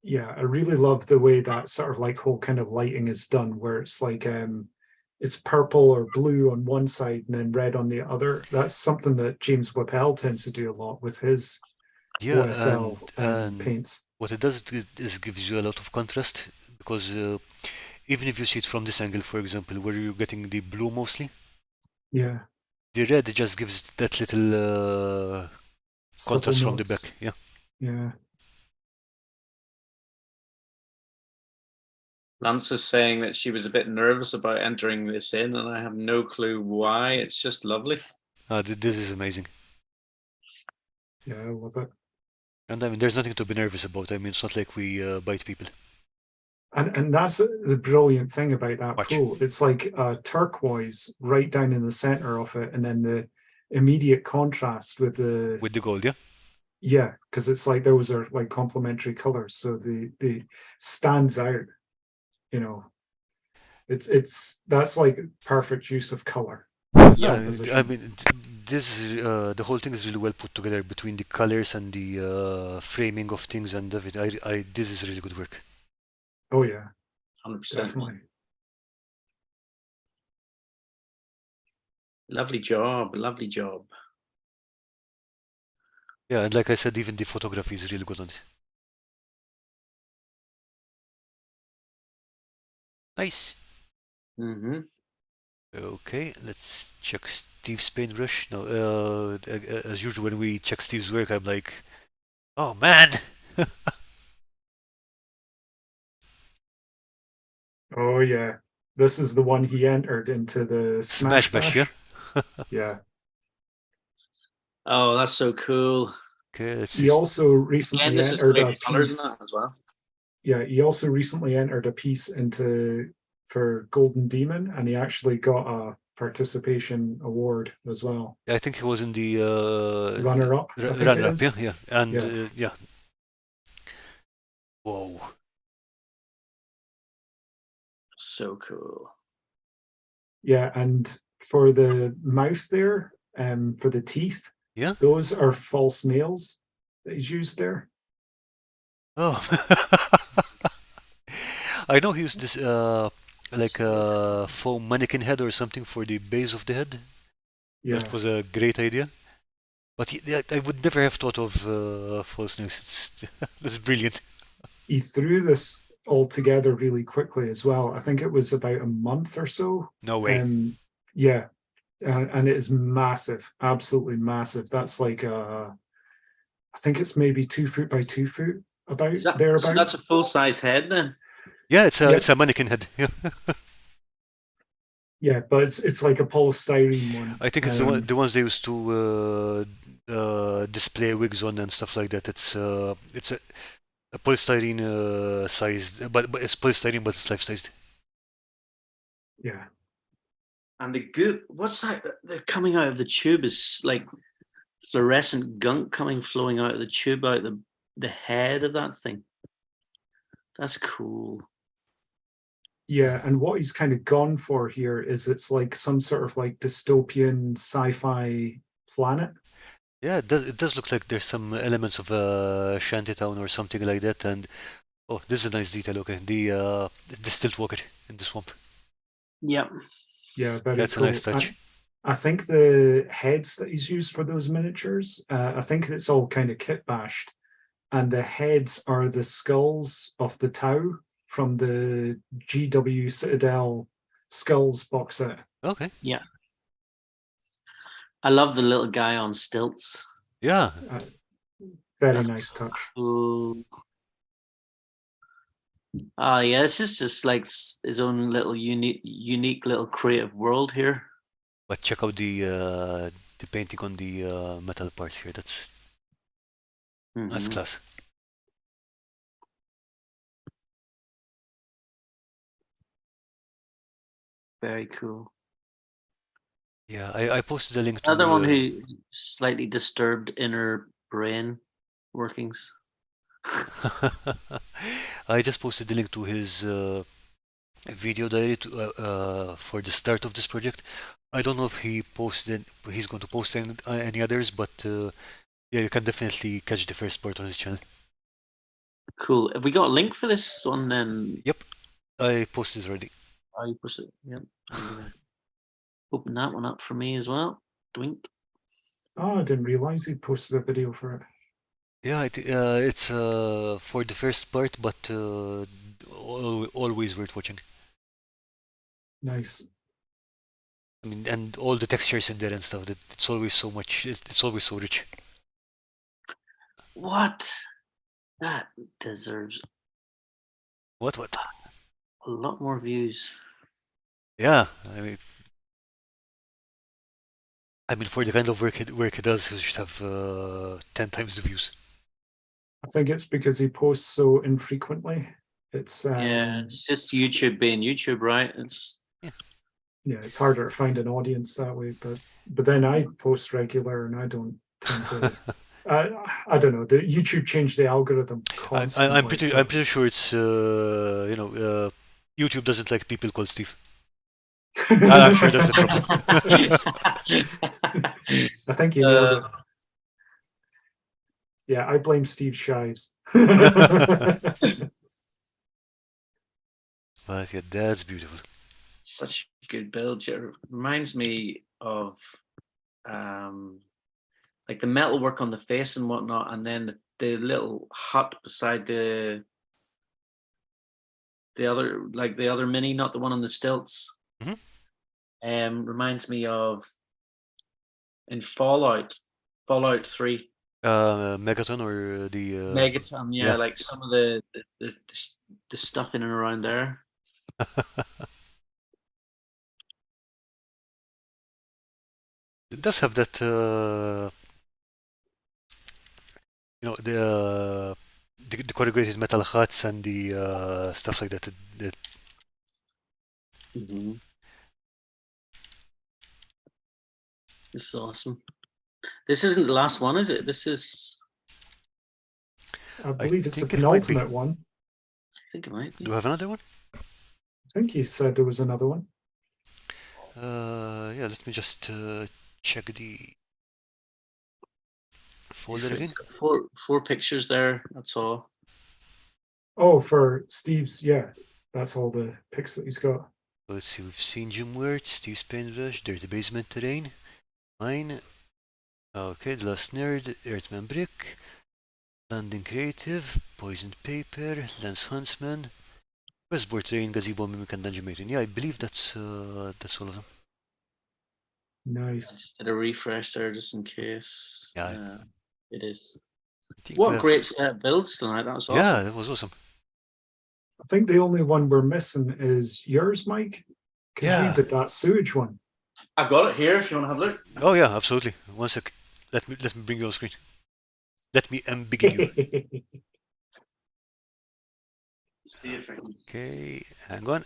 Yeah, I really love the way that sort of like whole kind of lighting is done, where it's like it's purple or blue on one side and then red on the other. That's something that James Whippel tends to do a lot with his Yeah, OSL and paints. what it does is gives you a lot of contrast because even if you see it from this angle, for example, where you're getting the blue mostly, Yeah. the red just gives that little contrast subtle from the notes. back. Yeah. Yeah. Lance is saying that she was a bit nervous about entering this in, and I have no clue why. It's just lovely. This is amazing. Yeah, I love it. And I mean, there's nothing to be nervous about. I mean, it's not like we bite people. And that's the brilliant thing about that Watch. pool. It's like turquoise right down in the center of it, and then the immediate contrast with the Gold, yeah? yeah, because it's like those are like complementary colors, so the stands out. You know, it's that's like perfect use of color. Yeah, I composition. mean, this is, the whole thing is really well put together between the colors and the framing of things and everything. This is really good work. Oh yeah, 100%. definitely. Lovely job. Lovely job. Yeah, and like I said, even the photography is really good on it. Nice. Mm-hmm. Okay, let's check Steve's paintbrush. Now, as usual, when we check Steve's work, I'm like, oh man! Oh yeah, this is the one he entered into the Smash Bash, yeah? Yeah. Oh, that's so cool. Okay, let's He see. also Again, recently this is entered a great colors in piece. that as well. Yeah, he also recently entered a piece into for Golden Demon, and he actually got a participation award as well. I think he was in the Runner-up, I think it runner-up, is. yeah, yeah, and Yeah. yeah. Whoa. So cool. Yeah, and for the mouth there, for the teeth, Yeah. those are false nails that he's used there. Oh. I know he used this like a foam mannequin head or something for the base of the head. Yeah, That was a great idea. But I would never have thought of false nails. That's brilliant. he threw this all together really quickly as well. I think it was about a month or so. No way. Yeah, and it is massive, absolutely massive. That's like I think it's maybe 2 foot by 2 foot, about thereabouts. So that's a full size head then. Yeah, it's a Yep. it's a mannequin head. Yeah. Yeah, but it's like a polystyrene one. I think it's the ones they used to display wigs on and stuff like that. It's a polystyrene sized, but it's polystyrene, but it's life sized. Yeah, And the goop, what's that? The coming out of the tube is like fluorescent gunk flowing out of the tube, out the the head of that thing. That's cool. Yeah, and what he's kind of gone for here is it's like some sort of like dystopian sci-fi planet. Yeah, it does look like there's some elements of shantytown or something like that. And oh, this is a nice detail. Okay, the stilt walker in the swamp. Yep. Yeah, very That's a cool. nice touch. I think the heads that he's used for those miniatures, I think it's all kind of kit bashed. And the heads are the skulls of the Tau from the GW Citadel Skulls box set. Okay. I love the little guy on stilts. Yeah. Very That's nice touch. Cool. Ah, yeah, this is just like his own little unique little creative world here. But check out the painting on the metal parts here. That's nice Mhm. class. Very cool. Yeah, I posted a link to Another one who slightly disturbed inner brain workings. I just posted the link to his video diary for the start of this project. I don't know if he's going to post any others, but yeah, you can definitely catch the first part on his channel. Cool. Have we got a link for this one then? Yep, I posted it already. Oh, you post it. Yep. I'm gonna open that one up for me as well. Twink. Oh, I didn't realize he posted a video for it. Yeah, it's for the first part, but always worth watching. Nice. I mean, and all the textures in there and stuff. It's always so much. It's always so rich. What? That deserves What? a lot more views. Yeah, I mean, for the kind of work he does, he should have 10 times the views. I think it's because he posts so infrequently. It's Yeah, it's just YouTube being YouTube, right? yeah, it's harder to find an audience that way. But then I post regular, and I don't tend to. I don't know. The YouTube changed the algorithm constantly. I'm pretty sure it's YouTube doesn't like people called Steve. I'm sure that's the problem. I think you nailed it. Yeah, I blame Steve Shives. But yeah, that's beautiful. Such a good build. It reminds me of like the metalwork on the face and whatnot, and then the little hut beside the other mini, not the one on the stilts. Reminds me of in Fallout 3. Megaton or the Megaton, yeah, yeah. like some of the stuff in and around there. It does have that the corrugated metal huts and the stuff like that. This is awesome. This isn't the last one, is it? This is. I believe it's the think it might be. penultimate one. I think it might be. Do you have another one? I think he said there was another one. Yeah, let me just check the folder again. Four pictures there. That's all. Oh, for Steve's, yeah, that's all the pics that he's got. Let's see, we've seen Jim Wirt, Steve's Paintbrush, Dirty Basement Terrain, mine. Okay, The Last Nerd, Earthman Brick, Landing Creative, Poisoned Paper, Lance Huntsman, Westboard Terrain, Gazebo, Mimic, and Dungeon Maiden. Yeah, I believe that's all of them. Nice. Just did a refresh there just in case. Yeah. It is. I think What great set of builds tonight. That was awesome. Yeah, that was awesome. I think the only one we're missing is yours, Mike. Because Yeah. you did that sewage one. I've got it here if you want to have a look. Oh yeah, absolutely. One sec. Let me bring you on screen. Let me begin you. See if I can. Okay, hang on.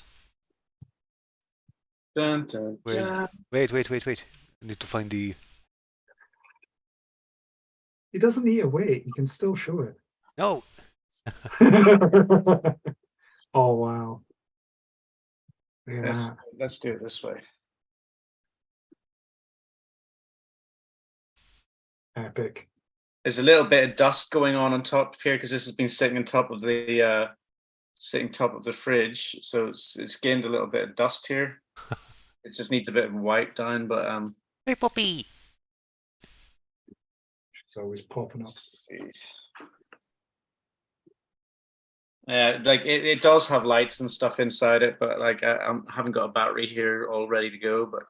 Dun, dun, dun. Wait. I need to find the. He doesn't need to wait. You can still show it. No. Oh wow. Yeah. Let's do it this way. Epic. There's a little bit of dust going on top here because this has been sitting on top of the fridge, so it's gained a little bit of dust here. It just needs a bit of wipe down, but Hey, Poppy. It's always popping up. let's see. Like it does have lights and stuff inside it, but like I haven't got a battery here all ready to go. But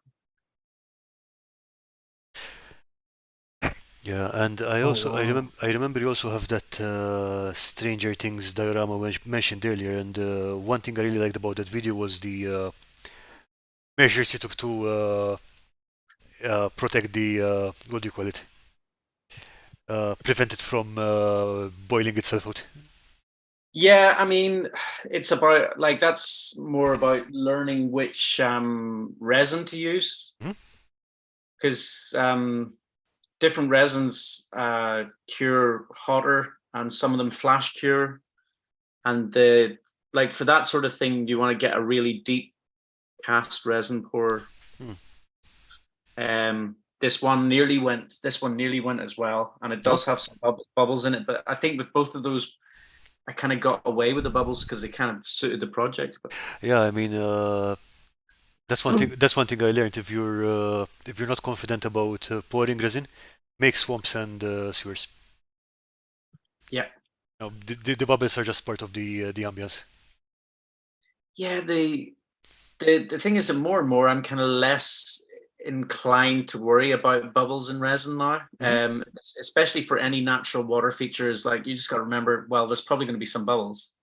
Yeah, and I Oh, also wow. I remember you also have that Stranger Things diorama mentioned earlier, and one thing I really liked about that video was the measures you took to protect the what do you call it? Prevent it from boiling itself out. yeah, I mean, it's about like that's more about learning which resin to use Mhm. because different resins cure hotter, and some of them flash cure, and the like for that sort of thing, you want to get a really deep cast resin pour. This one nearly went. This one nearly went as well, and it does have some bubbles in it. But I think with both of those, I kind of got away with the bubbles because they kind of suited the project. But Yeah, I mean that's one thing. That's one thing I learned. If you're not confident about pouring resin, make swamps and sewers. yeah, No, the bubbles are just part of the ambience. yeah. The thing is that more and more, I'm kind of less inclined to worry about bubbles in resin now. Especially for any natural water features, like you just got to remember, well, there's probably going to be some bubbles.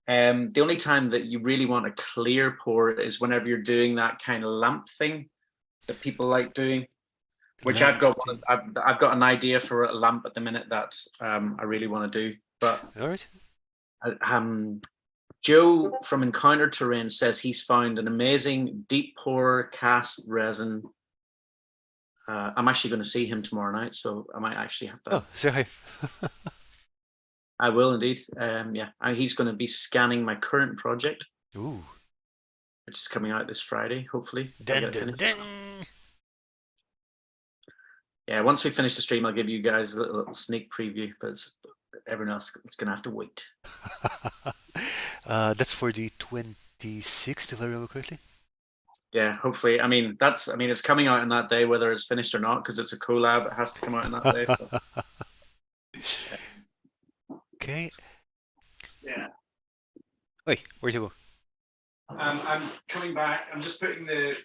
The only time that you really want a clear pour is whenever you're doing that kind of lamp thing that people like doing, which I've got. I've got an idea for a lamp at the minute that I really want to do. But All right. Joe from Encounter Terrain says he's found an amazing deep pour cast resin. I'm actually going to see him tomorrow night, so I might actually have to. Oh, say hi. I will indeed. Yeah, he's going to be scanning my current project, Ooh. which is coming out this Friday, hopefully. if I Dun, get it dun, finished. dun. Yeah, once we finish the stream, I'll give you guys a little sneak preview, but everyone else is going to have to wait. That's for the 26th, if I remember correctly. Yeah, hopefully. I mean, it's coming out on that day, whether it's finished or not, because it's a collab. It has to come out on that day. So. Okay. Yeah. Wait, where'd you go? I'm coming back. I'm just putting the.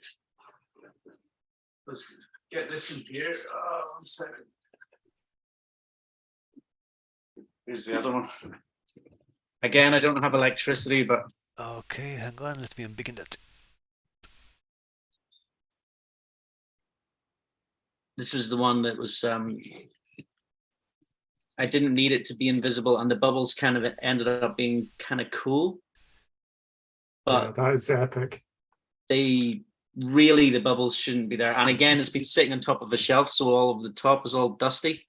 Let's get this in here. Oh, 1 second. Here's the other one. Again, I don't have electricity, but. Okay, hang on. Let me unbegin that. This is the one that was. I didn't need it to be invisible, and the bubbles kind of ended up being kind of cool. But Yeah, that is epic. the bubbles shouldn't be there. And again, it's been sitting on top of a shelf, so all of the top is all dusty.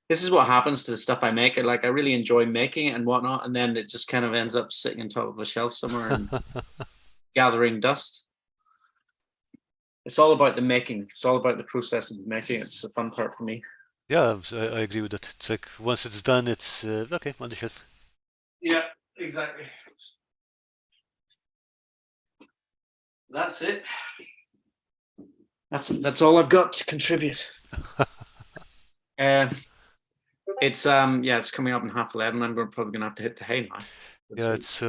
This is what happens to the stuff I make. I really enjoy making it and whatnot, and then it just kind of ends up sitting on top of a shelf somewhere and gathering dust. It's all about the making. It's all about the process of making. It's the fun part for me. Yeah, I agree with that. It's like once it's done, it's okay on the shelf. Yeah, exactly. That's it. That's all I've got to contribute. It's it's coming up in 11:30. I'm probably gonna have to hit the hay now. Yeah, it's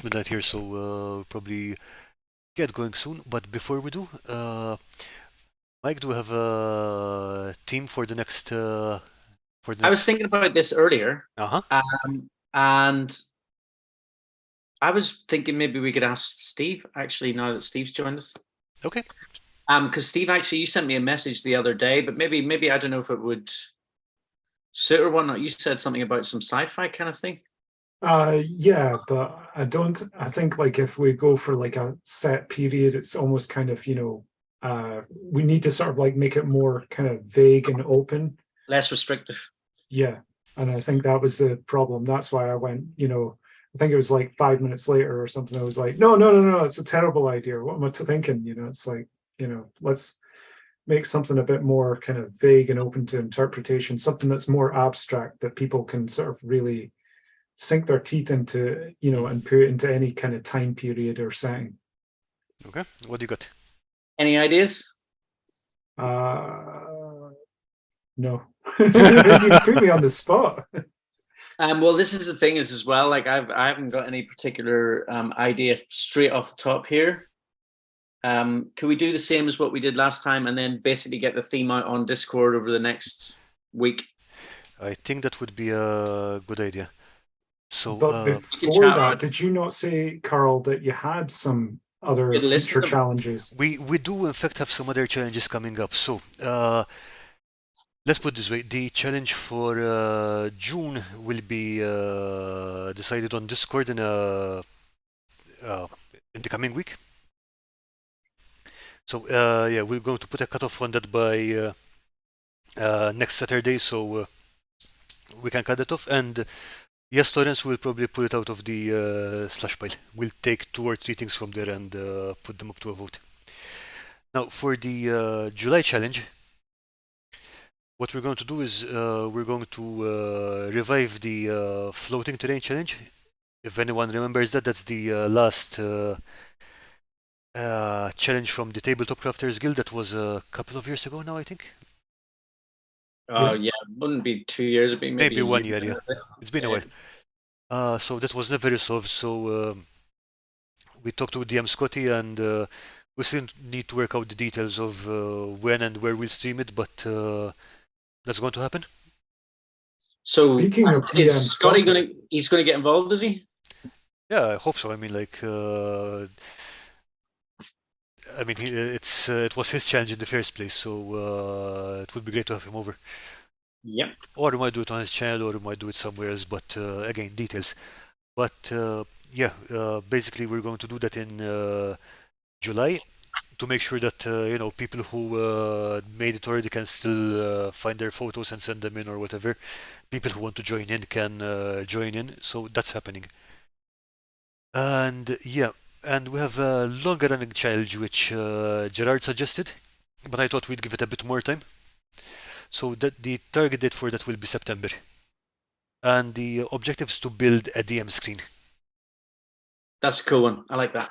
midnight here, so we'll probably get going soon. But before we do, Mike, do we have a team for the next? I was thinking about this earlier, and I was thinking maybe we could ask Steve. Actually, now that Steve's joined us, Okay. because Steve, actually, you sent me a message the other day, but maybe I don't know if it would suit or whatnot. You said something about some sci-fi kind of thing. Yeah, but I think like if we go for like a set period, it's almost kind of, we need to sort of like make it more kind of vague and open. Less restrictive. Yeah. And I think that was the problem. That's why I went, I think it was like 5 minutes later or something. I was like, no, it's a terrible idea. What am I thinking? It's like, let's make something a bit more kind of vague and open to interpretation, something that's more abstract that people can sort of really sink their teeth into, and put it into any kind of time period or setting. Okay, what do you got? Any ideas? No. You put me on the spot. Well, this is the thing is as well. Like I haven't got any particular idea straight off the top here. Can we do the same as what we did last time, and then basically get the theme out on Discord over the next week? I think that would be a good idea. So, But before that, did you not say, Carl, that you had some other Good list of future them. challenges? we do in fact have some other challenges coming up. So, let's put it this way: the challenge for June will be decided on Discord in the coming week. So, yeah, we're going to put a cutoff on that by next Saturday, so we can cut it off. And yes, Lawrence will probably pull it out of the slush pile. We'll take 2 or 3 things from there and put them up to a vote. Now, for the July challenge, what we're going to do is we're going to revive the floating terrain challenge. If anyone remembers that, that's the last challenge from the Tabletop Crafters Guild. That was a couple of years ago now, I think. Oh yeah, wouldn't be 2 years. It'd be Maybe a 1 year, yeah. It's been a Yeah. while. So that was never resolved. So we talked to DM Scotty, and we still need to work out the details of when and where we'll stream it, but that's going to happen. So Speaking of DM is Scotty Scotty- he's gonna get involved, is he? Yeah, I hope so. I mean, like, it was his challenge in the first place, so it would be great to have him over. Yep. Or we might do it on his channel, or we might do it somewhere else. But again, details. But yeah, basically, we're going to do that in July to make sure that people who made it already can still find their photos and send them in or whatever. People who want to join in can join in. So that's happening. And yeah, and we have a longer running challenge which Gerard suggested, but I thought we'd give it a bit more time. So that the target date for that will be September. And the objective is to build a DM screen. That's a cool one. I like that.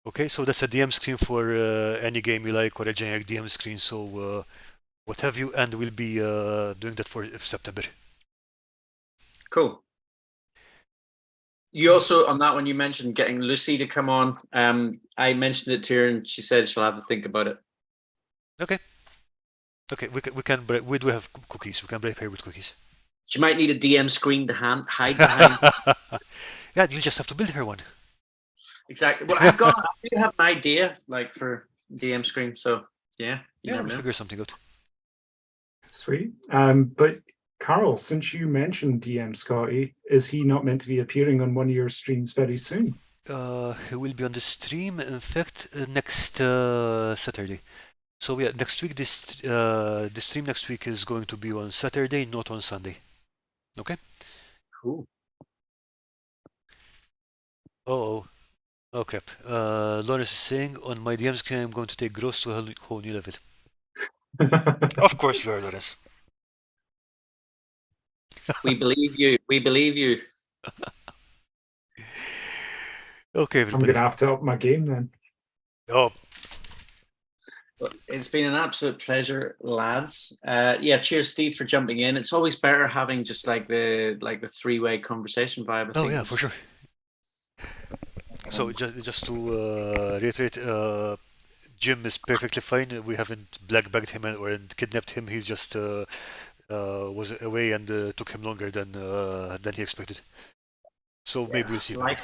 Okay, so that's a DM screen for any game you like, or a generic DM screen, so what have you, and we'll be doing that for September. Cool. You also, on that one, you mentioned getting Lucy to come on. I mentioned it to her, and she said she'll have to think about it. Okay, we do have cookies. We can break her with cookies. She might need a DM screen to hide behind. Yeah, you'll just have to build her one. Exactly. Well, I do have an idea, like for DM screen. So yeah, you Yeah, never we'll know. figure something out. Sweet. But Carl, since you mentioned DM Scotty, is he not meant to be appearing on one of your streams very soon? He will be on the stream, in fact, next Saturday. So yeah, next week, the stream next week is going to be on Saturday, not on Sunday. Okay? Cool. Oh crap. Lawrence is saying, on my DM screen, I'm going to take Gross to a whole new level. Of course you are, Lawrence. We believe you. We believe you. Okay, I'm everybody. gonna have to up my game then. Oh, But it's been an absolute pleasure, lads. Yeah, cheers, Steve, for jumping in. It's always better having just like the three-way conversation vibe. I oh think yeah, it's- for sure. So just to reiterate, Jim is perfectly fine. We haven't blackbagged him or kidnapped him. He's just was away and took him longer than he expected. So maybe we'll see. Like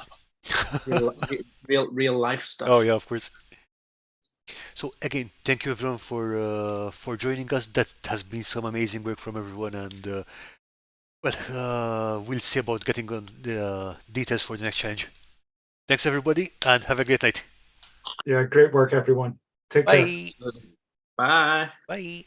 real life stuff. Oh yeah, of course. So again, thank you everyone for joining us. That has been some amazing work from everyone, and we'll see about getting on the details for the next challenge. Thanks everybody, and have a great night. Yeah, great work, everyone. Take care. Bye. Bye. Bye.